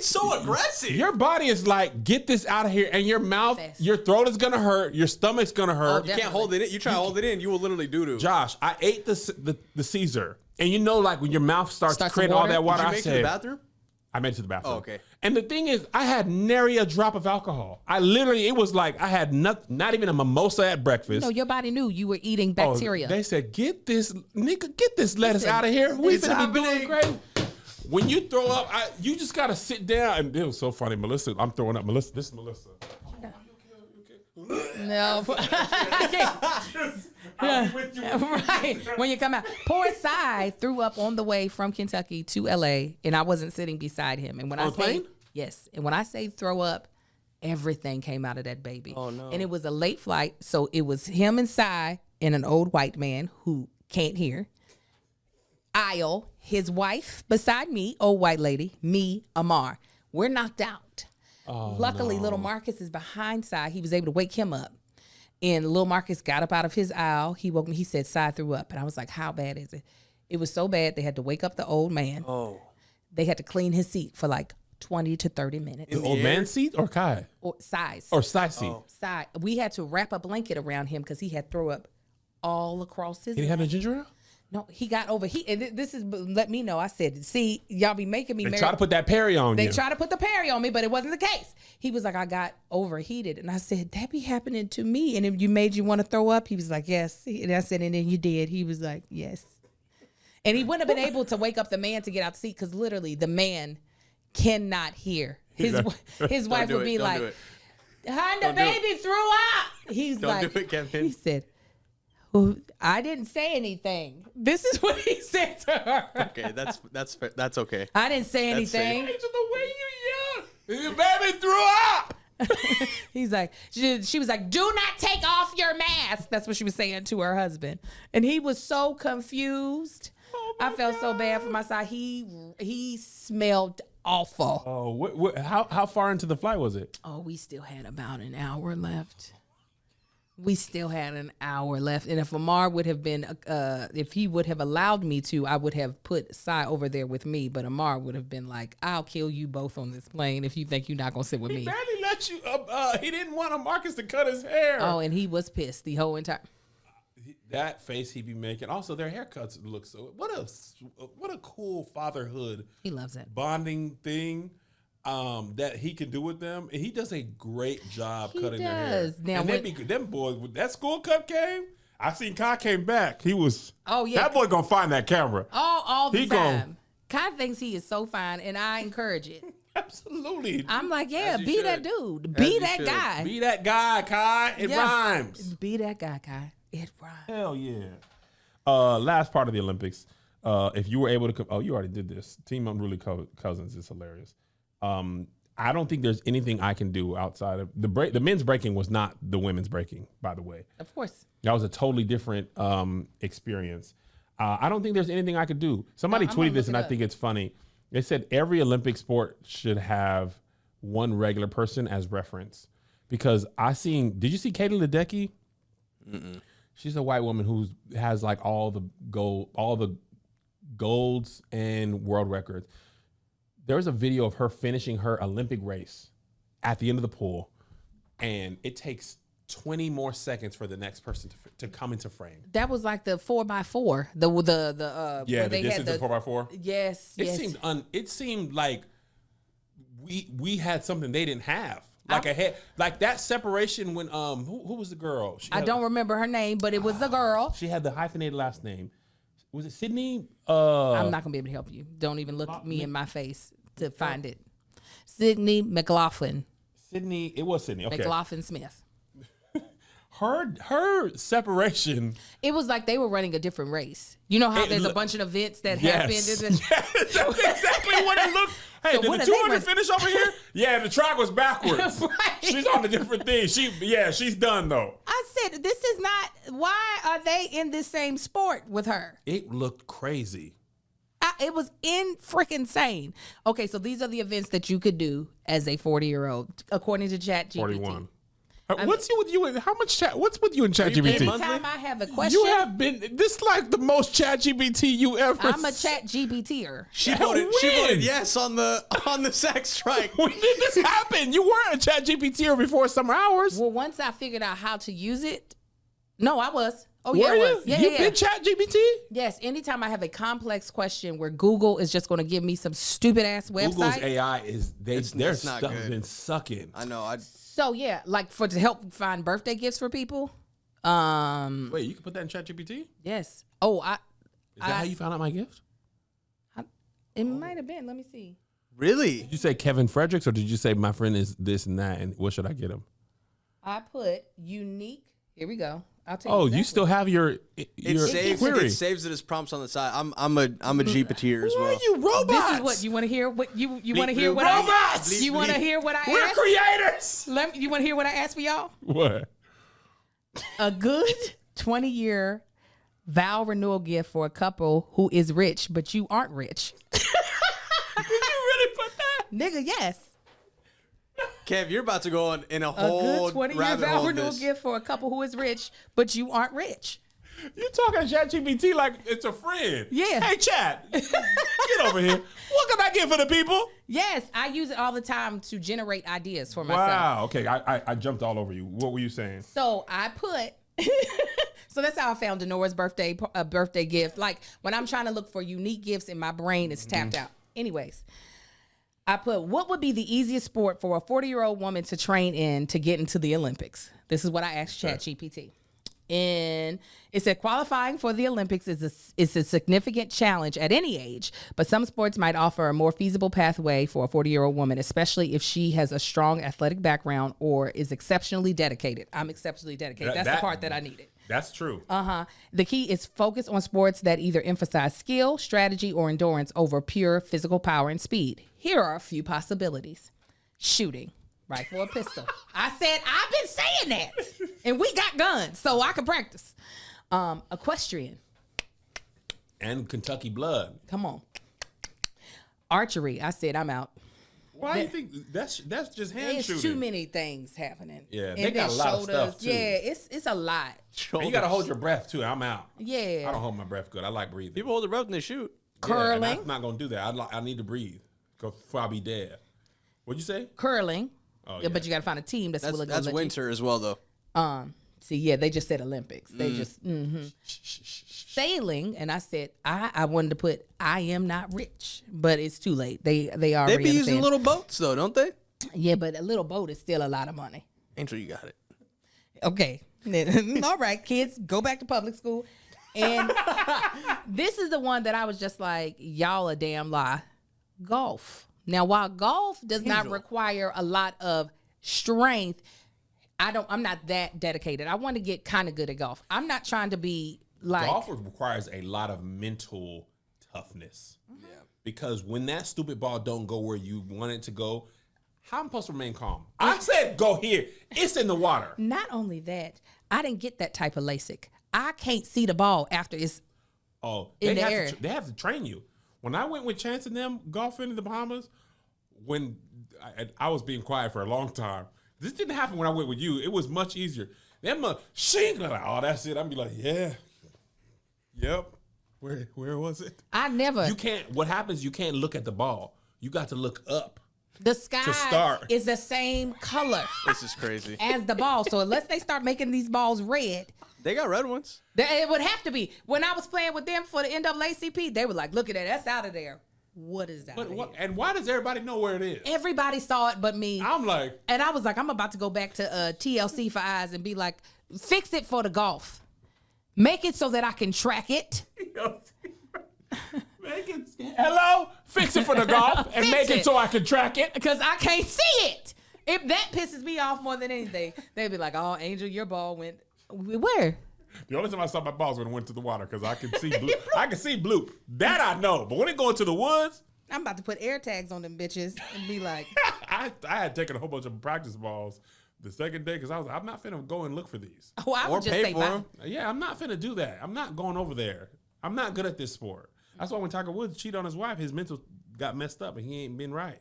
[SPEAKER 2] so aggressive.
[SPEAKER 1] Your body is like, get this out of here, and your mouth, your throat is gonna hurt, your stomach's gonna hurt.
[SPEAKER 2] You can't hold it in. You try to hold it in, you will literally doo-doo.
[SPEAKER 1] Josh, I ate the Caesar, and you know, like when your mouth starts creating all that water.
[SPEAKER 2] Did you make it to the bathroom?
[SPEAKER 1] I made it to the bathroom.
[SPEAKER 2] Oh, okay.
[SPEAKER 1] And the thing is, I had nary a drop of alcohol. It was like I had not even a mimosa at breakfast.
[SPEAKER 3] No, your body knew you were eating bacteria.
[SPEAKER 1] They said, get this lettuce out of here. We finna be doing great. When you throw up, you just gotta sit down. And it was so funny, Melissa. I'm throwing up, Melissa. This is Melissa.
[SPEAKER 3] No, right. When you come out, poor Cy threw up on the way from Kentucky to LA, and I wasn't sitting beside him. And when I say
[SPEAKER 1] plane?
[SPEAKER 3] yes, and when I say throw up, everything came out of that baby.
[SPEAKER 2] Oh no!
[SPEAKER 3] And it was a late flight, so it was him and Cy and an old white man who can't hear. Aisle, his wife beside me, old white lady, me, Amar. We're knocked out. Luckily, little Marcus is behind Cy. He was able to wake him up. And little Marcus got up out of his aisle. He woke me. He said, Cy threw up. And I was like, how bad is it? It was so bad, they had to wake up the old man.
[SPEAKER 2] Oh.
[SPEAKER 3] They had to clean his seat for like 20 to 30 minutes.
[SPEAKER 1] The old man's seat or Kai?
[SPEAKER 3] Or Cy's.
[SPEAKER 1] Or Cy's seat?
[SPEAKER 3] Cy. We had to wrap a blanket around him because he had throw up all across his
[SPEAKER 1] Did he have a ginger ale?
[SPEAKER 3] No, he got over. This is let me know. I said, see, y'all be making me.
[SPEAKER 1] They try to put that Perry on you.
[SPEAKER 3] They try to put the Perry on me, but it wasn't the case. He was like, I got overheated, and I said, that be happening to me. And if you made you want to throw up, he was like, yes. And I said, and then you did. He was like, yes. And he wouldn't have been able to wake up the man to get out the seat because literally the man cannot hear. His wife would be like, "Honey, the baby threw up." He's like,
[SPEAKER 2] "Don't do it, Kevin."
[SPEAKER 3] He said, well, I didn't say anything. This is what he said to her.
[SPEAKER 2] Okay, that's okay.
[SPEAKER 3] I didn't say anything.
[SPEAKER 1] The way you yell, the baby threw up.
[SPEAKER 3] He's like, she was like, do not take off your mask. That's what she was saying to her husband. And he was so confused. I felt so bad for my side. He smelled awful.
[SPEAKER 1] Oh, how far into the flight was it?
[SPEAKER 3] Oh, we still had about an hour left. And if Amar would have been, if he would have allowed me to, I would have put Cy over there with me. But Amar would have been like, I'll kill you both on this plane if you think you're not going to sit with me.
[SPEAKER 1] He barely let you, he didn't want Marcus to cut his hair.
[SPEAKER 3] Oh, and he was pissed the whole entire.
[SPEAKER 1] That face he be making. Also, their haircuts look so. What a cool fatherhood.
[SPEAKER 3] He loves it.
[SPEAKER 1] Bonding thing. That he can do with them, and he does a great job cutting their hair.
[SPEAKER 3] Now,
[SPEAKER 1] and them boys, when that school cut came, I seen Kai came back. He was, that boy gonna find that camera.
[SPEAKER 3] All the time. Kai thinks he is so fine, and I encourage it.
[SPEAKER 1] Absolutely.
[SPEAKER 3] I'm like, yeah, be that dude. Be that guy.
[SPEAKER 1] Be that guy, Kai. It rhymes.
[SPEAKER 3] Be that guy, Kai. It rhymes.
[SPEAKER 1] Hell yeah. Last part of the Olympics. If you were able to, you already did this. Team Unruly Cousins is hilarious. I don't think there's anything I can do outside of the men's breaking was not the women's breaking, by the way.
[SPEAKER 3] Of course.
[SPEAKER 1] That was a totally different experience. I don't think there's anything I could do. Somebody tweeted this, and I think it's funny. They said every Olympic sport should have one regular person as reference. Because did you see Katie Ledecky? Mm-mm. She's a white woman who has like all the golds and world records. There's a video of her finishing her Olympic race at the end of the pool, and it takes 20 more seconds for the next person to come into frame.
[SPEAKER 3] That was like the 4x4. The
[SPEAKER 1] the distance of 4x4.
[SPEAKER 3] Yes.
[SPEAKER 1] It seemed like we had something they didn't have. Like that separation when who was the girl?
[SPEAKER 3] I don't remember her name, but it was the girl.
[SPEAKER 1] She had the hyphenated last name. Was it Sydney?
[SPEAKER 3] I'm not gonna be able to help you. Don't even look me in my face to find it. Sydney McLaughlin.
[SPEAKER 1] It was Sydney. Okay.
[SPEAKER 3] McLaughlin Smith.
[SPEAKER 1] Her separation.
[SPEAKER 3] It was like they were running a different race. You know how there's a bunch of events that happen.
[SPEAKER 1] Yes, that's exactly what it looked. Hey, so did the 200 finish over here? Yeah, the track was backwards. Right. She's on a different thing. She's done though.
[SPEAKER 3] I said, this is not. Why are they in this same sport with her?
[SPEAKER 1] It looked crazy.
[SPEAKER 3] It was in freaking insane. Okay, so these are the events that you could do as a 40-year-old, according to ChatGPT.
[SPEAKER 1] 41. What's with you? How much chat? What's with you in ChatGPT?
[SPEAKER 3] Anytime I have a question,
[SPEAKER 1] You have been this like the most ChatGPT you ever.
[SPEAKER 3] I'm a ChatGPTer.
[SPEAKER 2] She voted yes on the sex strike.
[SPEAKER 1] When did this happen? You weren't a ChatGPTer before summer hours.
[SPEAKER 3] Well, once I figured out how to use it, no, I was. Oh yeah,
[SPEAKER 1] Were
[SPEAKER 3] I
[SPEAKER 1] you?
[SPEAKER 3] was. Yeah,
[SPEAKER 1] you
[SPEAKER 3] yeah.
[SPEAKER 1] been ChatGPT?
[SPEAKER 3] Yes. Anytime I have a complex question where Google is just going to give me some stupid ass website.
[SPEAKER 1] Google's AI is their
[SPEAKER 2] it's not
[SPEAKER 1] stuff
[SPEAKER 2] good.
[SPEAKER 1] has been sucking.
[SPEAKER 2] I know.
[SPEAKER 3] So yeah, like to help find birthday gifts for people.
[SPEAKER 1] Wait, you can put that in ChatGPT?
[SPEAKER 3] Yes. Oh,
[SPEAKER 1] Is that how you found out my gift?
[SPEAKER 3] it might have been. Let me see.
[SPEAKER 2] Really?
[SPEAKER 1] Did you say Kevin Fredericks or did you say my friend is this and that and what should I get him?
[SPEAKER 3] I put unique. Here we go. I'll tell
[SPEAKER 1] Oh,
[SPEAKER 3] you.
[SPEAKER 1] you still have your query.
[SPEAKER 2] It saves it as prompts on the side. I'm a Gpateer as
[SPEAKER 1] Who
[SPEAKER 2] well.
[SPEAKER 1] are you, robots?
[SPEAKER 3] This is what you want to hear. What you want to hear? What
[SPEAKER 1] robots!
[SPEAKER 3] you want to hear? What I
[SPEAKER 1] We're
[SPEAKER 3] asked?
[SPEAKER 1] creators.
[SPEAKER 3] You want to hear what I asked for y'all?
[SPEAKER 1] What?
[SPEAKER 3] A good 20-year vow renewal gift for a couple who is rich, but you aren't rich.
[SPEAKER 1] Did you really put that?
[SPEAKER 3] Nigga, yes.
[SPEAKER 2] Kev, you're about to go in a
[SPEAKER 3] A
[SPEAKER 2] whole
[SPEAKER 3] good 20-year
[SPEAKER 2] rabbit
[SPEAKER 3] vow
[SPEAKER 2] hole.
[SPEAKER 3] renewal
[SPEAKER 2] This.
[SPEAKER 3] gift for a couple who is rich, but you aren't rich.
[SPEAKER 1] You talking ChatGPT like it's a friend.
[SPEAKER 3] Yeah.
[SPEAKER 1] Hey, Chat, get over here. What can I get for the people?
[SPEAKER 3] Yes, I use it all the time to generate ideas for myself.
[SPEAKER 1] Wow. Okay, I jumped all over you. What were you saying?
[SPEAKER 3] So I put. So that's how I found Denora's birthday gift. Like when I'm trying to look for unique gifts in my brain, it's tapped out. Anyways, I put, what would be the easiest sport for a 40-year-old woman to train in to get into the Olympics? This is what I asked ChatGPT. And it said qualifying for the Olympics is a significant challenge at any age, but some sports might offer a more feasible pathway for a 40-year-old woman, especially if she has a strong athletic background or is exceptionally dedicated. I'm exceptionally dedicated. That's the part that I needed.
[SPEAKER 1] That's true.
[SPEAKER 3] The key is focus on sports that either emphasize skill, strategy, or endurance over pure physical power and speed. Here are a few possibilities. Shooting, rifle or pistol. I said, I've been saying that. And we got guns, so I can practice. Equestrian.
[SPEAKER 1] And Kentucky blood.
[SPEAKER 3] Come on. Archery. I said, I'm out.
[SPEAKER 1] Why do you think that's just hand
[SPEAKER 3] There's
[SPEAKER 1] shooting?
[SPEAKER 3] too many things happening.
[SPEAKER 1] Yeah,
[SPEAKER 3] And
[SPEAKER 1] they got a
[SPEAKER 3] then
[SPEAKER 1] lot of stuff, too.
[SPEAKER 3] Yeah, it's a lot.
[SPEAKER 1] And you got to hold your breath too. I'm out.
[SPEAKER 3] Yeah.
[SPEAKER 1] I don't hold my breath good. I like breathing.
[SPEAKER 2] People hold their breath when they shoot.
[SPEAKER 1] Yeah, and
[SPEAKER 3] Curling.
[SPEAKER 1] I'm not gonna do that. I need to breathe before I be dead. What'd you say?
[SPEAKER 3] Curling.
[SPEAKER 1] Oh,
[SPEAKER 3] Yeah, but you got to find a team that's willing to
[SPEAKER 2] That's
[SPEAKER 3] let
[SPEAKER 2] winter as well, though.
[SPEAKER 3] See, yeah, they just said Olympics. They just sailing, and I said I wanted to put I am not rich, but it's too late. They already
[SPEAKER 2] They be using
[SPEAKER 3] understand.
[SPEAKER 2] little boats, though, don't they?
[SPEAKER 3] Yeah, but a little boat is still a lot of money.
[SPEAKER 2] Angel, you got it.
[SPEAKER 3] Okay, all right, kids, go back to public school. And this is the one that I was just like, y'all a damn lie. Golf. Now, while golf does not require a lot of strength, I'm not that dedicated. I want to get kind of good at golf. I'm not trying to be like
[SPEAKER 1] Golf requires a lot of mental toughness. Yeah. Because when that stupid ball don't go where you want it to go, how am I supposed to remain calm? I said go here. It's in the water.
[SPEAKER 3] Not only that, I didn't get that type of LASIK. I can't see the ball after it's
[SPEAKER 1] Oh,
[SPEAKER 3] in the air.
[SPEAKER 1] they have to train you. When I went with Chance and them golfing in the Bahamas, when I was being quiet for a long time, this didn't happen when I went with you. It was much easier. Them machine like, oh, that's it. I'd be like, yeah, yep. Where was it?
[SPEAKER 3] I never.
[SPEAKER 1] You can't. What happens? You can't look at the ball. You got to look up.
[SPEAKER 3] The sky
[SPEAKER 1] To start.
[SPEAKER 3] is the same color
[SPEAKER 2] This is crazy.
[SPEAKER 3] as the ball. So unless they start making these balls red,
[SPEAKER 2] They got red ones.
[SPEAKER 3] it would have to be. When I was playing with them for the NAACP, they were like, look at that. That's out of there. What is that?
[SPEAKER 1] But what? And why does everybody know where it is?
[SPEAKER 3] Everybody saw it but me.
[SPEAKER 1] I'm like,
[SPEAKER 3] And I was like, I'm about to go back to TLC for eyes and be like, fix it for the golf. Make it so that I can track it.
[SPEAKER 1] make it. Hello, fix it for the golf and
[SPEAKER 3] Fix
[SPEAKER 1] make it
[SPEAKER 3] it.
[SPEAKER 1] so I can track it.
[SPEAKER 3] Because I can't see it. If that pisses me off more than anything, they'd be like, oh, Angel, your ball went where?
[SPEAKER 1] The only time I saw my balls when it went to the water because I can see blue. I can see bloop. That I know. But when it go into the woods,
[SPEAKER 3] I'm about to put air tags on them bitches and be like,
[SPEAKER 1] I had taken a whole bunch of practice balls the second day because I was like, I'm not finna go and look for these.
[SPEAKER 3] oh, I
[SPEAKER 2] Or
[SPEAKER 3] would just
[SPEAKER 2] pay
[SPEAKER 3] say
[SPEAKER 2] for
[SPEAKER 3] bye.
[SPEAKER 2] them.
[SPEAKER 1] Yeah, I'm not finna do that. I'm not going over there. I'm not good at this sport. That's why when Tiger Woods cheated on his wife, his mental got messed up and he ain't been right.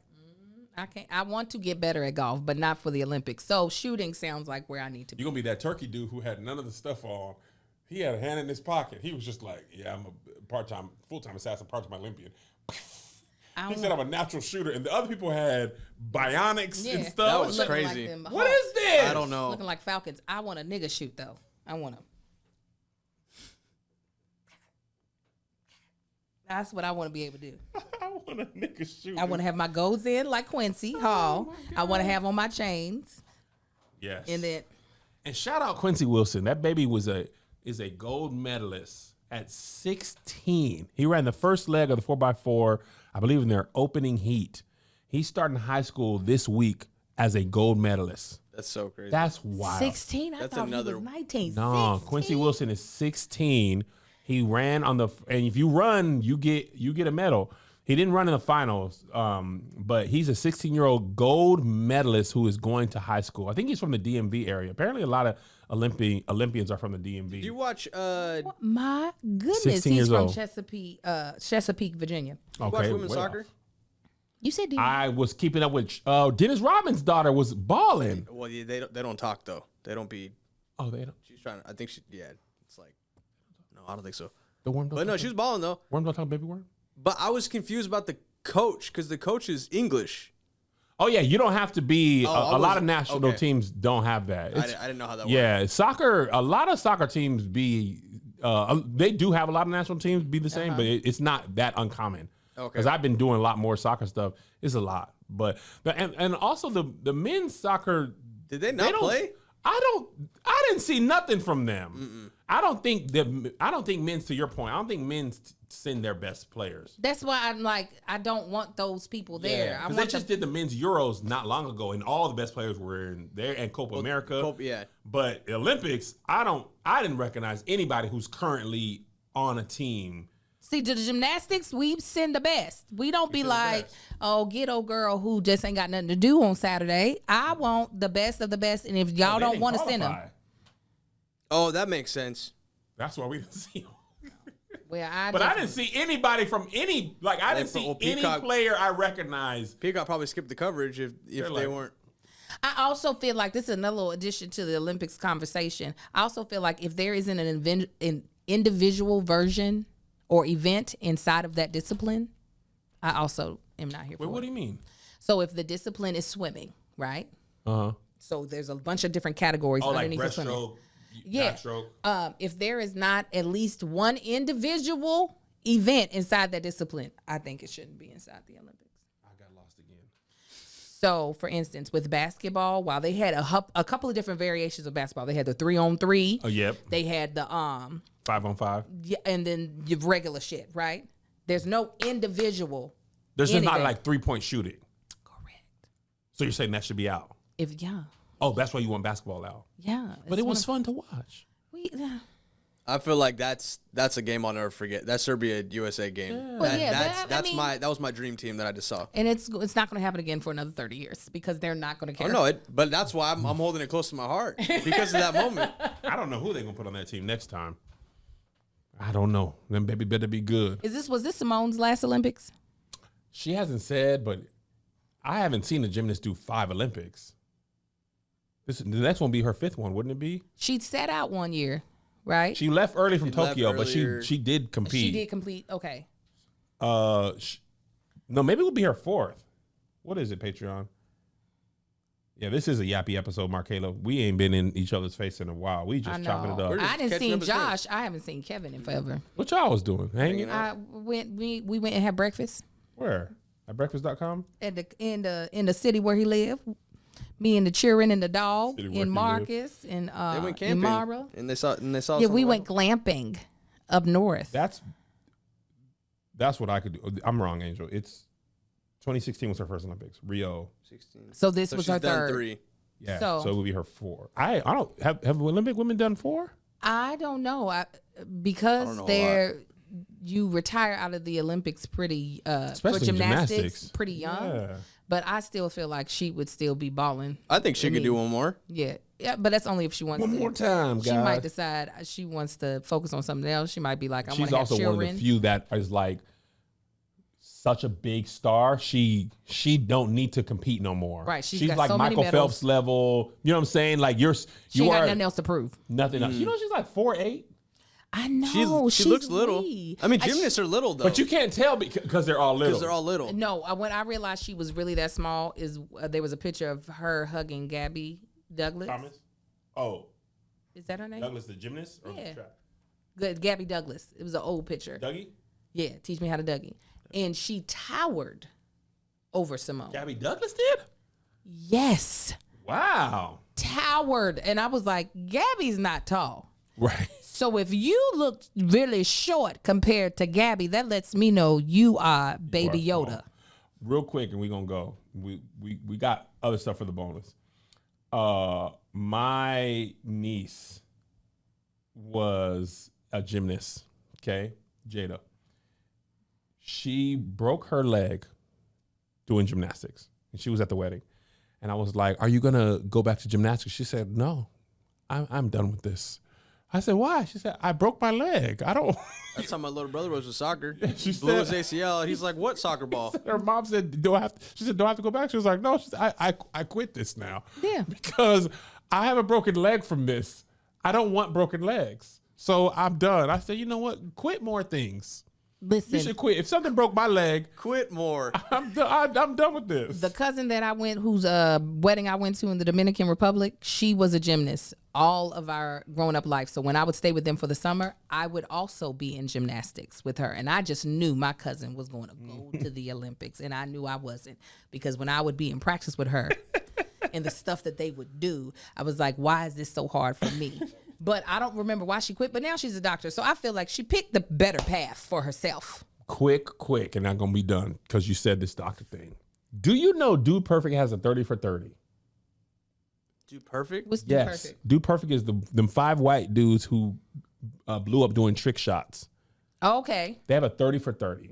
[SPEAKER 3] I want to get better at golf, but not for the Olympics. So shooting sounds like where I need to be.
[SPEAKER 1] You're going to be that turkey dude who had none of the stuff on. He had a hand in his pocket. He was just like, yeah, I'm a full-time assassin, part-time Olympian. He said I'm a natural shooter. And the other people had bionics and stuff.
[SPEAKER 2] That was
[SPEAKER 3] Looking
[SPEAKER 2] crazy.
[SPEAKER 3] Like
[SPEAKER 1] what is this?
[SPEAKER 2] I don't know.
[SPEAKER 3] Looking like Falcons. I want a nigga shoot, though. I want to. That's what I want to be able to do.
[SPEAKER 1] I want a nigga shoot.
[SPEAKER 3] I want to have my golds in like Quincy Hall. I want to have on my chains.
[SPEAKER 1] Yes.
[SPEAKER 3] And
[SPEAKER 1] shout out Quincy Wilson. That baby is a gold medalist at 16. He ran the first leg of the 4x4, I believe, in their opening heat. He's starting high school this week as a gold medalist.
[SPEAKER 2] That's so crazy.
[SPEAKER 1] That's wild.
[SPEAKER 3] 16? I
[SPEAKER 2] That's
[SPEAKER 3] thought
[SPEAKER 2] another-
[SPEAKER 3] he was 19.
[SPEAKER 1] No,
[SPEAKER 3] 16?
[SPEAKER 1] Quincy Wilson is 16. He ran and if you run, you get a medal. He didn't run in the finals, but he's a 16-year-old gold medalist who is going to high school. I think he's from the DMV area. Apparently, a lot of Olympians are from the DMV.
[SPEAKER 2] Did you watch?
[SPEAKER 3] My goodness,
[SPEAKER 1] 16
[SPEAKER 3] he's
[SPEAKER 1] years
[SPEAKER 3] from
[SPEAKER 1] old.
[SPEAKER 3] Chesapeake, Virginia.
[SPEAKER 2] You watch women's
[SPEAKER 1] way
[SPEAKER 2] soccer?
[SPEAKER 1] off.
[SPEAKER 3] You said
[SPEAKER 1] I was keeping up with Dennis Rodman's daughter was balling.
[SPEAKER 2] Well, yeah, they don't talk though. They don't be.
[SPEAKER 1] Oh, they don't.
[SPEAKER 2] She's trying. I think she. Yeah, it's like. No, I don't think so.
[SPEAKER 1] The worm.
[SPEAKER 2] But no, she was balling though.
[SPEAKER 1] Worm don't talk baby worm.
[SPEAKER 2] But I was confused about the coach because the coach is English.
[SPEAKER 1] Oh yeah, you don't have to be. A lot of
[SPEAKER 2] wasn't-
[SPEAKER 1] national
[SPEAKER 2] okay.
[SPEAKER 1] teams don't have that.
[SPEAKER 2] I didn't know how that worked.
[SPEAKER 1] Yeah, soccer. A lot of soccer teams be. They do have a lot of national teams be the same, but it's not that uncommon.
[SPEAKER 2] Okay.
[SPEAKER 1] Because I've been doing a lot more soccer stuff. It's a lot, but and also the men's soccer.
[SPEAKER 2] Did they not play?
[SPEAKER 1] I didn't see nothing from them. I don't think men's, to your point, I don't think men's send their best players.
[SPEAKER 3] That's why I'm like, I don't want those people there. I
[SPEAKER 1] Because
[SPEAKER 3] want
[SPEAKER 1] they just did the men's Euros not long ago, and all the best players were in there and Copa America.
[SPEAKER 2] yeah.
[SPEAKER 1] But Olympics, I didn't recognize anybody who's currently on a team.
[SPEAKER 3] See, to the gymnastics, we send the best. We don't be
[SPEAKER 1] send the
[SPEAKER 3] like,
[SPEAKER 1] best.
[SPEAKER 3] oh, ghetto girl who just ain't got nothing to do on Saturday. I want the best of the best, and if y'all
[SPEAKER 1] They
[SPEAKER 3] don't
[SPEAKER 1] didn't
[SPEAKER 3] want to send them,
[SPEAKER 1] qualify.
[SPEAKER 2] Oh, that makes sense.
[SPEAKER 1] That's why we didn't see them.
[SPEAKER 3] well,
[SPEAKER 1] But I didn't see anybody from any, like, I didn't see any
[SPEAKER 2] Peacock-
[SPEAKER 1] player I recognized.
[SPEAKER 2] Peacock probably skipped the coverage if they
[SPEAKER 1] like-
[SPEAKER 2] weren't.
[SPEAKER 3] I also feel like this is another little addition to the Olympics conversation. I also feel like if there isn't an individual version or event inside of that discipline, I also am not here for
[SPEAKER 1] Wait, what
[SPEAKER 3] it.
[SPEAKER 1] do you mean?
[SPEAKER 3] So if the discipline is swimming, right?
[SPEAKER 1] Uh-huh.
[SPEAKER 3] So there's a bunch of different categories
[SPEAKER 1] Oh, like
[SPEAKER 3] underneath the swimming.
[SPEAKER 1] breaststroke,
[SPEAKER 3] Yeah.
[SPEAKER 1] backstroke.
[SPEAKER 3] If there is not at least one individual event inside that discipline, I think it shouldn't be inside the Olympics.
[SPEAKER 1] I got lost again.
[SPEAKER 3] So, for instance, with basketball, while they had a couple of different variations of basketball, they had the 3-on-3.
[SPEAKER 1] Oh, yep.
[SPEAKER 3] They had the
[SPEAKER 1] 5-on-5.
[SPEAKER 3] yeah, and then your regular shit, right? There's no individual.
[SPEAKER 1] There's just not
[SPEAKER 3] anything.
[SPEAKER 1] like 3-point shooting.
[SPEAKER 3] Correct.
[SPEAKER 1] So you're saying that should be out?
[SPEAKER 3] Yeah.
[SPEAKER 1] Oh, that's why you want basketball out.
[SPEAKER 3] Yeah.
[SPEAKER 1] But it was fun to watch.
[SPEAKER 2] I feel like that's a game I'll never forget. That Serbia USA game.
[SPEAKER 3] Well, yeah,
[SPEAKER 2] That was my dream team that I just saw.
[SPEAKER 3] And it's not going to happen again for another 30 years because they're not going to care.
[SPEAKER 2] Oh no, but that's why I'm holding it close to my heart because of that moment.
[SPEAKER 1] I don't know who they're going to put on that team next time. I don't know. Them baby better be good.
[SPEAKER 3] Was this Simone's last Olympics?
[SPEAKER 1] She hasn't said, but I haven't seen a gymnast do 5 Olympics. The next one will be her 5th one, wouldn't it be?
[SPEAKER 3] She sat out one year, right?
[SPEAKER 1] She left early from
[SPEAKER 2] left
[SPEAKER 1] Tokyo, but
[SPEAKER 2] earlier.
[SPEAKER 1] she did compete.
[SPEAKER 3] She did complete. Okay.
[SPEAKER 1] No, maybe it will be her 4th. What is it, Patreon? Yeah, this is a yappy episode, Markayla. We ain't been in each other's face in a while. We
[SPEAKER 3] I
[SPEAKER 1] just
[SPEAKER 3] know.
[SPEAKER 1] chopping it up.
[SPEAKER 2] We're just
[SPEAKER 3] I didn't
[SPEAKER 2] catching
[SPEAKER 3] see
[SPEAKER 2] up as
[SPEAKER 3] Josh.
[SPEAKER 2] friends.
[SPEAKER 3] I haven't seen Kevin in forever.
[SPEAKER 1] What y'all was doing? Hanging out?
[SPEAKER 3] We went and had breakfast
[SPEAKER 1] Where? At breakfast.com?
[SPEAKER 3] at in the city where he lived. Me and the children and the dog
[SPEAKER 1] City where he
[SPEAKER 3] and Marcus and
[SPEAKER 2] They went
[SPEAKER 3] and
[SPEAKER 2] camping
[SPEAKER 3] Mara.
[SPEAKER 2] and they saw.
[SPEAKER 3] Yeah,
[SPEAKER 2] some
[SPEAKER 3] we
[SPEAKER 2] of
[SPEAKER 3] went glamping up north.
[SPEAKER 1] That's what I could do. I'm wrong, Angel. It's 2016 was her first Olympics. Rio.
[SPEAKER 2] 16.
[SPEAKER 3] So this
[SPEAKER 2] So
[SPEAKER 3] was
[SPEAKER 2] she's
[SPEAKER 3] her
[SPEAKER 2] done
[SPEAKER 3] third.
[SPEAKER 2] 3.
[SPEAKER 1] Yeah.
[SPEAKER 3] So-
[SPEAKER 1] So it would be her 4. I don't have Olympic women done 4?
[SPEAKER 3] I don't know.
[SPEAKER 2] I
[SPEAKER 3] Because
[SPEAKER 2] don't know a
[SPEAKER 3] they're you retire out of the Olympics pretty
[SPEAKER 1] Especially
[SPEAKER 3] for gymnastics,
[SPEAKER 1] gymnastics.
[SPEAKER 3] pretty young.
[SPEAKER 1] Yeah.
[SPEAKER 3] But I still feel like she would still be balling.
[SPEAKER 2] I think she could do one more.
[SPEAKER 3] Yeah. Yeah, but that's only if she wants
[SPEAKER 1] One
[SPEAKER 3] to.
[SPEAKER 1] more time, guys.
[SPEAKER 3] She might decide she wants to focus on something else. She might be like, I want
[SPEAKER 1] She's
[SPEAKER 3] to have
[SPEAKER 1] also
[SPEAKER 3] children.
[SPEAKER 1] one of the few that is like such a big star. She don't need to compete no more.
[SPEAKER 3] Right, she's got
[SPEAKER 1] like
[SPEAKER 3] so many
[SPEAKER 1] Michael
[SPEAKER 3] medals.
[SPEAKER 1] Phelps level. You know what I'm saying? Like you
[SPEAKER 3] She ain't got
[SPEAKER 1] are
[SPEAKER 3] nothing else to prove.
[SPEAKER 1] nothing else. You know she's like 4'8".
[SPEAKER 3] I know.
[SPEAKER 2] She
[SPEAKER 3] she's
[SPEAKER 2] looks little.
[SPEAKER 3] wee.
[SPEAKER 2] I mean, gymnasts are little though.
[SPEAKER 1] But you can't tell because they're all little.
[SPEAKER 2] because they're all little.
[SPEAKER 3] No, when I realized she was really that small is there was a picture of her hugging Gabby Douglas.
[SPEAKER 1] Thomas? Oh,
[SPEAKER 3] Is that her name?
[SPEAKER 1] Douglas the gymnast? Or
[SPEAKER 3] Yeah.
[SPEAKER 1] the track?
[SPEAKER 3] Good, Gabby Douglas. It was an old picture.
[SPEAKER 1] Dougie?
[SPEAKER 3] Yeah, teach me how to Dougie. And she towered over Simone.
[SPEAKER 1] Gabby Douglas did?
[SPEAKER 3] Yes,
[SPEAKER 1] Wow.
[SPEAKER 3] towered. And I was like, Gabby's not tall.
[SPEAKER 1] Right.
[SPEAKER 3] So if you look really short compared to Gabby, that lets me know you are Baby Yoda.
[SPEAKER 1] Real quick, and we're gonna go. We got other stuff for the bonus. My niece was a gymnast. Okay, Jada. She broke her leg doing gymnastics, and she was at the wedding. And I was like, "Are you gonna go back to gymnastics?" She said, "No, I'm done with this." I said, "Why?" She said, "I broke my leg. I don't."
[SPEAKER 2] That's how my little brother was with soccer.
[SPEAKER 1] She
[SPEAKER 2] Blew his
[SPEAKER 1] said-
[SPEAKER 2] ACL. And he's like, "What soccer ball?"
[SPEAKER 1] Her mom said, "Do I have to?" She said, "Do I have to go back?" She was like, "No." She said, I quit this now.
[SPEAKER 3] Yeah.
[SPEAKER 1] Because I have a broken leg from this. I don't want broken legs. So I'm done. I said, you know what? Quit more things. You
[SPEAKER 3] Listen,
[SPEAKER 1] should quit. If something broke my leg,
[SPEAKER 2] Quit more.
[SPEAKER 1] I'm done with this.
[SPEAKER 3] the cousin that I went, whose wedding I went to in the Dominican Republic, she was a gymnast all of our growing up life. So when I would stay with them for the summer, I would also be in gymnastics with her. And I just knew my cousin was going to go to the Olympics. And I knew I wasn't, because when I would be in practice with her and the stuff that they would do, I was like, why is this so hard for me? But I don't remember why she quit. But now she's a doctor. So I feel like she picked the better path for herself.
[SPEAKER 1] Quick, and I'm going to be done because you said this doctor thing. Do you know Dude Perfect has a 30 for 30?
[SPEAKER 2] Dude, perfect.
[SPEAKER 3] What's
[SPEAKER 1] Yes.
[SPEAKER 3] perfect?
[SPEAKER 1] Dude Perfect is them 5 white dudes who blew up doing trick shots.
[SPEAKER 3] Oh, okay.
[SPEAKER 1] They have a 30 for 30.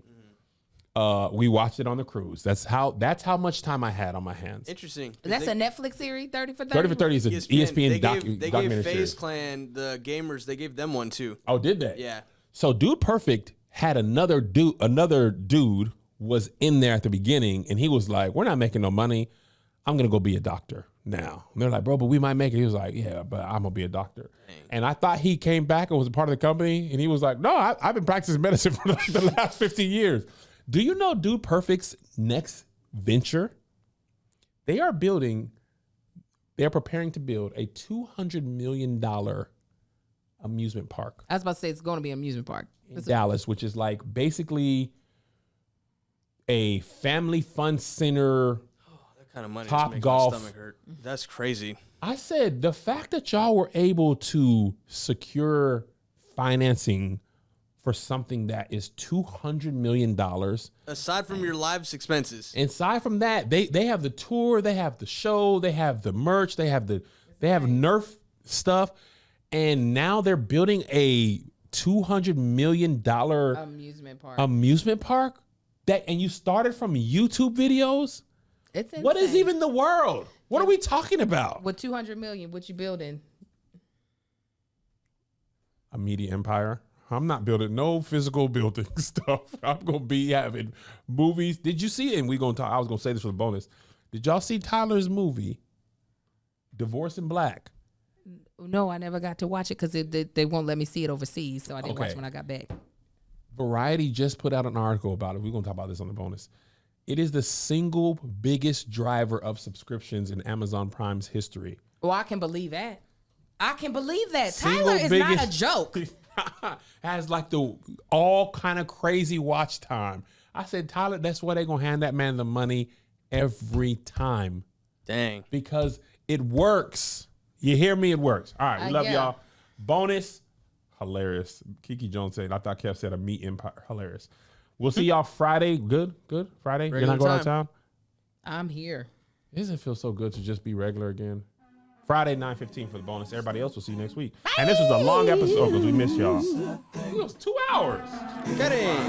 [SPEAKER 1] We watched it on the cruise. That's how much time I had on my hands.
[SPEAKER 2] Interesting.
[SPEAKER 3] That's a Netflix series, 30 for 30?
[SPEAKER 1] 30 for 30 is an ESPN
[SPEAKER 2] they
[SPEAKER 1] documentary
[SPEAKER 2] gave FaZe
[SPEAKER 1] series.
[SPEAKER 2] Clan, the gamers, they gave them one too.
[SPEAKER 1] Oh, did they?
[SPEAKER 2] Yeah.
[SPEAKER 1] So Dude Perfect had another dude was in there at the beginning, and he was like, "We're not making no money. I'm gonna go be a doctor now." And they're like, "Bro, but we might make it." He was like, "Yeah, but I'm gonna be a doctor." And I thought he came back and was a part of the company, and he was like, "No, I've been practicing medicine for like the last 50 years." Do you know Dude Perfect's next venture? They are preparing to build a $200 million amusement park
[SPEAKER 3] I was about to say it's going to be an amusement park.
[SPEAKER 1] in Dallas, which is like basically a family fun center.
[SPEAKER 2] That kind of money
[SPEAKER 1] Top
[SPEAKER 2] just makes
[SPEAKER 1] golf.
[SPEAKER 2] my stomach hurt. That's crazy.
[SPEAKER 1] I said the fact that y'all were able to secure financing for something that is $200 million.
[SPEAKER 2] Aside from your lives expenses.
[SPEAKER 1] Aside from that, they have the tour, they have the show, they have the merch, they have Nerf stuff, and now they're building a $200 million
[SPEAKER 3] Amusement park.
[SPEAKER 1] and you started from YouTube videos.
[SPEAKER 3] It's insane.
[SPEAKER 1] What is even the world? What are we talking about?
[SPEAKER 3] With 200 million, what you building?
[SPEAKER 1] A media empire. I'm not building no physical building stuff. I'm gonna be having movies. Did you see it? And we gonna talk. I was gonna say this for the bonus. Did y'all see Tyler's movie, Divorce in Black?
[SPEAKER 3] No, I never got to watch it because they won't let me see it overseas, so I didn't watch
[SPEAKER 1] Okay.
[SPEAKER 3] it when I got back.
[SPEAKER 1] Variety just put out an article about it. We're gonna talk about this on the bonus. It is the single biggest driver of subscriptions in Amazon Prime's history.
[SPEAKER 3] Well, I can believe that. I can believe that.
[SPEAKER 1] Single
[SPEAKER 3] Tyler is not a
[SPEAKER 1] biggest-
[SPEAKER 3] joke.
[SPEAKER 1] Has like the all kind of crazy watch time. I said, Tyler, that's why they're gonna hand that man the money every time
[SPEAKER 2] Dang.
[SPEAKER 1] because it works. You hear me? It works. All right, we love
[SPEAKER 3] yeah.
[SPEAKER 1] y'all. Bonus, hilarious. Kiki Jones said, I thought Kev said a meat empire. Hilarious. We'll see y'all Friday. Good. Friday. You're
[SPEAKER 2] Regular
[SPEAKER 1] not going out of
[SPEAKER 2] time.
[SPEAKER 1] town?
[SPEAKER 3] I'm here.
[SPEAKER 1] Doesn't it feel so good to just be regular again? Friday, 9:15 for the bonus. Everybody else will see you next week. And this was a long episode because we missed y'all. It was 2 hours.
[SPEAKER 2] Kidding.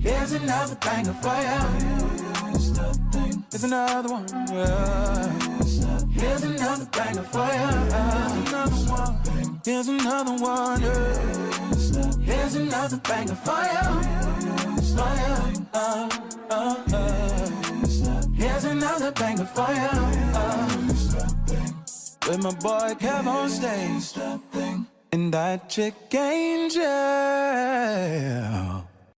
[SPEAKER 4] Here's another banger for ya. Here's another one, yeah. Here's another banger for ya. Here's another one, yeah. Here's another banger for ya. Here's another banger for ya. With my boy Kev on stage, and that chick Angel.